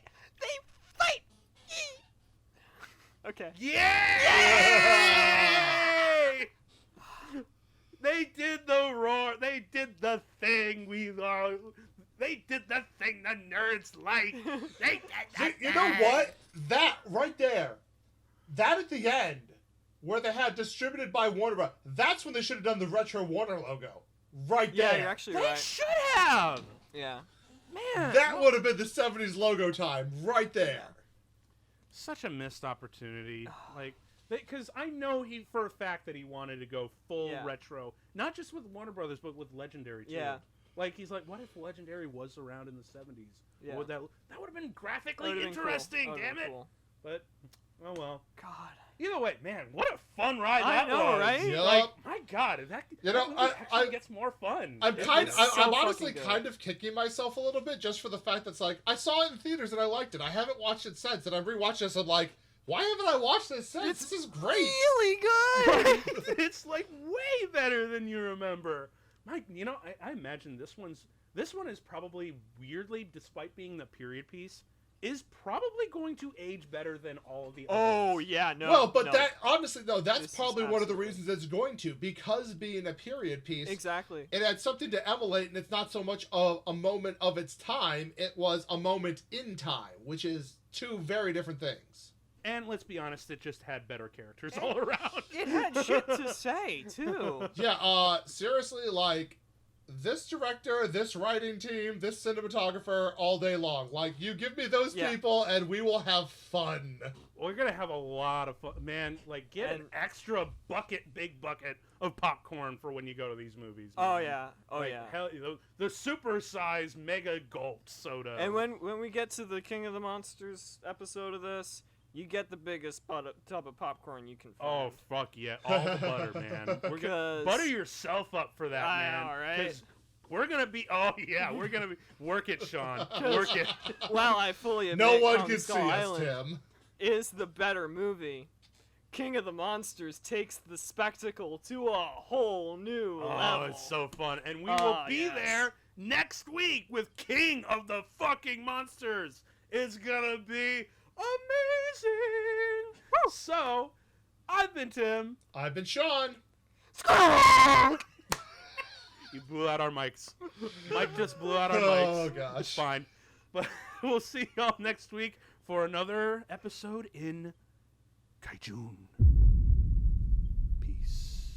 Okay. Yay! They did the roar. They did the thing. They did the thing the nerds like. They did the thing. You know what? That right there, that at the end, where they had distributed by Warner Bros. That's when they should have done the retro Warner logo. Right there. Yeah, you're actually They right. should have. Yeah. Man. That would have been the 70s logo time. Right there. Such a missed opportunity. Because I know for a fact that he wanted to go full retro. Not just with Warner Brothers, but with Legendary, too. Yeah. Like, he's like, what if Legendary was around in the 70s? Yeah. That would have been graphically interesting, cool. damn it. Cool. But, oh well. God. Either way, man, what a fun ride I that know, was. right? Yep. Like, my God, that actually gets more fun. I'm so honestly fucking good. kind of kicking myself a little bit just for the fact that's like, I saw it in theaters and I liked it. I haven't watched it since, and I've rewatched this and I'm like, why haven't I watched this since? This is great. Really good. It's like way better than you remember. Mike, I imagine this one is probably weirdly, despite being the period piece, is probably going to age better than all of the others. Oh, yeah, no. Well, but no. that, honestly, no, that's This is probably one of the absolutely- reasons it's going to, because being a period piece, Exactly. it had something to emulate, and it's not so much of a moment of its time, it was a moment in time, which is two very different things. And let's be honest, it just had better characters all around. It had shit to say, too. Yeah, seriously, like, this director, this writing team, this cinematographer, all day long. Like, you give me those people, and we will have fun. We're going to have a lot of fun. Man, like, get an extra big bucket of popcorn for when you go to these movies. Man. Oh, yeah. Oh, like, yeah. Hell, the super-sized mega gulp soda. And when we get to the King of the Monsters episode of this, you get the biggest tub of popcorn you can Oh, find. fuck yeah. All the butter, man. We're gonna 'Cause- butter yourself up for that, I man. know, right? 'Cause we're going to be... Oh, yeah. We're going to be... Work it, Sean. Work it. Well, I fully admit No one Kong can see Skull us, Island Tim. is the better movie. King of the Monsters takes the spectacle to a whole new Oh, level. it's so fun. And we will be yes. there next week with King of the fucking Monsters. It's going to be amazing. So, I've been Tim. I've been Sean. You blew out our mics. Mike just blew out our Oh, mics. gosh. It's fine. But we'll see y'all next week for another episode in Kaijun. Peace.